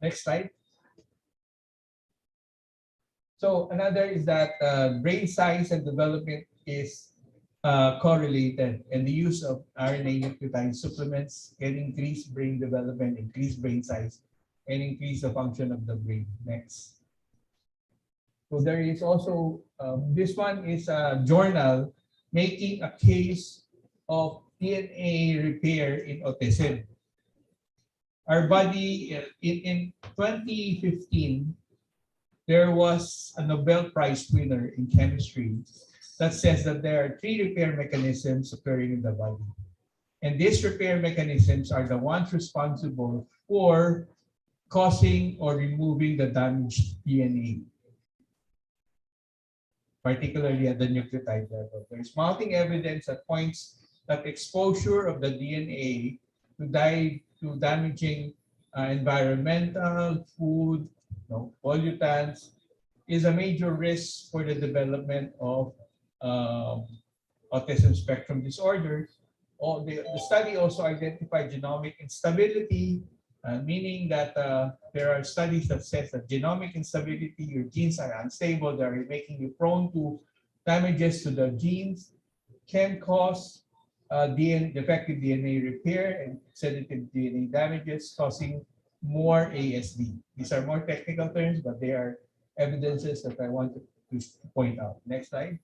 next slide. So another is that brain size and development is correlated, and the use of RNA nucleotide supplements can increase brain development, increase brain size, and increase the function of the brain. Next. So there is also, this one is a journal making a case of DNA repair in autism. Our body, in 2015, there was a Nobel Prize winner in chemistry that says that there are 3 repair mechanisms occurring in the body. And these repair mechanisms are the ones responsible for causing or removing the damaged DNA, particularly at the nucleotide level. There's mounting evidence that points that exposure of the DNA to damaging environmental, food, pollutants is a major risk for the development of autism spectrum disorder. The study also identified genomic instability, meaning that there are studies that says that genomic instability, your genes are unstable, they're making you prone to damages to the genes, can cause defective DNA repair and sedative DNA damages, causing more ASD. These are more technical terms, but they are evidences that I want to point out. Next slide.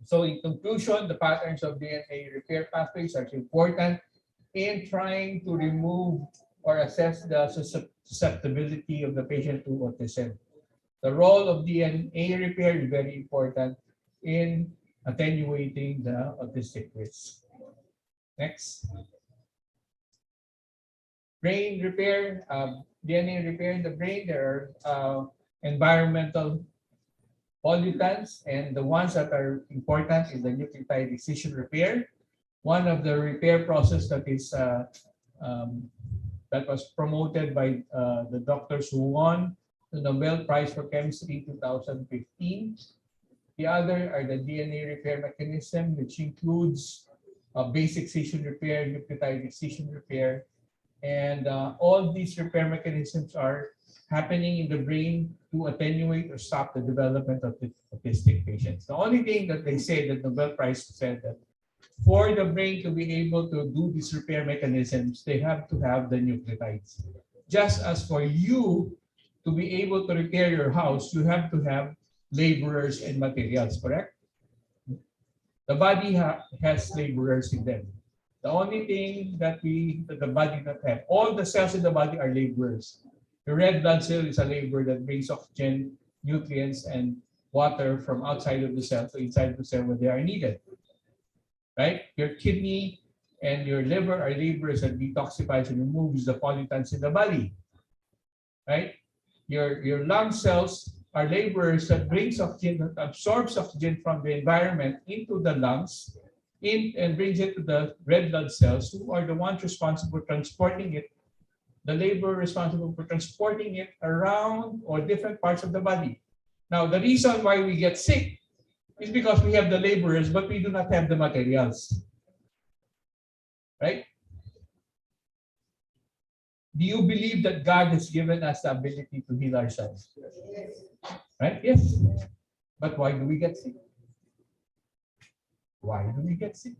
So in conclusion, the patterns of DNA repair pathways are important in trying to remove or assess the susceptibility of the patient to autism. The role of DNA repair is very important in attenuating the autistic risk. Next. Brain repair, DNA repair in the brain. There are environmental pollutants, and the ones that are important is the nucleotide excision repair. One of the repair process that is that was promoted by the doctors who won the Nobel Prize for Chemistry in 2015. The other are the DNA repair mechanism, which includes basic excision repair, nucleotide excision repair, and all these repair mechanisms are happening in the brain to attenuate or stop the development of the autistic patients. The only thing that they say, that the Nobel Prize said, that for the brain to be able to do these repair mechanisms, they have to have the nucleotides. Just as for you to be able to repair your house, you have to have laborers and materials, correct? The body has laborers in them. The only thing that the body not have, all the cells in the body are laborers. The red blood cell is a laborer that brings oxygen, nutrients, and water from outside of the cell to inside the cell where they are needed. Right? Your kidney and your liver are laborers that detoxifies and removes the pollutants in the body. Right? Your lung cells are laborers that brings oxygen, that absorbs oxygen from the environment into the lungs, and brings it to the red blood cells, who are the ones responsible for transporting it, the labor responsible for transporting it around or different parts of the body. Now, the reason why we get sick is because we have the laborers, but we do not have the materials. Right? Do you believe that God has given us the ability to heal ourselves? Right? Yes. But why do we get sick? Why do we get sick?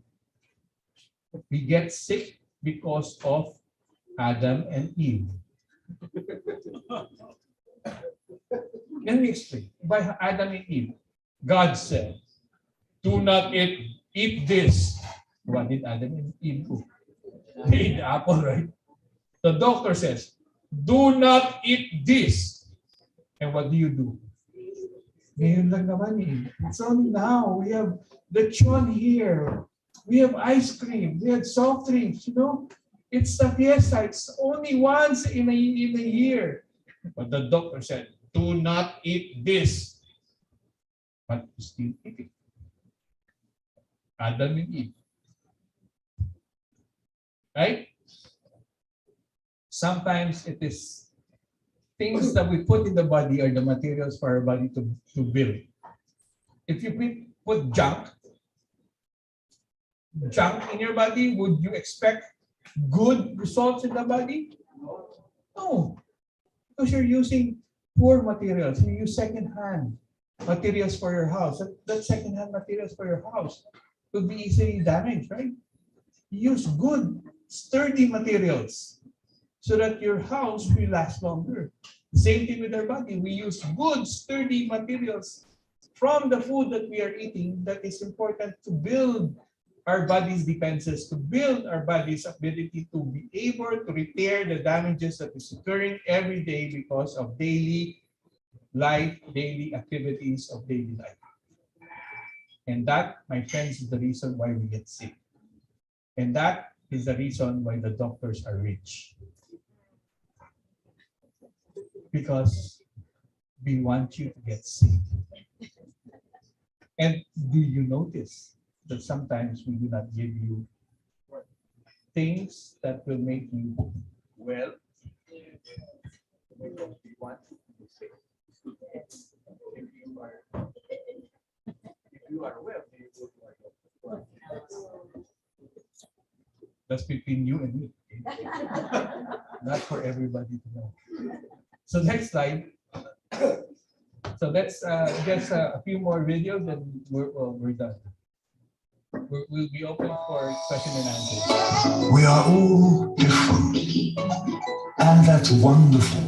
We get sick because of Adam and Eve. Let me explain. By Adam and Eve, God said, do not eat this. What did Adam and Eve do? They ate the apple, right? The doctor says, do not eat this. And what do you do? Ngayon lang naman eh. It's only now. We have the chon here. We have ice cream. We have soft drinks, you know. It's the fiesta. It's only once in a year. But the doctor said, do not eat this. But you still eat it. Adam and Eve. Right? Sometimes it is things that we put in the body are the materials for our body to build. If you put junk in your body, would you expect good results in the body? No. Because you're using poor materials. You use second-hand materials for your house. That second-hand materials for your house could be easily damaged, right? You use good, sturdy materials so that your house will last longer. Same thing with our body. We use good, sturdy materials from the food that we are eating that is important to build our body's defenses, to build our body's ability to be able to repair the damages that is occurring every day because of daily life, daily activities of daily life. And that, my friends, is the reason why we get sick. And that is the reason why the doctors are rich. Because we want you to get sick. And do you notice that sometimes we do not give you things that will make you well? We want to be sick. If you are well, you go to our doctor. That's between you and me. Not for everybody to know. So next slide. So let's just a few more videos and we're done. We'll be open for question and answers. We are all different, and that's wonderful.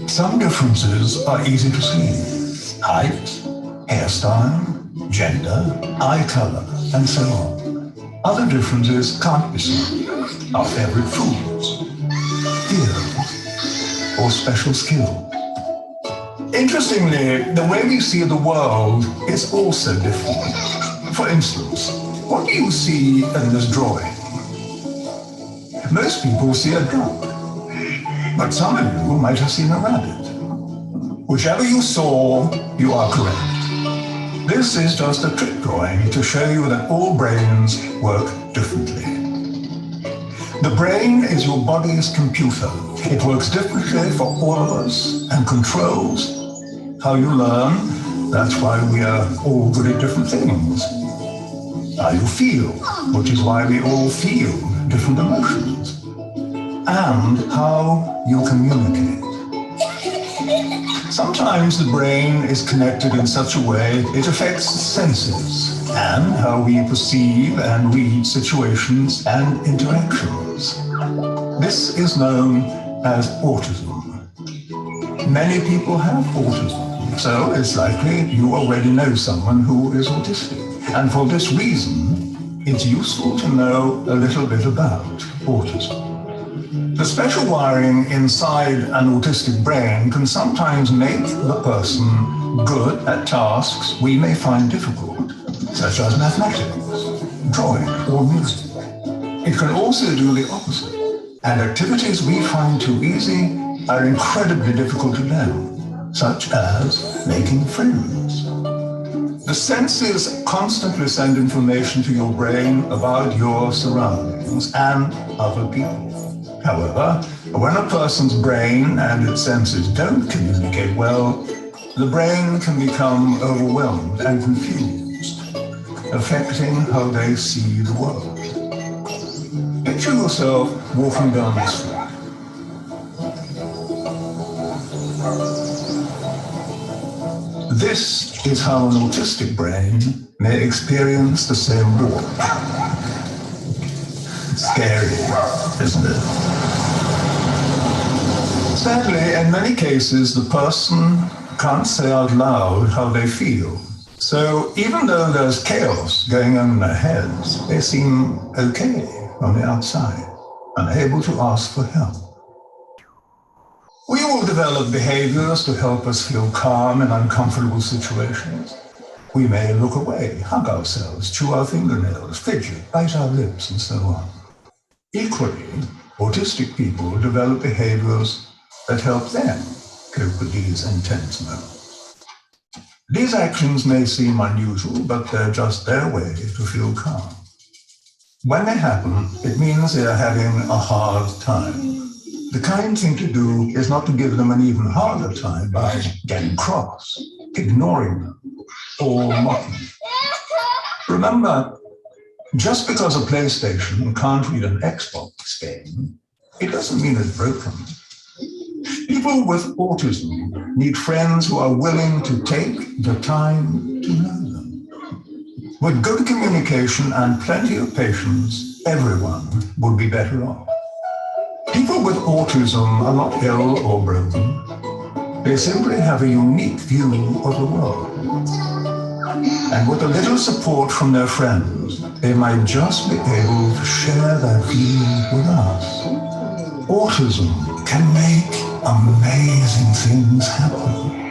Some differences are easy to see. Height, hairstyle, gender, eye color, and so on. Other differences can't be seen. Our favorite foods, fears, or special skill. Interestingly, the way we see the world is also different. For instance, what do you see in this drawing? Most people see a duck, but some of you might have seen a rabbit. Whichever you saw, you are correct. This is just a trick drawing to show you that all brains work differently. The brain is your body's computer. It works differently for all of us and controls how you learn. That's why we are all good at different things. How you feel, which is why we all feel different emotions. And how you communicate. Sometimes the brain is connected in such a way it affects senses and how we perceive and read situations and interactions. This is known as autism. Many people have autism, so it's likely you already know someone who is autistic. And for this reason, it's useful to know a little bit about autism. The special wiring inside an autistic brain can sometimes make the person good at tasks we may find difficult, such as mathematics, drawing, or music. It can also do the opposite, and activities we find too easy are incredibly difficult to learn, such as making friends. The senses constantly send information to your brain about your surroundings and other people. However, when a person's brain and its senses don't communicate well, the brain can become overwhelmed and confused, affecting how they see the world. Picture yourself walking down the street. This is how an autistic brain may experience the same walk. Scary, isn't it? Sadly, in many cases, the person can't say out loud how they feel. So even though there's chaos going on in their heads, they seem okay on the outside, unable to ask for help. We all develop behaviors to help us feel calm in uncomfortable situations. We may look away, hug ourselves, chew our fingernails, fidget, bite our lips, and so on. Equally, autistic people develop behaviors that help them cope with these intense moments. These actions may seem unusual, but they're just their way to feel calm. When they happen, it means they are having a hard time. The kind thing to do is not to give them an even harder time by getting cross, ignoring them, or mocking. Remember, just because a PlayStation can't read an Xbox game, it doesn't mean it's broken. People with autism need friends who are willing to take the time to know them. With good communication and plenty of patience, everyone would be better off. People with autism are not ill or broken. They simply have a unique view of the world. And with a little support from their friends, they might just be able to share their feelings with us. Autism can make amazing things happen.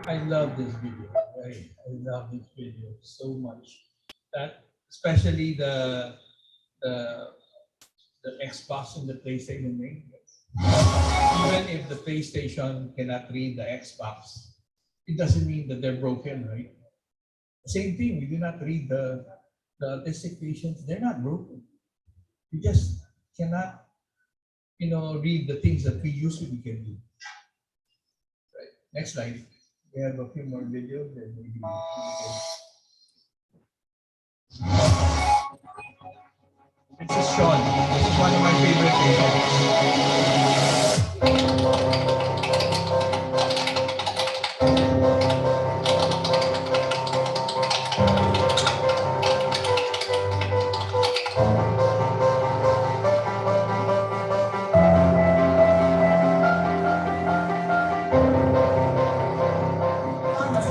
I love this video. I love this video so much. That especially the Xbox and the PlayStation thing. Even if the PlayStation cannot read the Xbox, it doesn't mean that they're broken, right? Same thing, we do not read the autistic patients, they're not broken. We just cannot, read the things that we usually can do. Right. Next slide. We have a few more videos and maybe we can. This is Sean. This is one of my favorite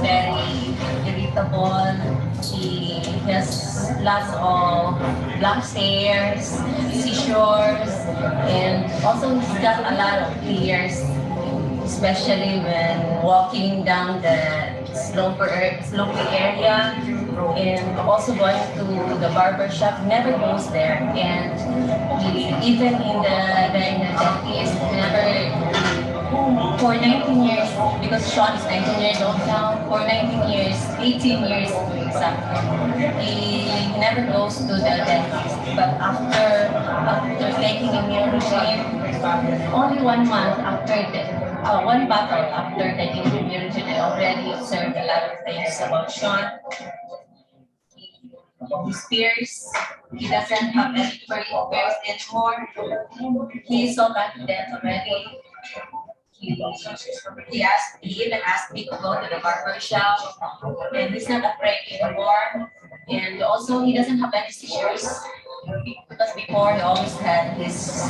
Very irritable. He has lots of blank stares, seizures, and also he's got a lot of fears, especially when walking down the slopey area and also going to the barber shop, never goes there. And even in the dentist, never, for 19 years, because Sean is 19 years old now, for 19 years, 18 years to be exact, he never goes to the dentist. But after taking a meal regime, only 1 month after one bottle after taking the meal regime, I already observed a lot of things about Sean. His peers, he doesn't have any peers anymore. He's so confident already. He even asked me to go to the barber shop, and he's not afraid anymore. And also, he doesn't have any seizures because before he always had these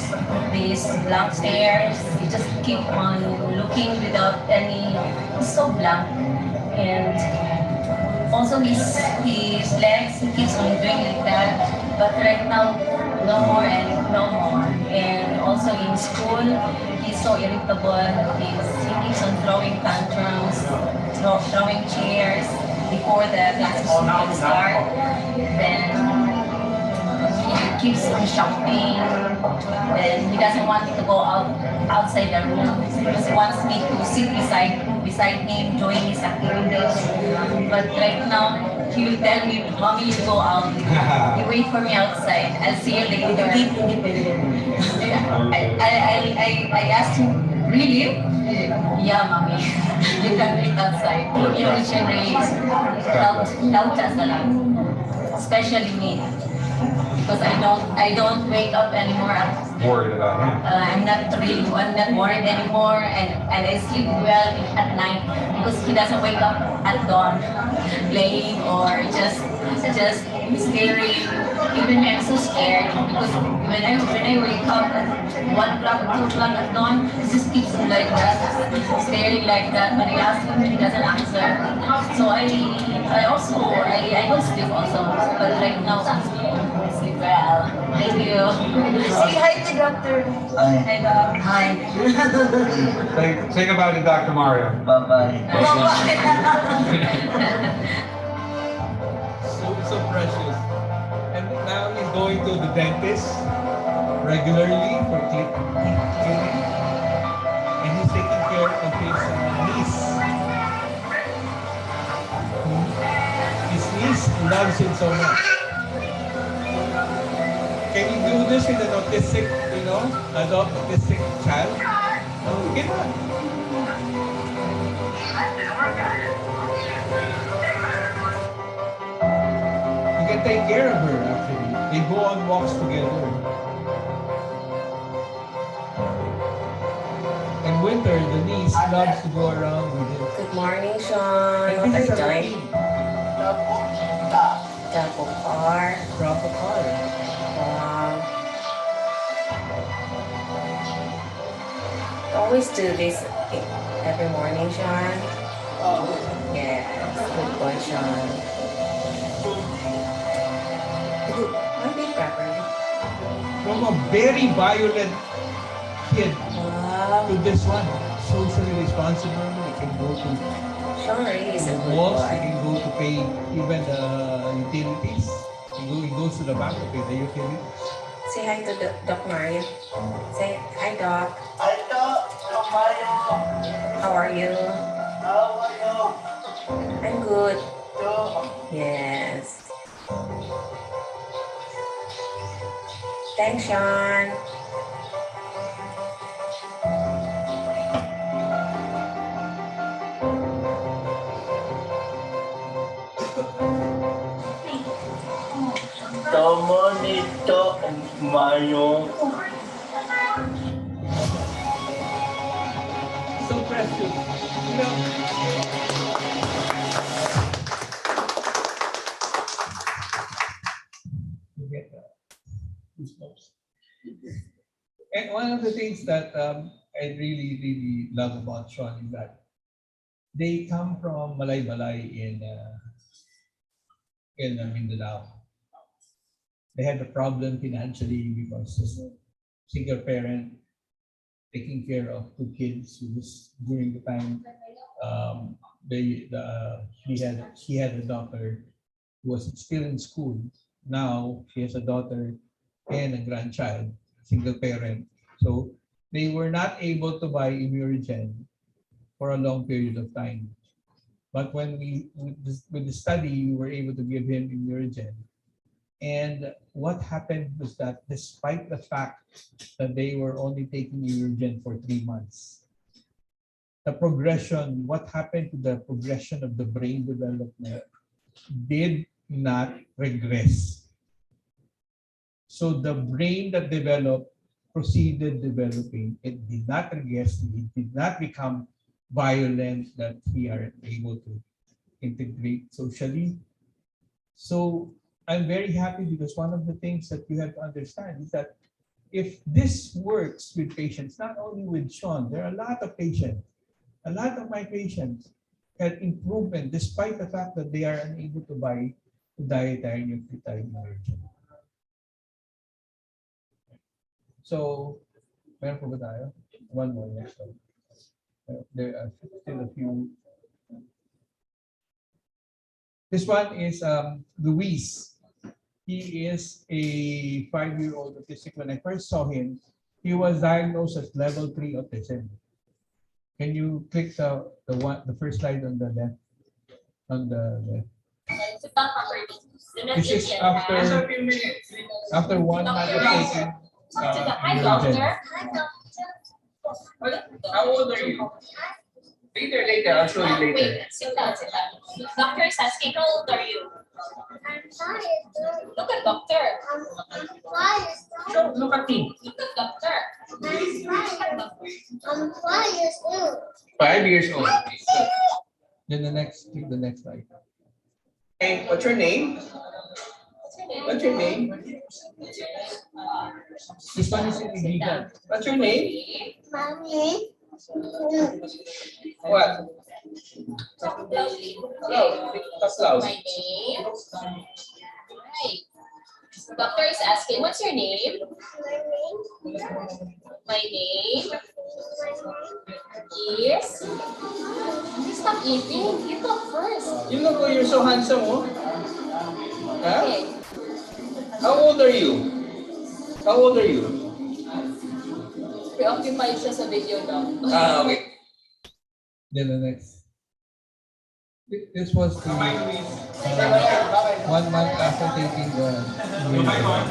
blank stares. He just keep on looking without any. He's so blank, and also his legs, he keeps on doing like that. But right now, no more and no more. And also in school, he's so irritable. He keeps on throwing tantrums, throwing chairs before the classes will start. Then he keeps on shouting. Then he doesn't want me to go outside the room. He just wants me to sit beside him, doing his activities. But right now, he will tell me, "Mommy, you go out. You wait for me outside. I'll see you later." I asked him, "Really?" "Yeah, Mommy. You can wait outside." He really helped us a lot, especially me, because I don't wake up anymore. Worried about him. I'm not worried anymore, and I sleep well at night because he doesn't wake up at dawn playing or just staring. Even I'm so scared because when I wake up at 1 o'clock or 2 o'clock at dawn, he just keeps like that, staring like that. When I ask him, he doesn't answer. So I don't sleep also, but right now I sleep well. Thank you. Say hi to Doctor. Hi, Doc. Hi. Say goodbye to Dr. Mario. So precious. And now he's going to the dentist regularly for cleaning. And he's taking care of his niece. His niece loves him so much. Can you do this with an autistic, adult autistic child? No, you cannot. You can take care of her, actually. They go on walks together. In winter, the niece loves to go around with him. Good morning, Sean. What are you doing? Double car. Drop a car. Always do this every morning, Sean. Yes, good boy, Sean. Why did properly? From a very violent kid to this one, socially responsible. He can go to Sean really is a good malls. boy. He can go to pay even the utilities. He goes to the bank to pay the utilities. Say hi to Doc Mario. Say hi, Doc. Hi, Doc. Mario. How are you? How are you? I'm good. Doc. Yes. Thanks, Sean. Tama nito, Mario. So precious. You get goosebumps. And one of the things that I really, really love about Sean is that they come from Malay in Mindanao. They had a problem financially because single parent taking care of 2 kids who was during the time he had a daughter who was still in school. Now she has a daughter and a grandchild, single parent. So they were not able to buy Immurogen for a long period of time. But when with the study, we were able to give him Immurogen. And what happened was that despite the fact that they were only taking Immurogen for 3 months, the progression, what happened to the progression of the brain development did not regress. So the brain that developed proceeded developing. It did not regress. It did not become violent that he are able to integrate socially. So I'm very happy because one of the things that you have to understand is that if this works with patients, not only with Sean, there are a lot of patients, a lot of my patients had improvement despite the fact that they are unable to buy dietary nucleotide Immurogen. So, meron po ba tayo? One more next one. There are still a few. This one is Luis. He is a 5-year-old autistic. When I first saw him, he was diagnosed as level 3 autism. Can you click the first slide on the left? On the left. This is after 1 month of taking Immurogen. How old are you? Later, I'll show you later. Wait, sit down. Doctor is asking, how old are you? I'm 5. Look at doctor. I'm 5. Look at me. Look at doctor. I'm 5 years old. 5 years old. Then click the next slide. Hey, what's your name? What's your name? This one is illegal. What's your name? Mommy. What? Lovely. That's loud. My name. Right. Doctor is asking, what's your name? My name is. Stop eating. You talk first. You look like you're so handsome, oh. Huh? Okay. How old are you? How old are you? Preoccupied siya sa video daw. Okay. Then the next. This was the 1 month after taking the Immurogen.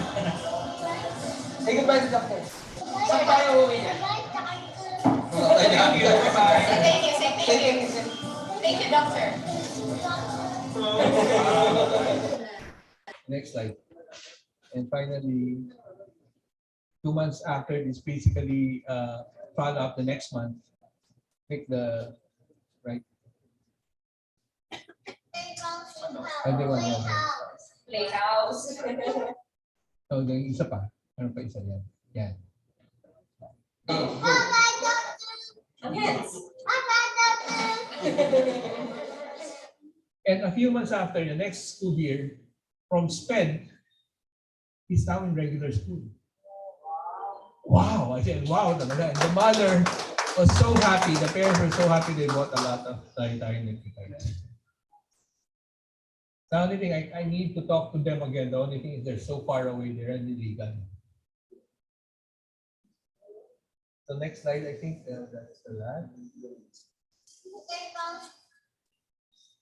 Say goodbye to doctor. Saan tayo uwi niya? Thank you. Say thank you. Thank you, doctor. Next slide. And finally, 2 months after this, basically follow up the next month. Click the right. Everyone, yeah. Playhouse. So, yung isa pa. Ano pa isa yan? Yan. Hands. And a few months after, the next school year, from SPED, he's now in regular school. Wow! I said, wow talaga. And the mother was so happy. The parents were so happy they bought a lot of dietary nucleotides. The only thing, I need to talk to them again. The only thing is they're so far away. They're illegal. So next slide, I think that's the last.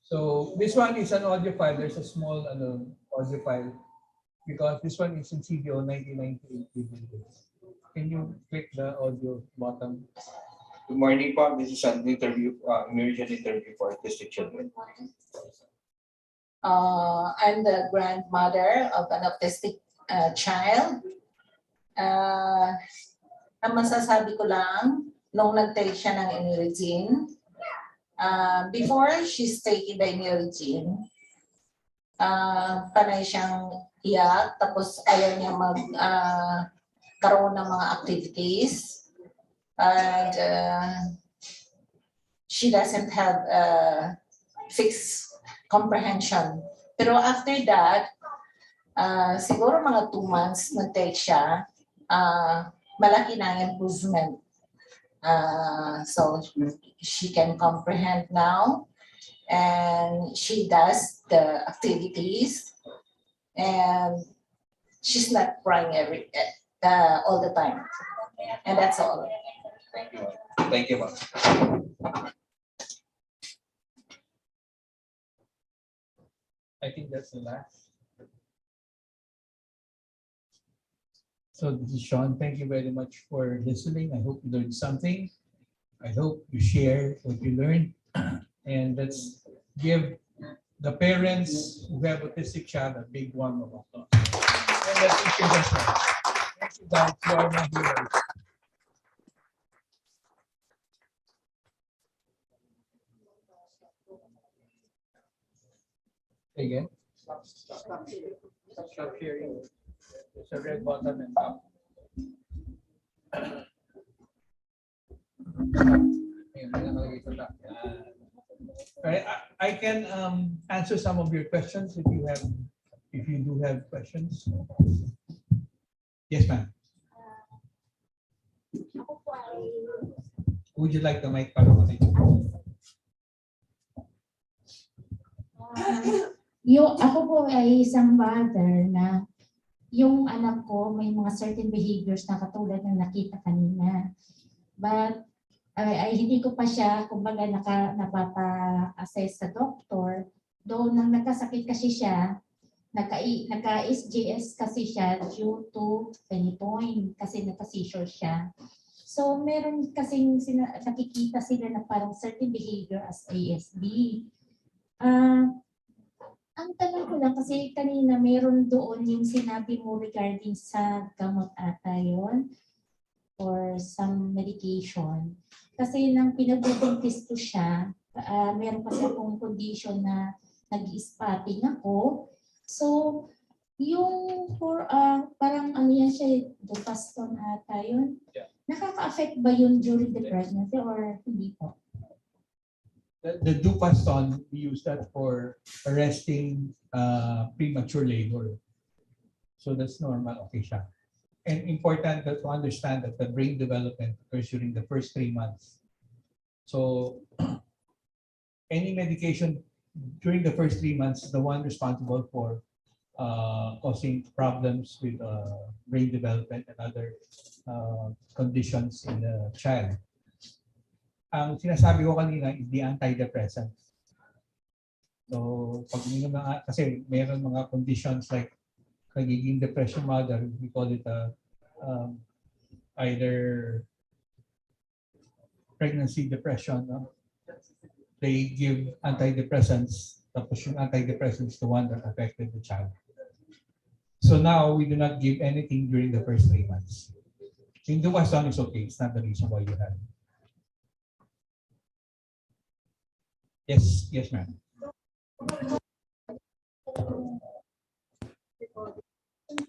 So this one is an audio file. There's a small audio file because this one is in CDO 1998. Can you click the audio button? Good morning, po. This is an interview, Immurogen interview for autistic children. I'm the grandmother of an autistic child. Ang masasabi ko lang, nung nag-take siya ng Immurogen, before she's taking the Immurogen, panay siyang iyak, tapos ayaw niya karoon ng mga activities. And she doesn't have fixed comprehension. Pero after that, siguro mga 2 months nag-take siya, malaki na improvement. So she can comprehend now. and she does the activities, and she's not crying all the time. And that's all. Thank you. Thank you, ma'am. I think that's the last. So this is Sean. Thank you very much for listening. I hope you learned something. I hope you share what you learned. And let's give the parents who have autistic child a big warm of applause. And the teachers as well. Thank you guys. You are my heroes. Again. Stop sharing. There's a red button and top. Alright, I can answer some of your questions if you do have questions. Yes, ma'am. Would you like the mic para marinig? Yung ako po ay isang mother na yung anak ko may mga certain behaviors na katulad ng nakita kanina. But ay hindi ko pa siya kumbaga napapa-assess sa doktor. Though nang nagkasakit kasi siya, naka-SJS kasi siya due to phenytoin kasi naka-seizure siya. So meron kasing nakikita sila na parang certain behavior as ASD. Ang tanong ko lang kasi kanina meron doon yung sinabi mo regarding sa gamot ata yun or some medication. Kasi nang pinag-dentist ko siya, meron kasi akong condition na nag-spotting ako. So, yung parang ano yan siya, Dupaston ata yun. Yeah. Nakaka-affect ba yun during the pregnancy or hindi po? The Dupaston, we use that for arresting premature labor. So that's normal, okay siya. And important to understand that the brain development occurs during the first 3 months. So any medication during the first 3 months is the one responsible for causing problems with brain development and other conditions in the child. Ang sinasabi ko kanina is the antidepressants. So, pag kasi meron mga conditions like nagiging depression mother, we call it either pregnancy depression. No? They give antidepressants, tapos yung antidepressants the one that affected the child. So now, we do not give anything during the first 3 months. Yung Dupaston is okay, it's not the reason why you have it. Yes, yes, ma'am.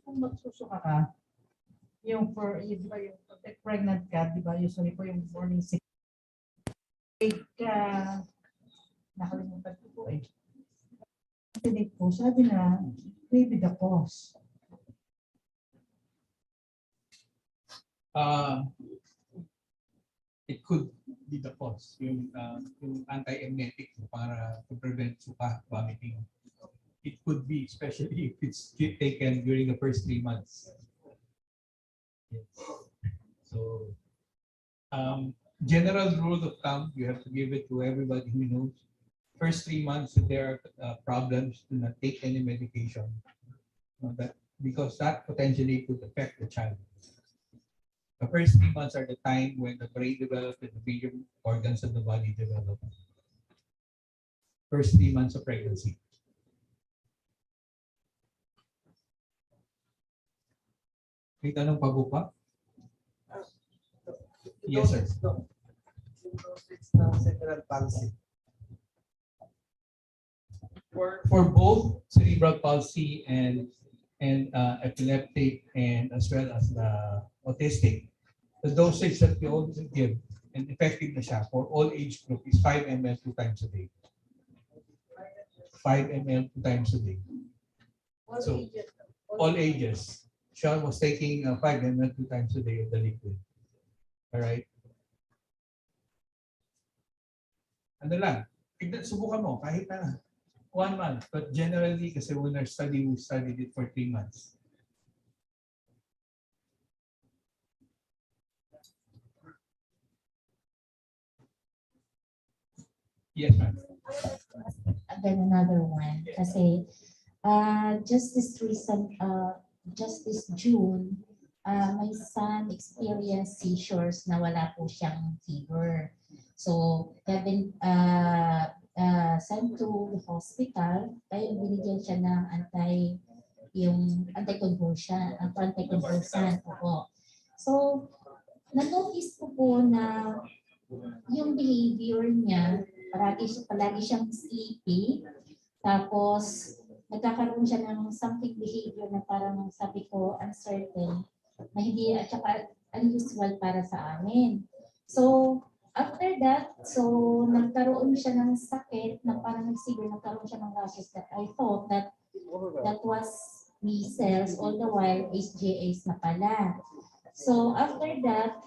Kung magsusuka ka, yung for, di ba yung pregnant ka, di ba usually po yung morning sick. Nakalimutan ko po eh. Tinig po, sabi na, maybe the cause. It could be the cause, yung anti-emetic para to prevent suka vomiting. It could be, especially if it's taken during the first 3 months. Yes. So, general rule of thumb, you have to give it to everybody who knows. First 3 months, if there are problems, do not take any medication. Because that potentially could affect the child. The first 3 months are the time when the brain develops and the major organs of the body develop. First 3 months of pregnancy. May tanong pa po pa? Yes, sir. Cerebral palsy. For both cerebral palsy and epileptic and as well as the autistic, the dosage that we also give and effective na siya for all age group is 5 ml 2 times a day. 5 ml 2 times a day. So all ages. Sean was taking 5 ml 2 times a day of the liquid. All right. Ano lang, subukan mo kahit na 1 month. But generally, kasi when we studied it for 3 months. Yes, ma'am. Then another one. Kasi just this June, my son experienced seizures na wala po siyang fever. So, they've been sent to the hospital. Kaya binigyan siya ng anticonvulsant po. So, na-notice ko po na yung behavior niya, palagi siyang sleepy. Tapos, nagkakaroon siya ng something behavior na parang sabi ko, uncertain, na hindi at saka unusual para sa amin. So, after that, nagkaroon siya ng sakit na parang nagkaroon siya ng rashes that I thought that was measles, all the while HJAs na pala. So, after that,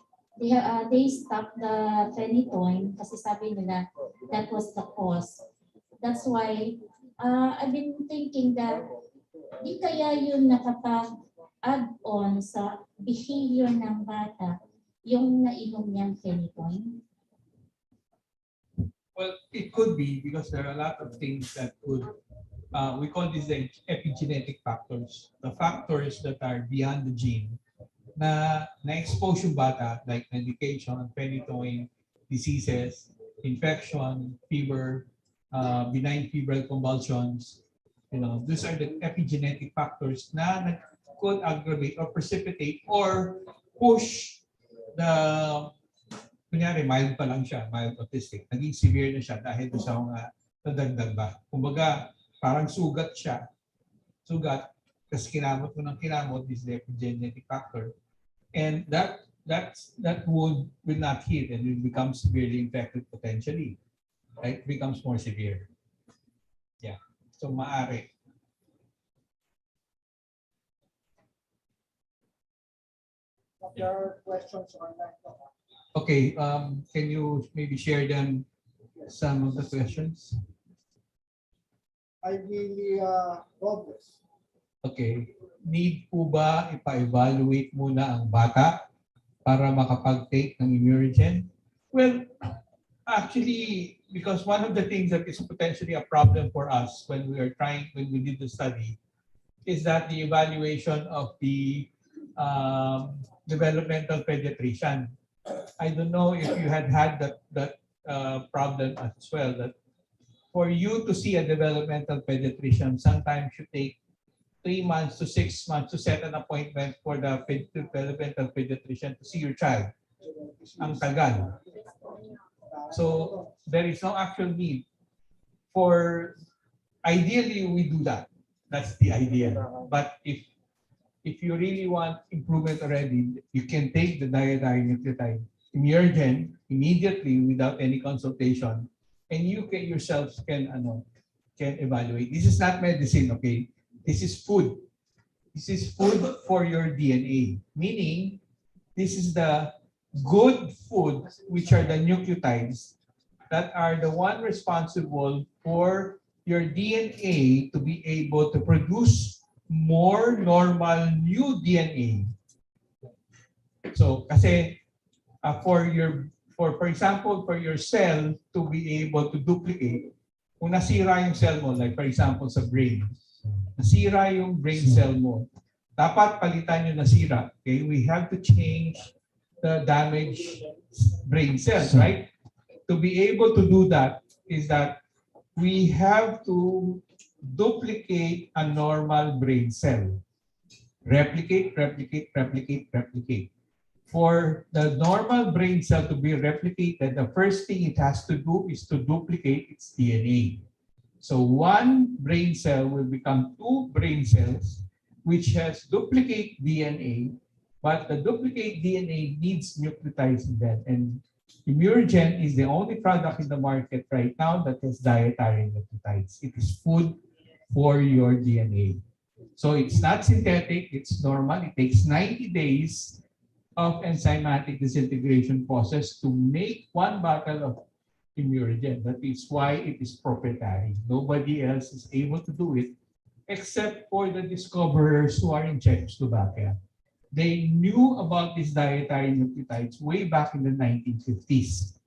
they stopped the phenytoin kasi sabi nila that was the cause. That's why I've been thinking that di kaya yun nakapag-add on sa behavior ng bata yung nainom niyang phenytoin? Well, it could be because there are a lot of things that could, we call these the epigenetic factors. The factors that are beyond the gene na-expose yung bata like medication, phenytoin, diseases, infection, fever, benign febrile convulsions. These are the epigenetic factors na could aggravate or precipitate or push the, kunyari mild pa lang siya, mild autistic, naging severe na siya dahil sa mga nadagdag ba. Kumbaga, parang sugat siya. Kasi kinamot mo ng kinamot is the epigenetic factor. And that wound will not heal and will become severely infected potentially. Right? It becomes more severe. Yeah. So maaari. There are questions on that. Okay, can you maybe share them some of the questions? I really progress. Okay. Need po ba ipa-evaluate muna ang bata para makapag-take ng Immunogen? Well, actually, because one of the things that is potentially a problem for us when we did the study, is that the evaluation of the developmental pediatrician. I don't know if you had that problem as well, that for you to see a developmental pediatrician, sometimes you take 3 months to 6 months to set an appointment for the developmental pediatrician to see your child. Ang tagal. So there is no actual need for, ideally we do that. That's the idea. But if you really want improvement already, you can take the dietary nucleotide Immunogen immediately without any consultation, and you can yourselves can evaluate. This is not medicine, okay? This is food. This is food for your DNA, meaning this is the good food, which are the nucleotides that are the one responsible for your DNA to be able to produce more normal new DNA. So, kasi for example, for your cell to be able to duplicate, kung nasira yung cell mo, like for example sa brain, nasira yung brain cell mo, dapat palitan yung nasira. Okay, we have to change the damaged brain cells, right? To be able to do that is that we have to duplicate a normal brain cell. Replicate, replicate, replicate, replicate. For the normal brain cell to be replicated, the first thing it has to do is to duplicate its DNA. So one brain cell will become 2 brain cells, which has duplicate DNA, but the duplicate DNA needs nucleotides in that. And Immunogen is the only product in the market right now that has dietary nucleotides. It is food for your DNA. So it's not synthetic, it's normal. It takes 90 days of enzymatic disintegration process to make 1 bottle of Immurogen. That is why it is proprietary. Nobody else is able to do it except for the discoverers who are in Czechoslovakia. They knew about these dietary nucleotides way back in the 1950s.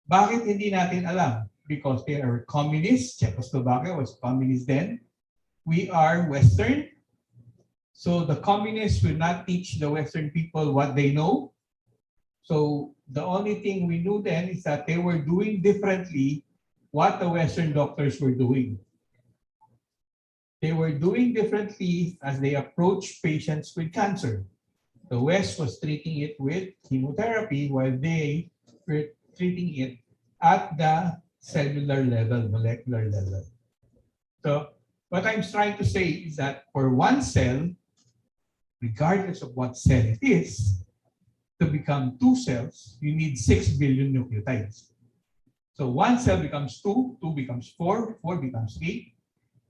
Bakit hindi natin alam? Because they are communists. Czechoslovakia was communist then. We are Western. So the communists will not teach the Western people what they know. So the only thing we knew then is that they were doing differently what the Western doctors were doing. They were doing differently as they approached patients with cancer. The West was treating it with chemotherapy while they were treating it at the cellular level, molecular level. So what I'm trying to say is that for one cell, regardless of what cell it is, to become two cells, you need 6 billion nucleotides. So one cell becomes 2, 2 becomes 4, 4 becomes 8,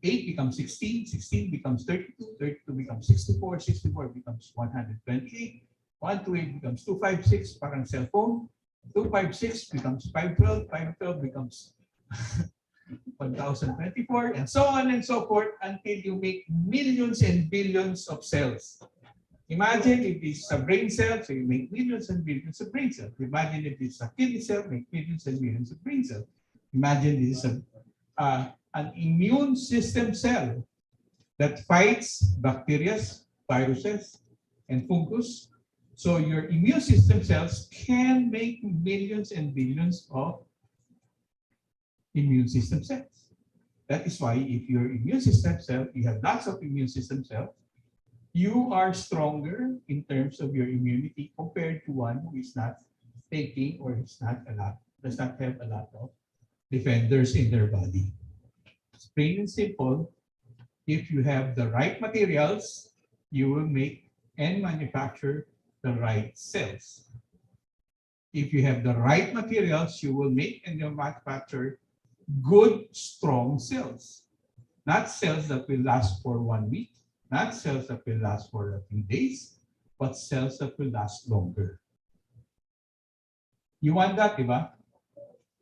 8 becomes 16, 16 becomes 32, 32 becomes 64, 64 becomes 128, 128 becomes 256, parang cell phone, 256 becomes 512, 512 becomes 1024, and so on and so forth until you make millions and billions of cells. Imagine if this is a brain cell, so you make millions and billions of brain cells. Imagine if this is a kidney cell, make millions and millions of brain cells. Imagine this is an immune system cell that fights bacteria, viruses, and fungus. So your immune system cells can make millions and billions of immune system cells. That is why if your immune system cell, you have lots of immune system cells, you are stronger in terms of your immunity compared to one who is not taking or is not does not have a lot of defenders in their body. It's plain and simple. If you have the right materials, you will make and manufacture the right cells. If you have the right materials, you will make and manufacture good, strong cells. Not cells that will last for 1 week, not cells that will last for a few days, but cells that will last longer. You want that, diba?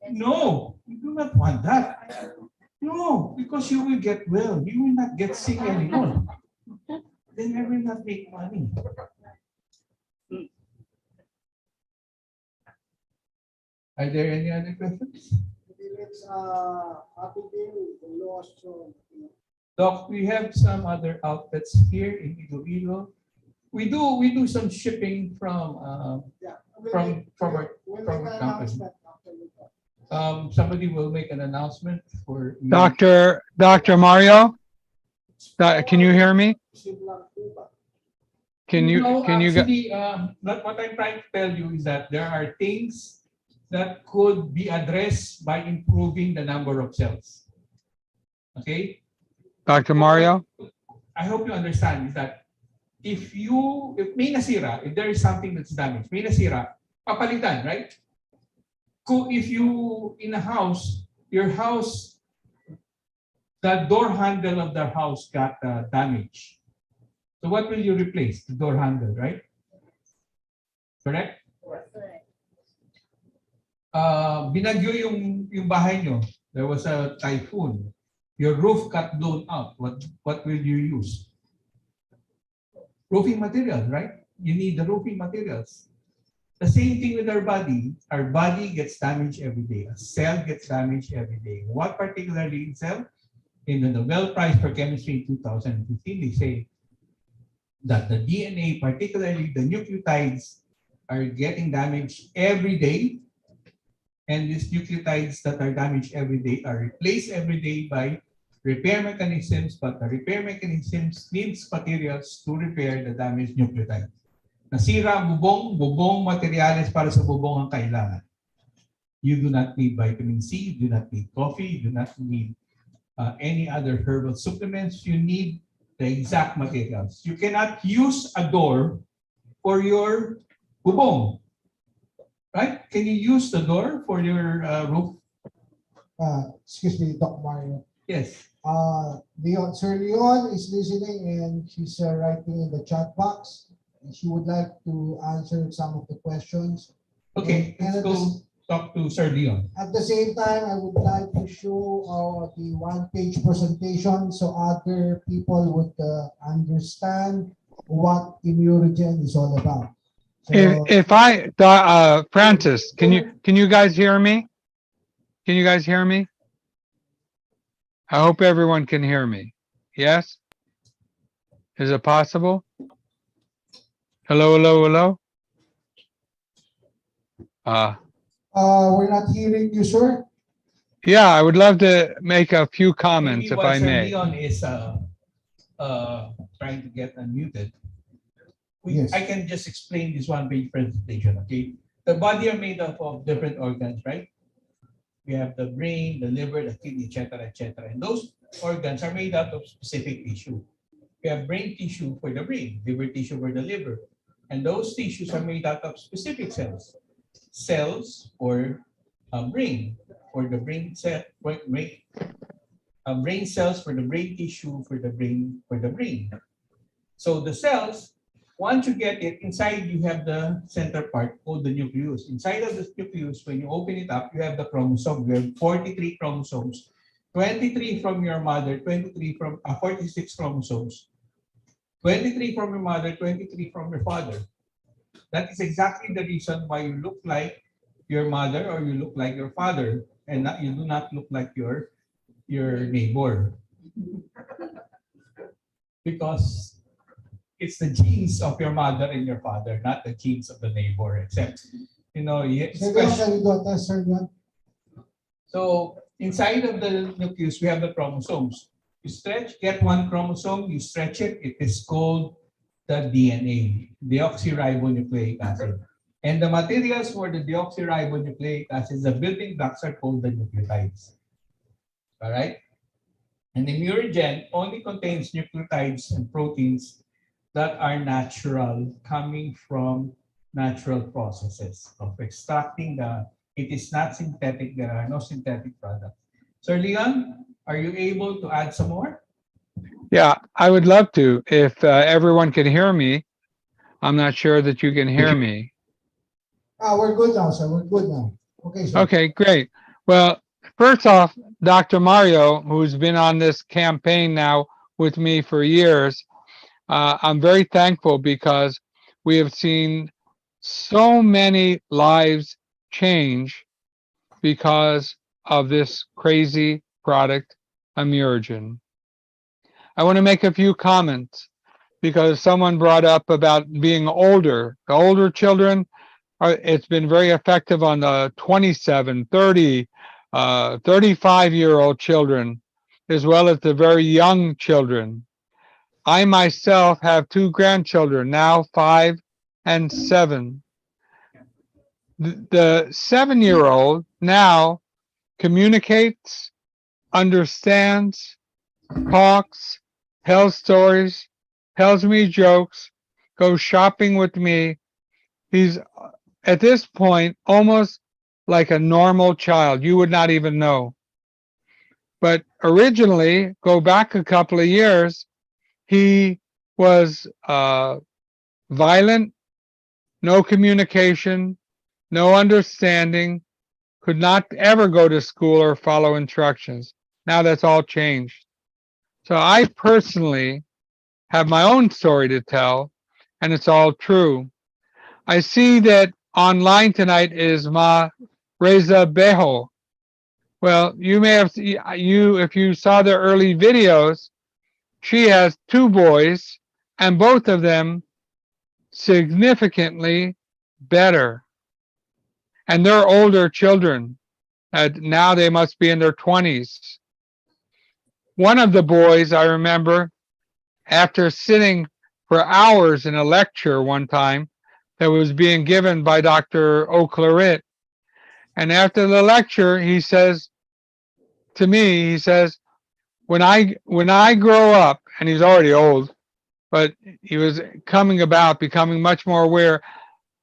No, you do not want that. No, because you will get well. You will not get sick anymore. Then I will not make money. Are there any other questions? Doc, we have some other outlets here in Iloilo. We do some shipping from our company. Somebody will make an announcement for Dr. Mario, can you hear me? Can you actually, what I'm trying to tell you is that there are things that could be addressed by improving the number of cells. Okay? Dr. Mario? I hope you understand is that if may nasira, if there is something that's damaged, may nasira, papalitan, right? If you, in a house, your house, the door handle of the house got damaged. So what will you replace? The door handle, right? Correct? Binagyo yung bahay nyo. There was a typhoon. Your roof got blown out. What will you use? Roofing materials, right? You need the roofing materials. The same thing with our body. Our body gets damaged every day. A cell gets damaged every day. What particularly in cell? In the Nobel Prize for Chemistry in 2015, they say that the DNA, particularly the nucleotides, are getting damaged every day. And these nucleotides that are damaged every day are replaced every day by repair mechanisms, but the repair mechanisms needs materials to repair the damaged nucleotides. Nasira ang bubong materials para sa bubong ang kailangan. You do not need vitamin C, you do not need coffee, you do not need any other herbal supplements. You need the exact materials. You cannot use a door for your bubong. Right? Can you use the door for your roof? Excuse me, Doc Mario. Yes. Sir Leon is listening and she's writing in the chat box. And she would like to answer some of the questions. Okay, let's go. talk to Sir Leon. At the same time, I would like to show the one-page presentation so other people would understand what Immunogen is all about. If I, Francis, can you guys hear me? Can you guys hear me? I hope everyone can hear me. Yes? Is it possible? Hello, hello, hello? We're not hearing you, sir. Yeah, I would love to make a few comments Maybe if while I Sir may. Leon is trying to get unmuted, Yes. I can just explain this one-page presentation, okay? The body are made up of different organs, right? We have the brain, the liver, the kidney, etc., etc. And those organs are made out of specific tissue. We have brain tissue for the brain, liver tissue for the liver. And those tissues are made out of specific cells. Cells for brain, for the brain cell, brain cells for the brain tissue for the brain. So the cells, once you get it, inside you have the center part called the nucleus. Inside of the nucleus, when you open it up, you have the chromosome. You have 43 chromosomes, 23 from your mother, 23 from 46 chromosomes, 23 from your mother, 23 from your father. That is exactly the reason why you look like your mother or you look like your father, and you do not look like your neighbor. Because it's the genes of your mother and your father, not the genes of the neighbor, except, so inside of the nucleus, we have the chromosomes. You stretch, get one chromosome, you stretch it, it is called the DNA, deoxyribonucleic acid. And the materials for the deoxyribonucleic acid, the building blocks are called the nucleotides. All right? And the Immunogen only contains nucleotides and proteins that are natural, coming from natural processes of extracting it is not synthetic, there are no synthetic products. Sir Leon, are you able to add some more? Yeah, I would love to. If everyone can hear me, I'm not sure that you can hear me. We're good now, sir. We're good now. Okay, sir. Okay, great. Well, first off, Dr. Mario, who's been on this campaign now with me for years, I'm very thankful because we have seen so many lives change because of this crazy product, Immunogen. I want to make a few comments because someone brought up about being older. The older children, it's been very effective on the 27, 30, 35-year-old children, as well as the very young children. I myself have two grandchildren, now 5 and 7. The 7-year-old now communicates, understands, talks, tells stories, tells me jokes, goes shopping with me. He's at this point almost like a normal child. You would not even know. But originally, go back a couple of years, he was violent, no communication, no understanding, could not ever go to school or follow instructions. Now that's all changed. So I personally have my own story to tell, and it's all true. I see that online tonight is Ma Reza Beho. Well, you may have if you saw the early videos, she has 2 boys, and both of them significantly better. And they're older children. Now they must be in their 20s. One of the boys, I remember, after sitting for hours in a lecture one time that was being given by Dr. O'Claret, and after the lecture, he says to me, he says, when I grow up, and he's already old, but he was becoming much more aware,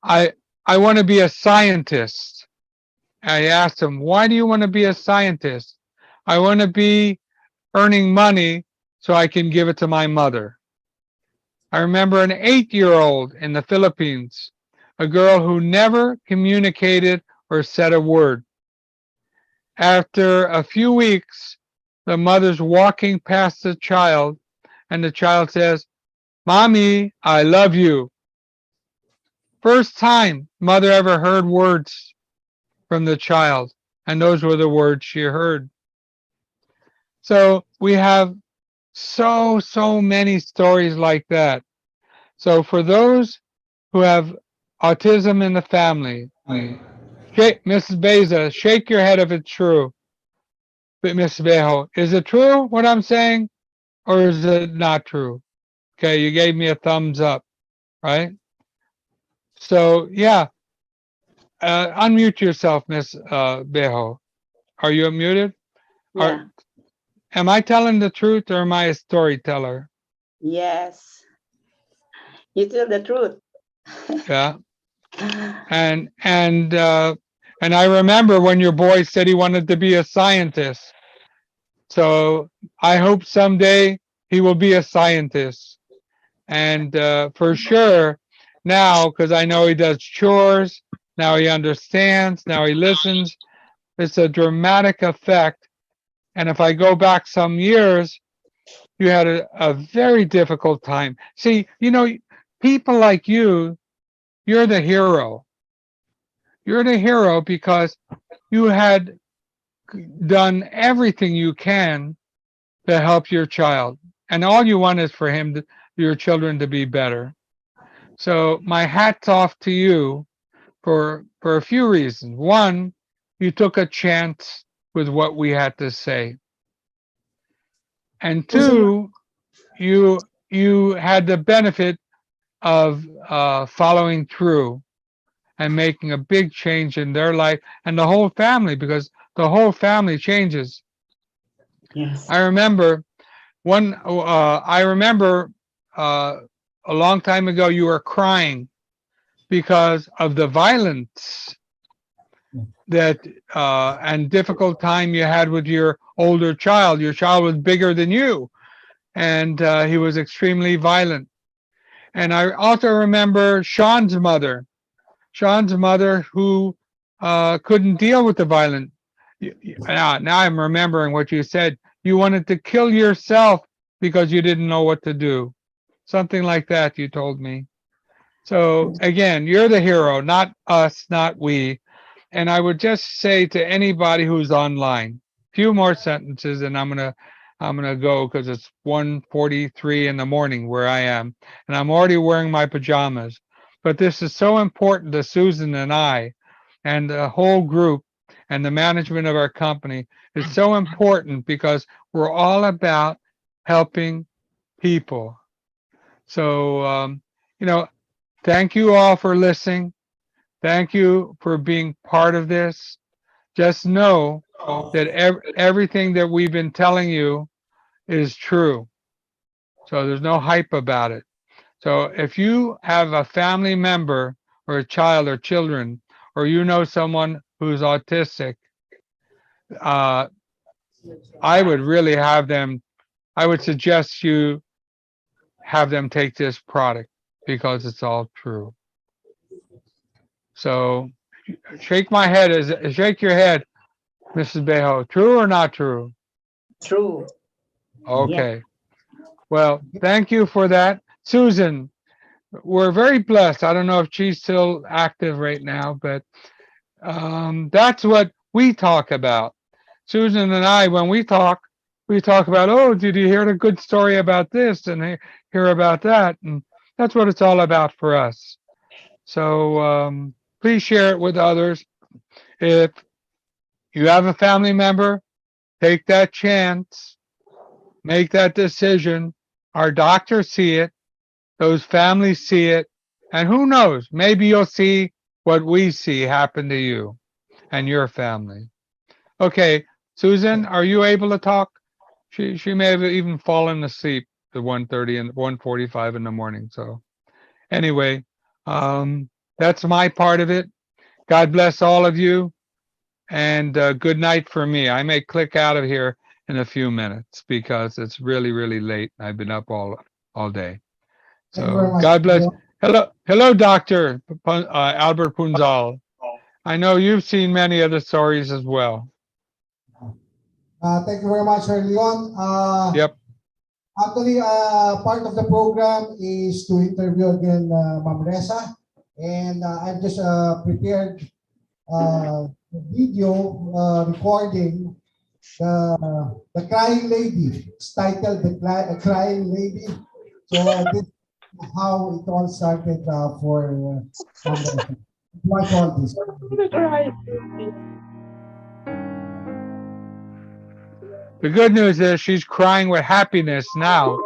I want to be a scientist. I asked him, why do you want to be a scientist? I want to be earning money so I can give it to my mother. I remember an 8-year-old in the Philippines, a girl who never communicated or said a word. After a few weeks, the mother's walking past the child, and the child says, "Mommy, I love you." First time mother ever heard words from the child, and those were the words she heard. So we have so many stories like that. So for those who have autism in the family, Mrs. Beza, shake your head if it's true. But Miss Bejo, is it true what I'm saying, or is it not true? Okay, you gave me a thumbs up, right? So yeah, unmute yourself, Miss Bejo. Are you unmuted? Yeah. Am I telling the truth or am I a storyteller? Yes. You tell the truth. Yeah. And I remember when your boy said he wanted to be a scientist. So I hope someday he will be a scientist. And for sure now, because I know he does chores, now he understands, now he listens. It's a dramatic effect. And if I go back some years, you had a very difficult time. See, you know, people like you, you're the hero. You're the hero because you had done everything you can to help your child. And all you want is for your children to be better. So my hat's off to you for a few reasons. One, you took a chance with what we had to say. And two, you had the benefit of following through and making a big change in their life and the whole family, because the whole family changes. Yes. I remember a long time ago you were crying because of the violence that and difficult time you had with your older child. Your child was bigger than you, and he was extremely violent. And I also remember Sean's mother who couldn't deal with the violence. Now I'm remembering what you said. You wanted to kill yourself because you didn't know what to do. Something like that you told me. So again, you're the hero, not us, not we. And I would just say to anybody who's online, few more sentences and I'm gonna go because it's 1:43 in the morning where I am, and I'm already wearing my pajamas. But this is so important to Susan and I and the whole group and the management of our company. It's so important because we're all about helping people. So, you know, thank you all for listening. Thank you for being part of this. Just know that everything that we've been telling you is true. So there's no hype about it. So if you have a family member or a child or children, or you know someone who's autistic, I would really I would suggest you have them take this product because it's all true. So shake my head, shake your head, Mrs. Bejo. True or not true? True. Okay. Well, thank you for that. Susan, we're very blessed. I don't know if she's still active right now, but that's what we talk about. Susan and I, when we talk about, oh, did you hear the good story about this and hear about that? And that's what it's all about for us. So please share it with others. If you have a family member, take that chance, make that decision. Our doctors see it, those families see it, and who knows, maybe you'll see what we see happen to you and your family. Okay, Susan, are you able to talk? She may have even fallen asleep at 1:30 and 1:45 in the morning. So anyway, that's my part of it. God bless all of you, and good night for me. I may click out of here in a few minutes because it's really late. I've been up all day. Thank you very So much. God bless. Hello, Doctor Albert Punzal. I know you've seen many other stories as well. Thank you very much, Sir Leon. Yep. Actually, part of the program is to interview again Ma'am Reza. And I've just prepared a video recording the crying lady. It's titled The Crying Lady. So this is how it all started for Ma'am Reza. Watch all this. The good news is she's crying with happiness now.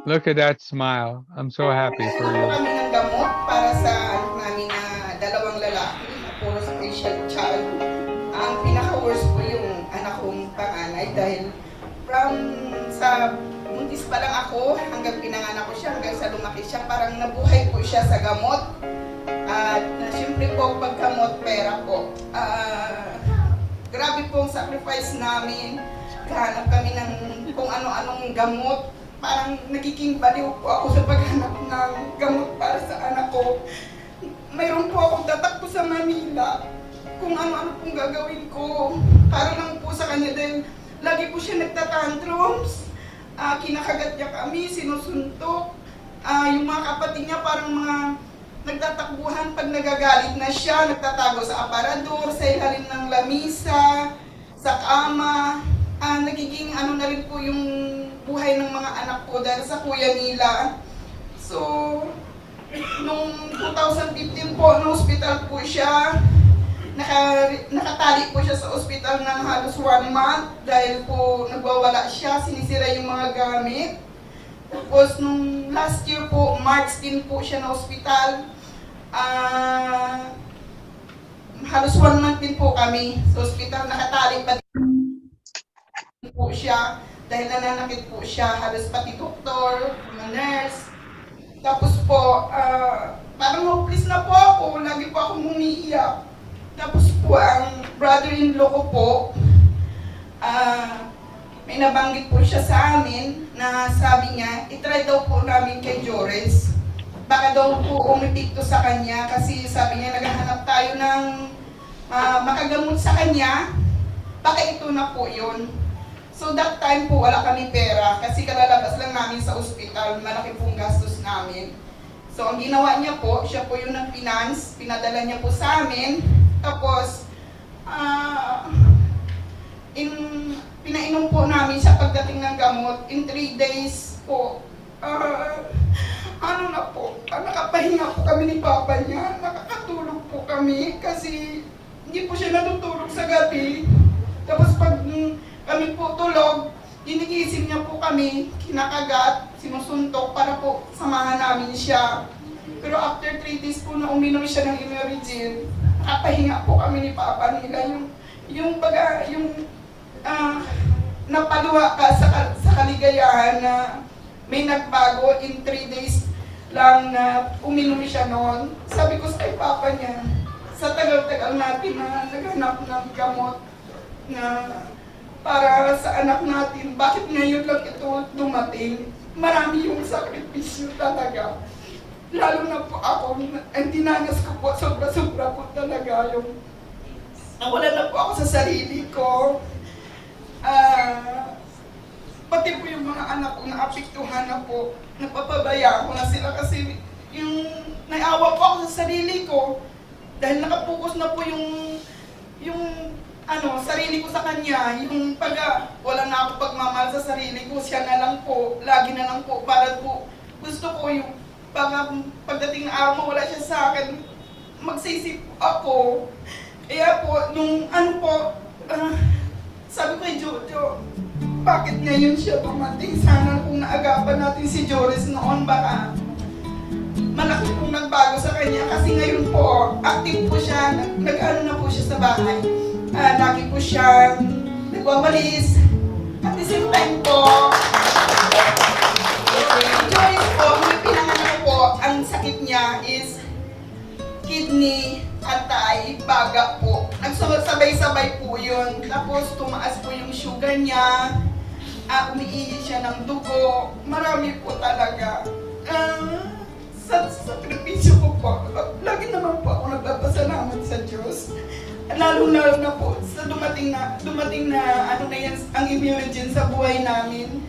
Look at that smile. I'm so happy for you. Kami ng gamot para sa anak namin na dalawang lalaki na puro special child. Ang pinaka-worst po yung anak kong panganay dahil sa buntis pa lang ako hanggang pinanganak ko siya, hanggang sa lumaki siya, parang nabuhay po siya sa gamot. At siyempre po paggamot pera po. Grabe pong sacrifice namin. Kahanap kami ng kung ano-anong gamot. Parang nagiging baliw po ako sa paghanap ng gamot para sa anak ko. Mayroon po akong tatakbo sa Manila kung ano-ano pong gagawin ko. Para lang po sa kanya dahil lagi po siya nagtatantrums. Kinakagat niya kami, sinusuntok. Yung mga kapatid niya parang mga nagtatakbuhan pag nagagalit na siya, nagtatago sa aparador, sa ilalim ng lamisa, sa kama. Nagiging na rin po yung buhay ng mga anak ko dahil sa kuya nila. So, nung 2015 po, na hospital po siya. Nakatali po siya sa ospital ng halos 1 month dahil po nagwawala siya, sinisira yung mga gamit. Tapos nung last year po, March din po siya na ospital. Halos 1 month din po kami sa ospital, nakatali pa din po siya dahil nananakit po siya, halos pati doktor, mga nurse. Tapos po, parang hopeless na po ako, lagi po akong umiiyak. Tapos po, ang brother-in-law ko po, may nabanggit po siya sa amin na sabi niya, itry daw po namin kay Jores. Baka daw po umipikto sa kanya kasi sabi niya, naghahanap tayo ng makagamot sa kanya. Baka ito na po yun. So that time po, wala kami pera kasi kalalabas lang namin sa ospital, malaki pong gastos namin. So ang ginawa niya po, siya po yung nag-finance, pinadala niya po sa amin. Tapos, pinainom po namin siya pagdating ng gamot. In 3 days po, nakapahinga po kami ni Papa niya. Nakakatulog po kami kasi hindi po siya natutulog sa gabi. Tapos pag kami po tulog, ginigising niya po kami, kinakagat, sinusuntok para po samahan namin siya. Pero after 3 days po na uminom siya ng Emergil, nakapahinga po kami ni Papa nila. Yung napaluwa ka sa kaligayahan na may nagbago in 3 days lang na uminom siya noon. Sabi ko sa Papa niya, sa tagal-tagal natin na naghanap ng gamot na para sa anak natin, bakit ngayon lang ito dumating? Marami yung sakripisyo talaga. Lalo na po ako, ang dinanas ko po, sobra-sobra po talaga yung nawala na po ako sa sarili ko. Pati po yung mga anak ko naapektuhan na po, napapabaya ko na sila kasi yung naiawa po ako sa sarili ko dahil nakapokus na po yung sarili ko sa kanya, yung wala na ako pagmamahal sa sarili ko, siya na lang po, lagi na lang po, para po gusto ko yung pagdating na araw mawala siya sa akin, magsisip ako. Kaya po, sabi ko kay Jojo, bakit ngayon siya dumating? Sana kung naagapan natin si Joris noon, baka malaki pong nagbago sa kanya. Kasi ngayon po, active po siya, nag-ano na po siya sa bahay. Lagi po siya nagwawalis. At the same time po, Joris po, may pinanganak po, ang sakit niya is kidney, atay, baga po. Nagsabay-sabay po yun. Tapos tumaas po yung sugar niya. Umiihi siya ng dugo. Marami po talaga. Sa sakripisyo ko po, lagi naman po ako Lalo-lalo na po sa dumating na ano na yan, ang immunogen sa buhay namin.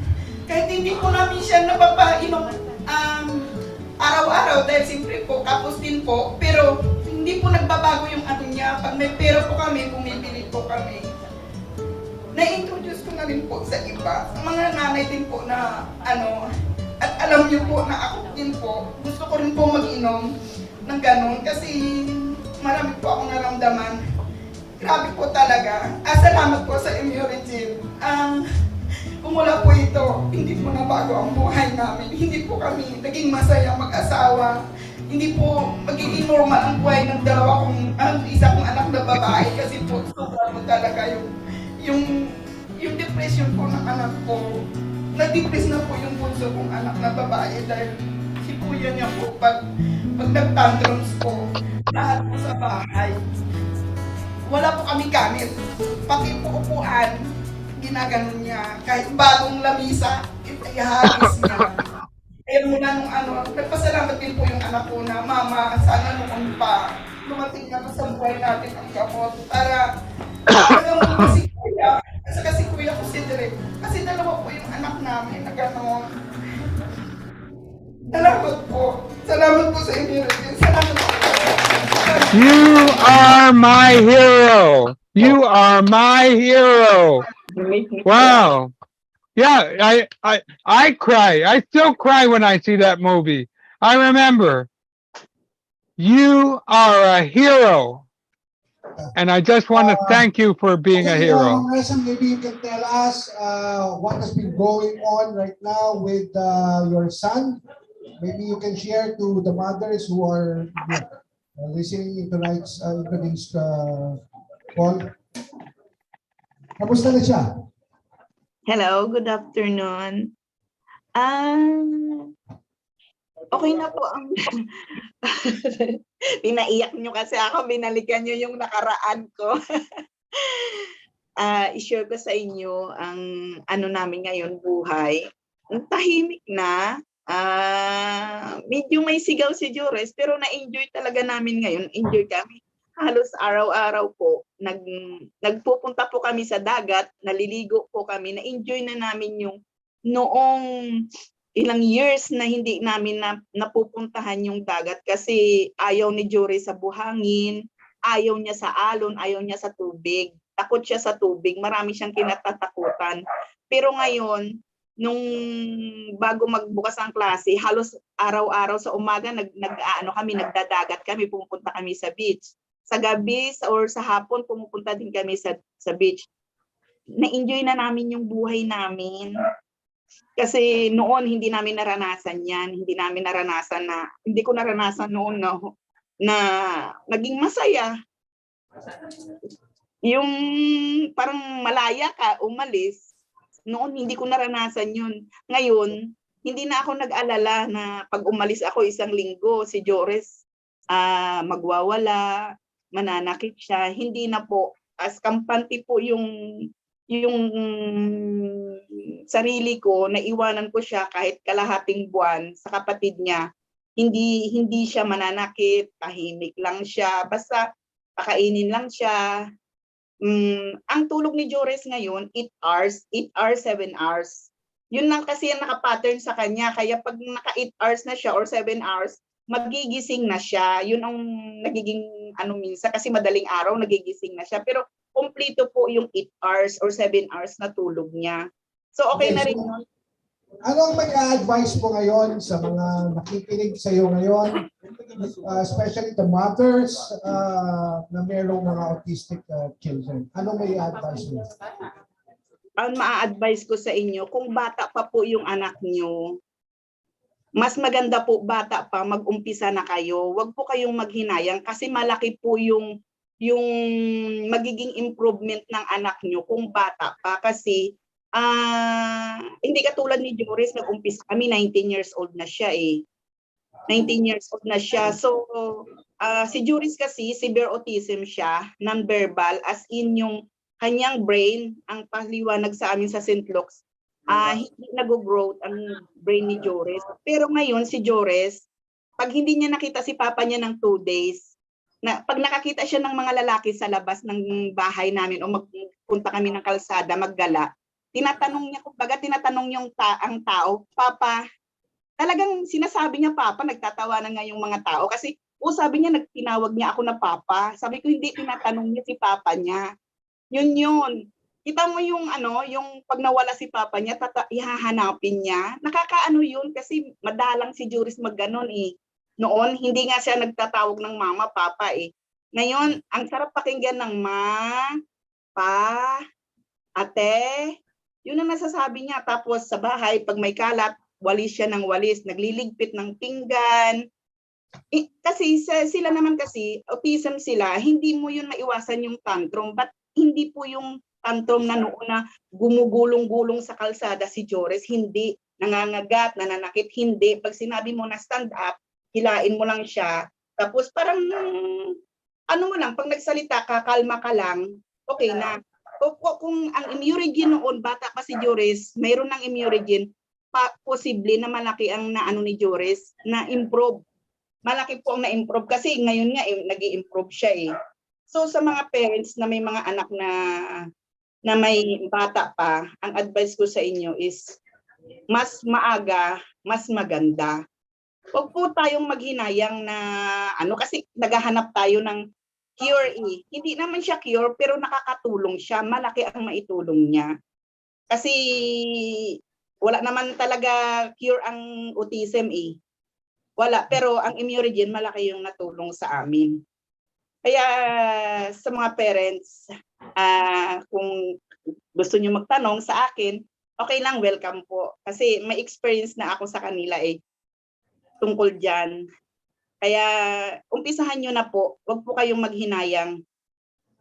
Kahit hindi po namin siya napapainom araw-araw dahil siyempre po, kapos din po, pero hindi po nagbabago yung ano niya. Pag may pera po kami, bumibili po kami. Na-introduce ko na rin po sa iba, sa mga nanay din po na ano, at alam niyo po na ako din po, gusto ko rin po mag-inom ng ganun kasi marami po akong naramdaman. Grabe po talaga. Salamat po sa Immuregene. Kung wala po ito, hindi po nabago ang buhay namin. Hindi po kami naging masaya mag-asawa. Hindi po magiging normal ang buhay ng isa kong anak na babae kasi po sobra po talaga yung depression po ng anak ko. Na-depress na po yung bunso kong anak na babae dahil si kuya niya po pag nag-tantrums po, lahat po sa bahay. Wala po kami gamit. Pati po upuan, ginaganon niya. Kahit bagong lamisa, ihagis niya. Kaya mula nung nagpasalamat din po yung anak ko na, Mama, sana noon pa, dumating na sa buhay natin ang gamot para nagamot si kuya. Kasi kuya ko si Direk. Kasi dalawa po yung anak namin na gano'n. Salamat po. Salamat po sa inyo. Salamat po. You are my hero. You are my hero. Wow. Yeah, I cry. I still cry when I see that movie. I remember. You are a hero. And I just want to thank you for being a hero. Maybe you can tell us what has been going on right now with your son. Maybe you can share to the mothers who are listening in tonight's call. Kamusta na siya? Hello, good afternoon. Okay na po ang pinaiyak nyo kasi ako, binalikan nyo yung nakaraan ko. I-share ko sa inyo ang ano namin ngayon buhay. Ang tahimik na, medyo may sigaw si Jores, pero na-enjoy talaga namin ngayon. Enjoy kami. Halos araw-araw po, nagpupunta po kami sa dagat, naliligo po kami, na-enjoy na namin yung noong ilang years na hindi namin napupuntahan yung dagat kasi ayaw ni Jory sa buhangin, ayaw niya sa alon, ayaw niya sa tubig. Takot siya sa tubig, marami siyang kinatatakutan. Pero ngayon, nung bago magbukas ang klase, halos araw-araw sa umaga nagdadagat kami, pumupunta kami sa beach. Sa gabi or sa hapon pumupunta din kami sa beach. Na-enjoy na namin yung buhay namin. Kasi noon hindi namin naranasan yan. Hindi ko naranasan noon na naging masaya. Yung parang malaya ka, umalis. Noon hindi ko naranasan yun. Ngayon, hindi na ako nag-alala na pag umalis ako isang linggo, si Jores magwawala, mananakit siya. Hindi na po. As kampante po yung sarili ko, naiwanan ko siya kahit kalahating buwan sa kapatid niya. Hindi siya mananakit, tahimik lang siya, basta pakainin lang siya. Ang tulog ni Jores ngayon, 8 hours, 7 hours. Yun lang kasi ang nakapattern sa kanya. Kaya pag naka 8 hours na siya or 7 hours, magigising na siya. Yun ang nagiging minsan kasi madaling araw nagigising na siya. Pero kompleto po yung 8 hours or 7 hours na tulog niya. So okay na rin yun. Anong may advice po ngayon sa mga nakikinig sa iyo ngayon, especially the mothers na mayroong mga autistic children? Anong may advice mo? Ang maa-advise ko sa inyo, kung bata pa po yung anak niyo, mas maganda po bata pa, mag-umpisa na kayo. Huwag po kayong maghinayang kasi malaki po yung magiging improvement ng anak nyo kung bata pa. Kasi hindi katulad ni Joris, nag-umpisa kami, 19 years old na siya eh. 19 years old na siya. So, si Joris kasi, severe autism siya, non-verbal, as in yung kanyang brain, ang paliwanag sa amin sa St. Luke's, hindi nag-growth ang brain ni Joris. Pero ngayon si Joris, pag hindi niya nakita si papa niya ng 2 days, Na pag nakakita siya ng mga lalaki sa labas ng bahay namin o magpunta kami ng kalsada, maggala, tinatanong niya, kumbaga tinatanong yung ang tao, Papa, talagang sinasabi niya Papa, nagtatawanan nga yung mga tao kasi sabi niya, nagtinawag niya ako na Papa. Sabi ko, hindi, tinatanong niya si Papa niya. Yun. Kita mo yung yung pag nawala si Papa niya, ihahanapin niya. Nakakaano yun kasi madalang si Juris magganon eh. Noon, hindi nga siya nagtatawag ng mama, papa eh. Ngayon, ang sarap pakinggan ng pa, ate. Yun ang nasasabi niya. Tapos sa bahay, pag may kalat, walis siya ng walis, nagliligpit ng pinggan. Kasi sila naman kasi, autism sila, hindi mo yun maiwasan yung tantrum. But hindi po yung tantrum na noon na gumugulong-gulong sa kalsada si Joris, hindi. Nangangagat, nananakit, hindi. Pag sinabi mo na stand up, hilain mo lang siya. Tapos parang, mo lang, pag nagsalita, kakalma ka lang, okay na. Kung ang immunogen noon, bata pa si Joris, mayroon ng immunogen, posible na malaki ang naano ni Joris, na improve. Malaki po ang na-improve kasi ngayon nga nag-i-improve siya eh. So sa mga parents na may mga anak na may bata pa, ang advice ko sa inyo is mas maaga, mas maganda. Huwag po tayong maghinayang na kasi naghahanap tayo ng cure eh. Hindi naman siya cure pero nakakatulong siya. Malaki ang maitulong niya. Kasi wala naman talaga cure ang autism eh. Wala. Pero ang immunogen malaki yung natulong sa amin. Kaya sa mga parents, kung gusto niyo magtanong sa akin, okay lang, welcome po. Kasi may experience na ako sa kanila eh. Tungkol dyan. Kaya umpisahan nyo na po. Huwag po kayong maghinayang.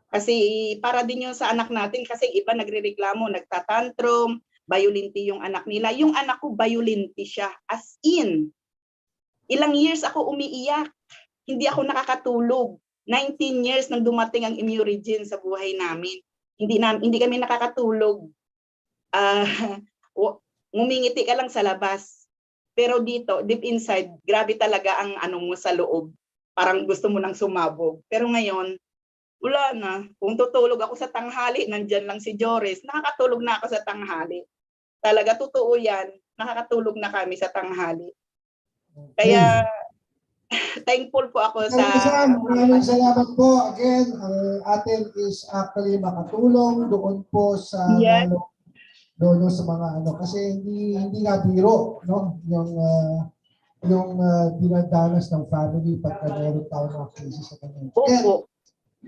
Kasi para din yun sa anak natin. Kasi iba nagrereklamo, nagtatantrum, violente yung anak nila. Yung anak ko, violente siya. As in. Ilang years ako umiiyak. Hindi ako nakakatulog. 19 years nang dumating ang immunogen sa buhay namin. Hindi kami nakakatulog. Ngumingiti ka lang sa labas. Pero dito, deep inside, grabe talaga ang mo sa loob. Parang gusto mo nang sumabog. Pero ngayon, wala na. Kung tutulog ako sa tanghali, nandyan lang si Joris. Nakakatulog na ako sa tanghali. Talaga, totoo yan. Nakakatulog na kami sa tanghali. Kaya, thankful po ako sa... Maraming salamat po. Again, ang atin is actually makatulong doon po sa doon sa mga kasi hindi nga biro no yung dinadanas ng family pagka meron tayo ng cases sa kanila.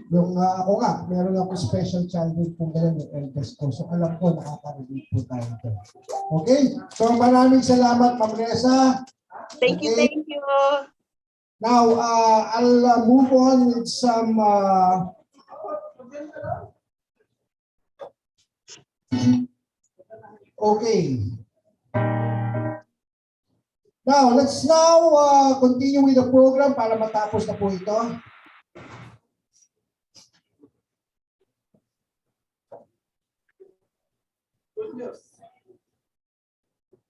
Yung ako nga, meron ako special childhood kung gano'n yung eldest ko. So alam ko, nakaka-relate po tayo ito. Okay? So maraming salamat, Ma'am Reza. Thank you. Now, I'll move on with some okay. Now, let's continue with the program para matapos na po ito.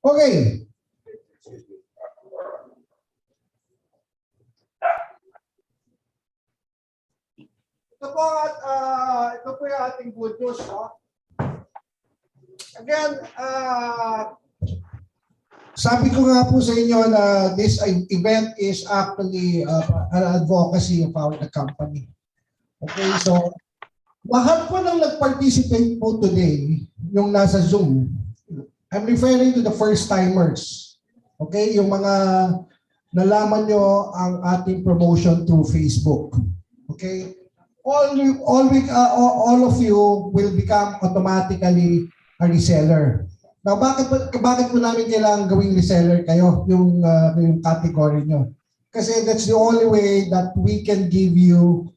Okay. Ito po yung ating good news. No? Again, sabi ko nga po sa inyo na this event is actually an advocacy about the company. Okay, so lahat po ng nag-participate po today, yung nasa Zoom, I'm referring to the first-timers. Okay, yung mga nalaman nyo ang ating promotion through Facebook. Okay, all of you will become automatically a reseller. Now, bakit po namin kailangan gawing reseller kayo, yung category nyo? Kasi that's the only way that we can give you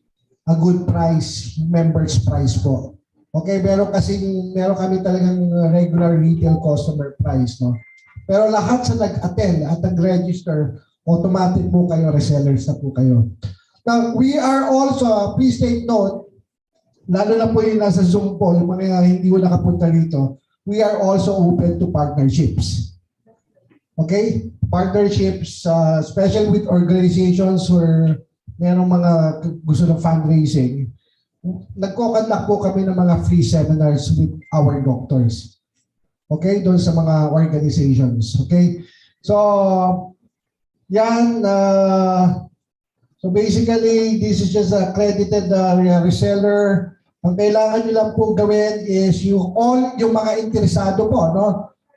a good price, members price po. Okay, meron kami talagang regular retail customer price, no? Pero lahat sa nag-attend at nag-register, automatic po kayo, resellers na po kayo. Now, we are also, please take note, lalo na po yung nasa Zoom po, yung mga hindi ko nakapunta rito, we are also open to partnerships. Okay? Partnerships, especially with organizations where merong mga gusto ng fundraising, nagko-conduct po kami ng mga free seminars with our doctors. Okay? Doon sa mga organizations. Okay? So, yan. So basically, this is just a accredited reseller. Ang kailangan nyo lang po gawin is yung mga interesado po, no?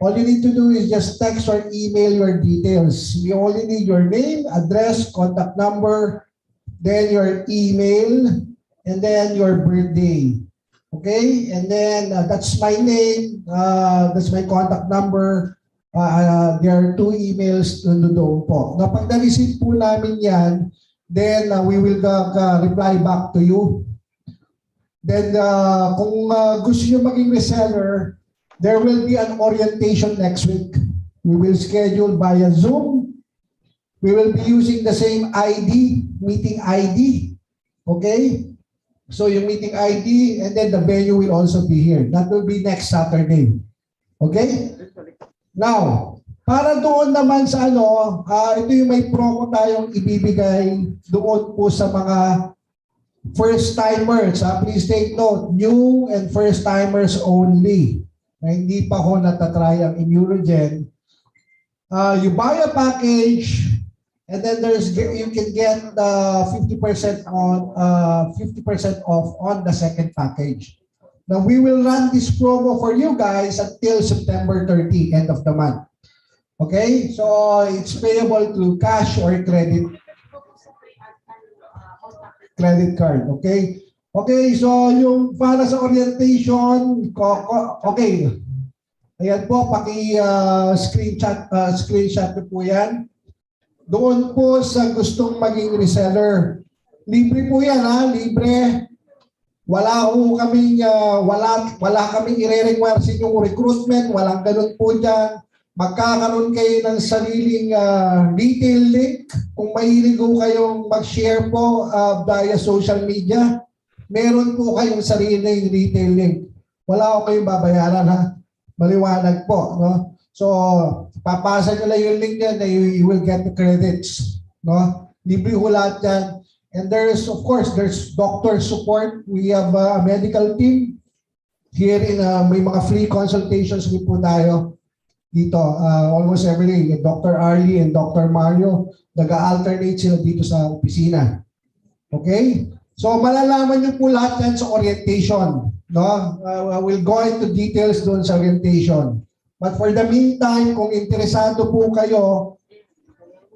All you need to do is just text or email your details. We only need your name, address, contact number, then your email, and then your birthday. Okay? And then that's my name, that's my contact number. There are 2 emails doon po. Kapag na-receive po namin yan, then we will reply back to you. Then kung gusto nyo maging reseller, there will be an orientation next week. We will schedule via Zoom. We will be using the same ID, meeting ID. Okay? So yung meeting ID and then the venue will also be here. That will be next Saturday. Okay? Now, para doon naman sa ito yung may promo tayong ibibigay doon po sa mga first-timers. Please take note, new and first-timers only. Na hindi pa ho natatry ang Immunogen. You buy a package and then you can get 50% off on the second package. Now we will run this promo for you guys until September 30, end of the month. Okay? So it's payable to cash or credit card. Okay? Okay, so yung para sa orientation, okay. Ayan po, screenshot po yan. Doon po sa gustong maging reseller. Libre po yan, ha? Libre. Wala kaming ire-require sa inyong recruitment, walang ganun po dyan. Magkakaroon kayo ng sariling retail link. Kung mahilig po kayong mag-share po via social media, meron po kayong sariling retail link. Wala ko kayong babayaran, ha? Maliwanag po, no? So, papasa nyo lang yung link yan na you will get the credits, no? Libre ho lahat yan. And there's doctor support. We have a medical team here may mga free consultations po tayo dito. Almost every day, Dr. Arlie and Dr. Mario, nag-alternate sila dito sa opisina. Okay? So malalaman niyo po lahat yan sa orientation. No? We'll go into details doon sa orientation. But for the meantime, kung interesado po kayo,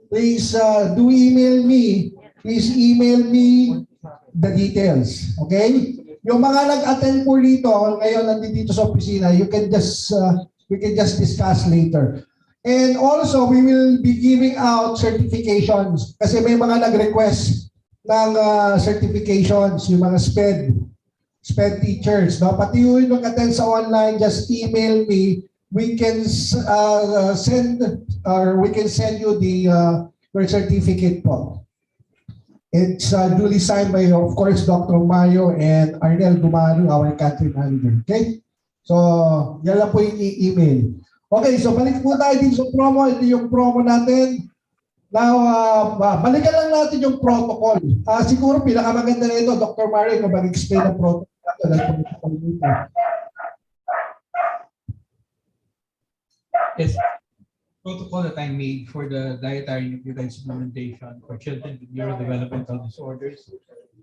please do email me. Please email me the details. Okay? Yung mga nag-attend po dito, ngayon nandito sa opisina, we can just discuss later. And also, we will be giving out certifications kasi may mga nag-request ng certifications, yung mga SPED teachers. No? Pati yung nag-attend sa online, just email me. We can send you your certificate po. It's duly signed by, of course, Dr. Mayo and Arnel Dumano, our country manager. Okay? So, yan lang po yung email. Okay, so balik po tayo dito sa promo. Ito yung promo natin. Now, balikan lang natin yung protocol. Siguro pinakamaganda na ito, Dr. Mario, kung mag-explain ang protocol. Yes, protocol that I made for the dietary nutrient supplementation for children with neurodevelopmental disorders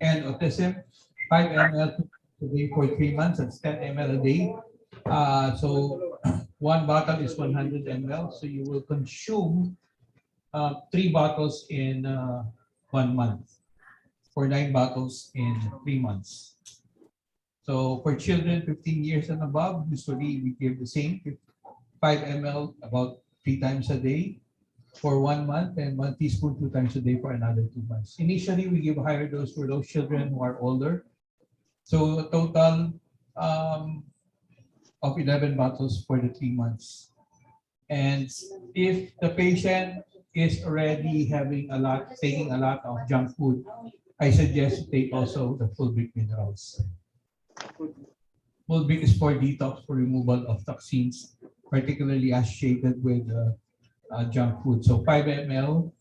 and autism, 5 ml a day for 3 months, that's 10 ml a day. So one bottle is 100 ml, so you will consume 3 bottles in 1 month, for 9 bottles in 3 months. So for children 15 years and above, usually we give the same 5 ml about 3 times a day for 1 month and 1 teaspoon 2 times a day for another 2 months. Initially, we give a higher dose for those children who are older. So a total of 11 bottles for the 3 months. And if the patient is already taking a lot of junk food, I suggest to take also the fulvic minerals. Fulvic is for detox, for removal of toxins, particularly associated with junk food. So 5 ml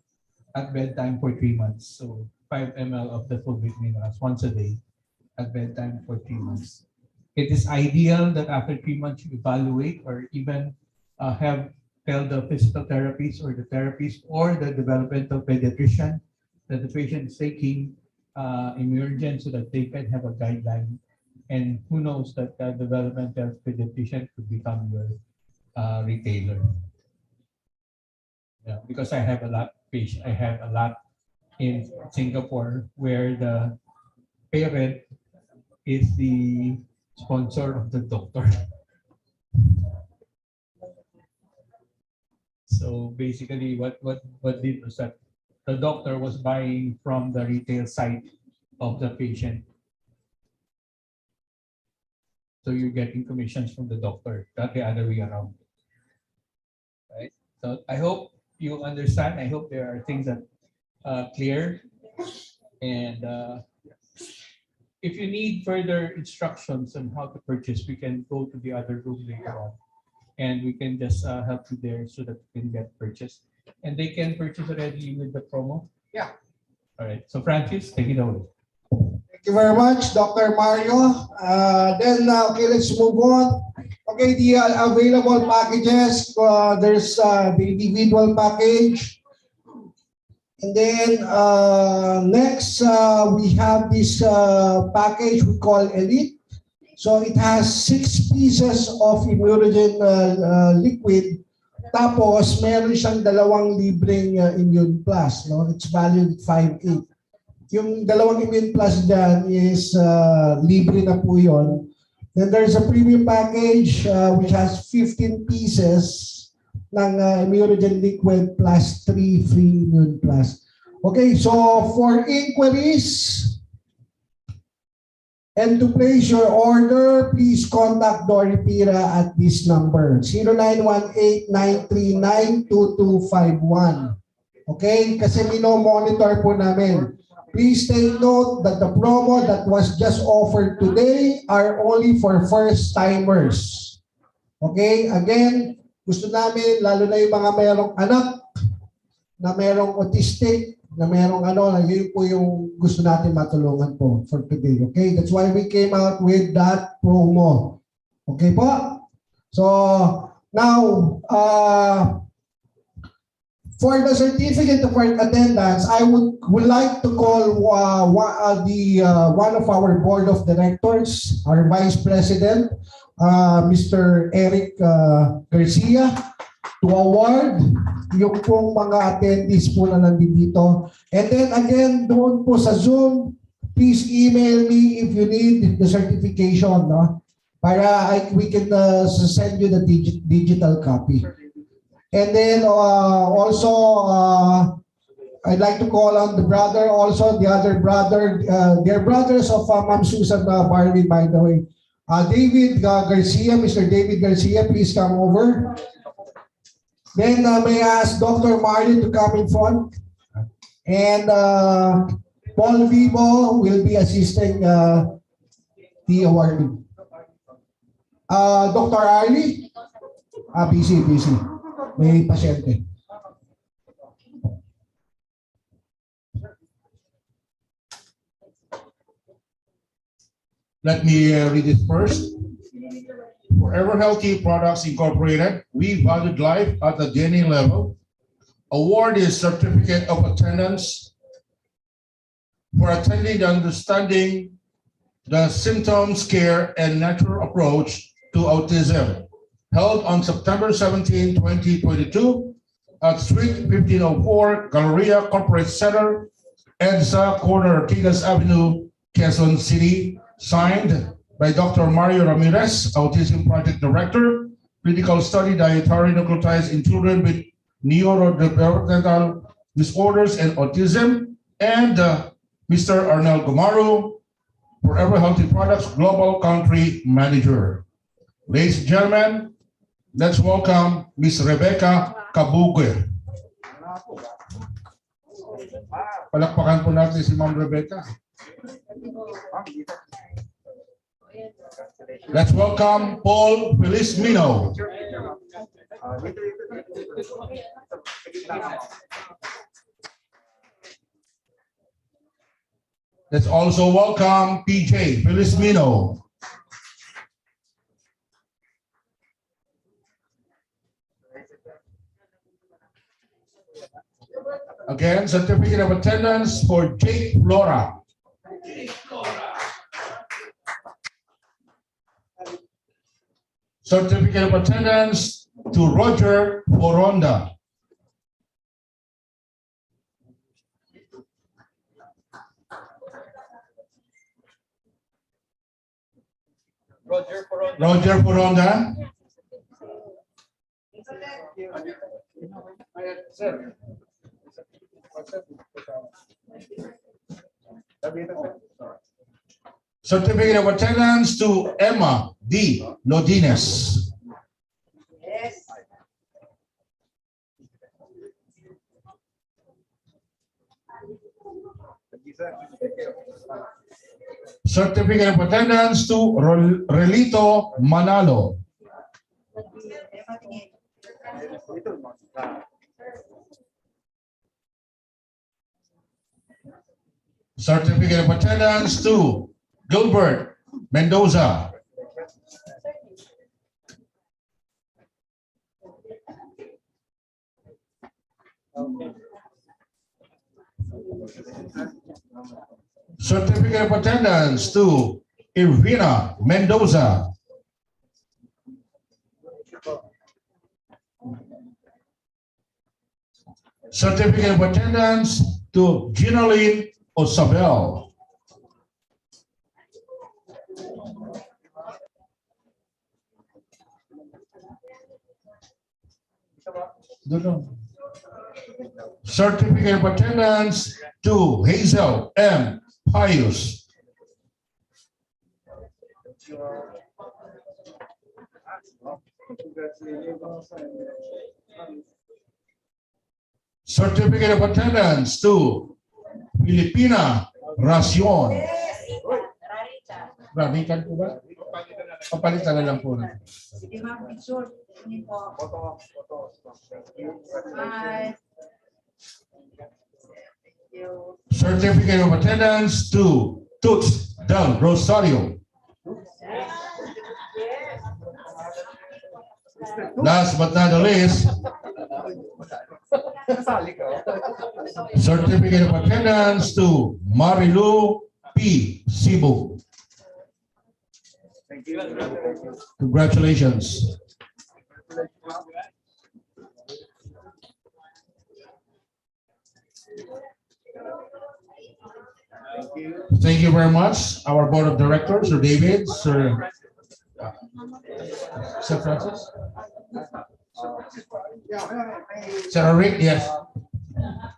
at bedtime for 3 months. So 5 ml of the full minerals once a day at bedtime for 3 months. It is ideal that after 3 months you evaluate or even tell the physical therapist or the therapist or the developmental pediatrician that the patient is taking Immunogen so that they can have a guideline. And who knows that the developmental pediatrician could become your retailer. Yeah, because I have a lot in Singapore where the parent is the sponsor of the doctor. So basically what did was that the doctor was buying from the retail site of the patient. So you're getting commissions from the doctor, not the other way around. Right? So I hope you understand. I hope there are things that clear. And if you need further instructions on how to purchase, we can go to the other room later on. And we can just help you there so that you can get purchased. And they can purchase already with the promo? Yeah. All right. So Francis, take it away. Thank you very much, Dr. Mario. Okay, let's move on. Okay, the available packages, there's the individual package. And then next, we have this package we call Elite. So it has 6 pieces of Immunogen liquid. Tapos, meron siyang 2 libreng Immune Plus. No? It's valued at 5.8. Yung 2 Immune Plus dyan is libre na po yun. Then there's a premium package which has 15 pieces ng Immunogen liquid plus 3 free Immune Plus. Okay, so for inquiries, and to place your order, please contact Dory Pira at this number, 0918-939-2251. Okay? Kasi mino-monitor po namin. Please take note that the promo that was just offered today are only for first-timers. Okay? Again, gusto namin, lalo na yung mga mayroong anak na mayroong autistic, na merong yun po yung gusto natin matulungan po for today. Okay? That's why we came out with that promo. Okay po? So, now, for the certificate of attendance, I would like to call one of our board of directors, our vice president, Mr. Eric Garcia, to award yung pong mga attendees po na nandito. And then again, doon po sa Zoom, please email me if you need the certification, no? Para we can send you the digital copy. And then also, I'd like to call on the brother, also the other brother, they're brothers of Ma'am Susan Barley, by the way. David Garcia, Mr. David Garcia, please come over. Then may I ask Dr. Mario to come in front. And Paul Vivo will be assisting the awardee. Dr. Arlie? Busy. May pasyente. Let me read it first. Forever Healthy Products Incorporated, we valued life at the DNA level. Award is certificate of attendance for attending the understanding the symptoms, care, and natural approach to autism, held on September 17, 2022 at Suite 1504, Galleria Corporate Center, EDSA, corner Ortigas Avenue, Quezon City, signed by Dr. Mario Ramirez, Autism Project Director, Clinical Study Dietary Nucleotides in Children with Neurodevelopmental Disorders and Autism, and Mr. Arnel Gomaro, Forever Healthy Products Global Country Manager. Ladies and gentlemen, let's welcome Ms. Rebecca Kabugue. Palakpakan po natin si Ma'am Rebecca. Let's welcome Paul Felizmino. Let's also welcome PJ Felizmino. Again, certificate of attendance for Jake Flora. Certificate of attendance to Roger Foronda. Roger Foronda. Certificate of attendance to Emma D. Lodines. Yes. Certificate of attendance to Relito Manalo. Certificate of attendance to Gilbert Mendoza. Certificate of attendance to Irvina Mendoza. Certificate of attendance to Ginaline Osabel. Certificate of attendance to Hazel M. Pius. Certificate of attendance to Filipina Racion. Raritan po ba? Papalitan na lang po. Sige ma'am, picture. Hindi po. Bye. Certificate of attendance to Toots Del Rosario. Last but not the least, certificate of attendance to Marilu P. Cebu. Congratulations. Thank you very much, our board of directors, Sir David, Sir Francis, Sir Rick, yes.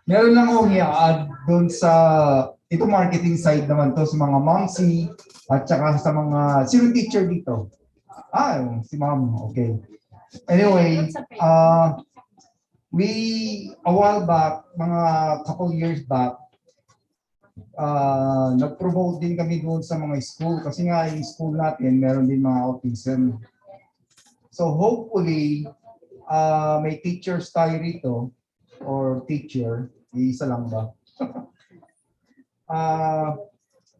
Meron lang akong i-add doon sa ito marketing side naman to sa mga momsy at saka sa mga sino teacher dito. Si ma'am, okay. Anyway, we a while back, mga couple years back, nag-promote din kami doon sa mga school kasi nga yung school natin meron din mga autism. So hopefully, may teachers tayo rito or teacher, isa lang ba?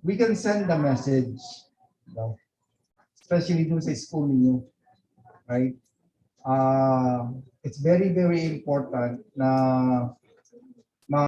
We can send a message, especially doon sa school niyo, right? It's very, very important na